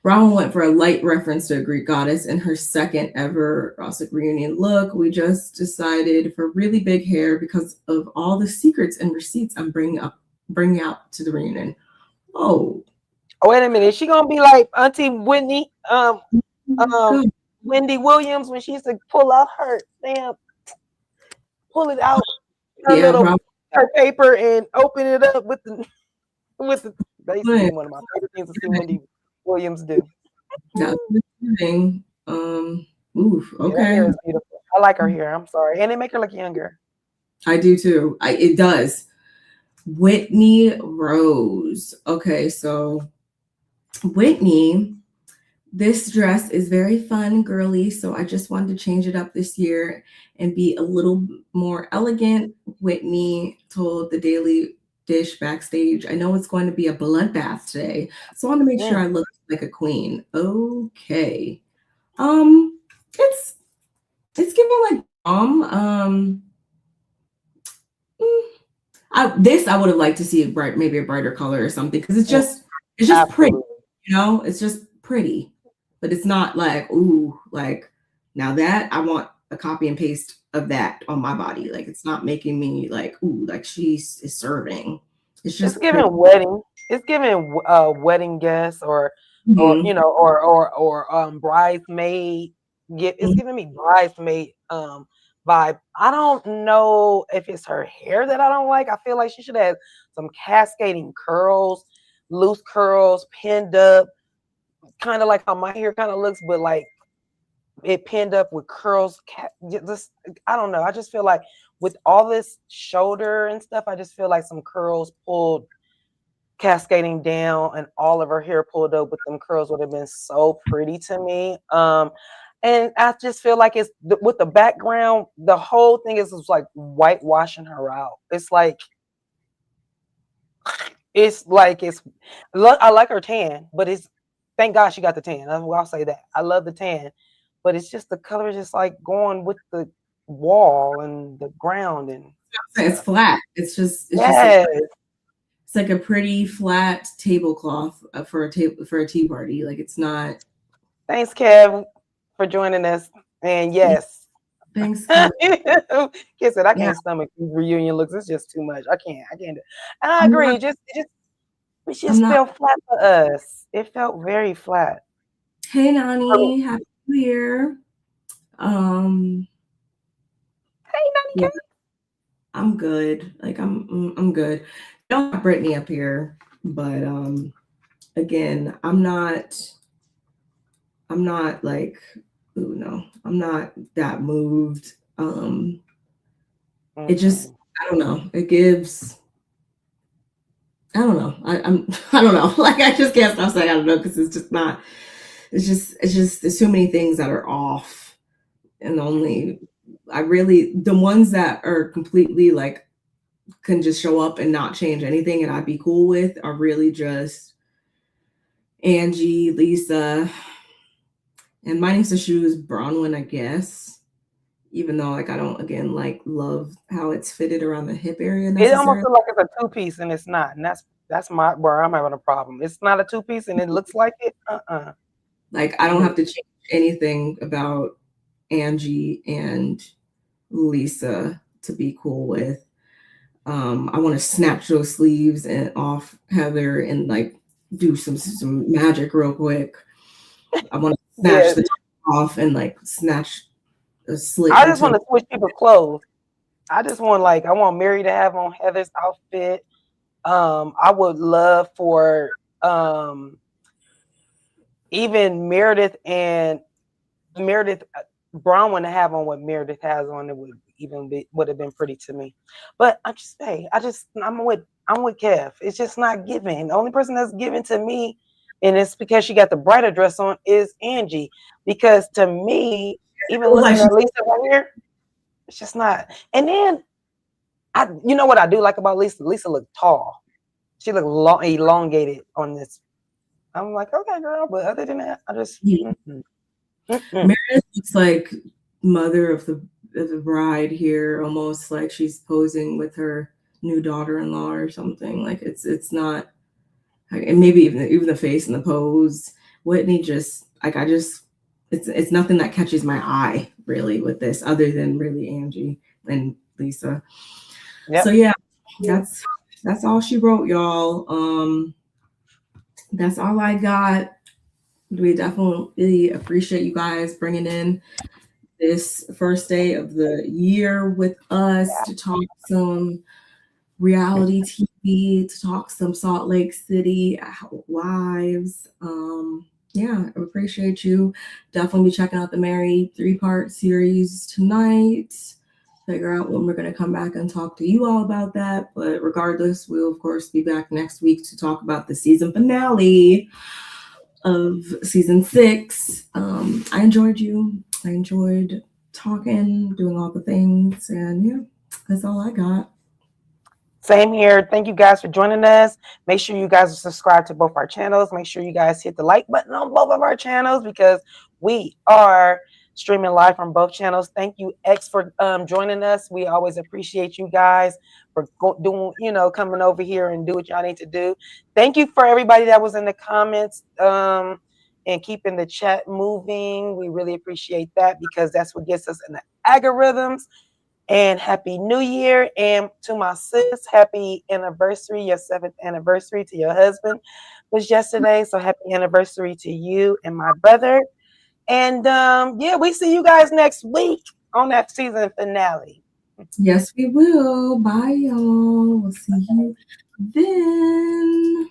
Brahma went for a light reference to a Greek goddess in her second ever Rosic reunion look. We just decided for really big hair because of all the secrets and receipts I'm bringing out to the reunion. Oh, Oh, wait a minute. Is she gonna be like Auntie Whitney, good. Wendy Williams when she used to pull out her pull it out her Yeah, little probably. her paper and open it up with the. That used to be one of my favorite things to see Wendy Williams do. That's the thing. Oof. Yeah, that Okay, hair is beautiful. I like her hair. I'm sorry, and they make her look younger. I do too. It does. Whitney Rose. Okay, so Whitney, this dress is very fun, girly. So I just wanted to change it up this year and be a little more elegant. Whitney told the Daily Dish backstage, I know it's going to be a bloodbath today, so I want to make sure I look like a queen. Okay. It's giving like I would have liked to see maybe a brighter color or something because it's just pretty, Absolutely. it's just pretty, but it's not like ooh, like now that I want a copy and paste of that on my body. Like it's not making me like ooh, like is serving. It's It's just pretty. giving wedding. It's giving wedding guests Mhm. bridesmaid. It's giving me bridesmaid vibe. I don't know if it's her hair that I don't like. I feel like she should have some cascading curls, loose curls, pinned up, kind of like how my hair kind of looks, but like it pinned up with curls. Just I don't know. I just feel like with all this shoulder and stuff, I just feel like some curls pulled cascading down and all of her hair pulled up with them curls would have been so pretty to me. And I just feel like it's with the background, the whole thing is like whitewashing her out. It's look, I like her tan, but it's thank God she got the tan. I'll say that. I love the tan, but it's just the color is just like going with the wall and the ground and It's stuff. flat. It's just Yes. it's like a pretty flat tablecloth for a tea party. Like it's not. Thanks, Kev, for joining us. And Yeah, yes, thanks, Kim. Kid said I Yeah, can't stomach these reunion looks. It's just too much. I can't. Do it. And I I'm not. agree. It I'm just not. felt flat for us. It felt very flat. Hey, For me. Nani, happy New Year. Um, Hey, Nanny yeah, K. I'm good. Like I'm good. Don't have Brittany up here, but again, I'm not like, ooh, no, I'm not that moved. It just, I don't know. It gives, I don't know. I don't know. Like I just can't stop saying I don't know because it's just not. It's just there's so many things that are off, and only the ones that are completely like can just show up and not change anything, and I'd be cool with are really just Angie, Lisa, and my niece shoes Bronwyn, I guess. Even though like I don't again like love how it's fitted around the hip area It almost necessarily. looks like it's a two-piece and it's not. And that's my where I'm having a problem. It's not a two-piece and it looks like it. Like I don't have to change anything about Angie and Lisa to be cool with. I want to snatch those sleeves and off Heather and like do some magic real quick. I want to snatch Yeah. the top off and like snatch a slit I just want into. to switch people's clothes. I want Mary to have on Heather's outfit. I would love for even Meredith Bronwyn to have on what Meredith has on. It would have been pretty to me. But I'm with Kev. It's just not giving. The only person that's given to me, and it's because she got the brighter dress on, is Angie. Because to me, even looking Like at Lisa right here, it's just not. And then You know what I do like about Lisa? Lisa looked tall. She looked elongated on this. I'm like, okay, girl, but other than that, I just. Yeah. Meredith looks like mother of the bride here, almost like she's posing with her new daughter-in-law or something. Like it's not, and maybe even the face and the pose. Whitney just like I just it's nothing that catches my eye really with this, other than really Angie and Lisa. Yep. So yeah, that's all she wrote, y'all. That's all I got. We definitely appreciate you guys bringing in this first day of the year with us to talk some reality TV, to talk some Salt Lake City Housewives. Yeah, I appreciate you. Definitely be checking out the Mary 3-part series tonight. Figure out when we're going to come back and talk to you all about that. But regardless, we'll of course be back next week to talk about the season finale of season 6. I enjoyed you. I enjoyed talking, doing all the things, and yeah, that's all I got. Same here. Thank you guys for joining us. Make sure you guys are subscribed to both our channels. Make sure you guys hit the like button on both of our channels because we are streaming live from both channels. Thank you, X, for joining us. We always appreciate you guys for doing, coming over here and do what y'all need to do. Thank you for everybody that was in the comments and keeping the chat moving. We really appreciate that because that's what gets us in the algorithms. And Happy New Year. And to my sis, happy anniversary. Your 7th anniversary to your husband was yesterday. So happy anniversary to you and my brother. And yeah, we see you guys next week on that season finale. Yes, we will. Bye, y'all. We'll see you then.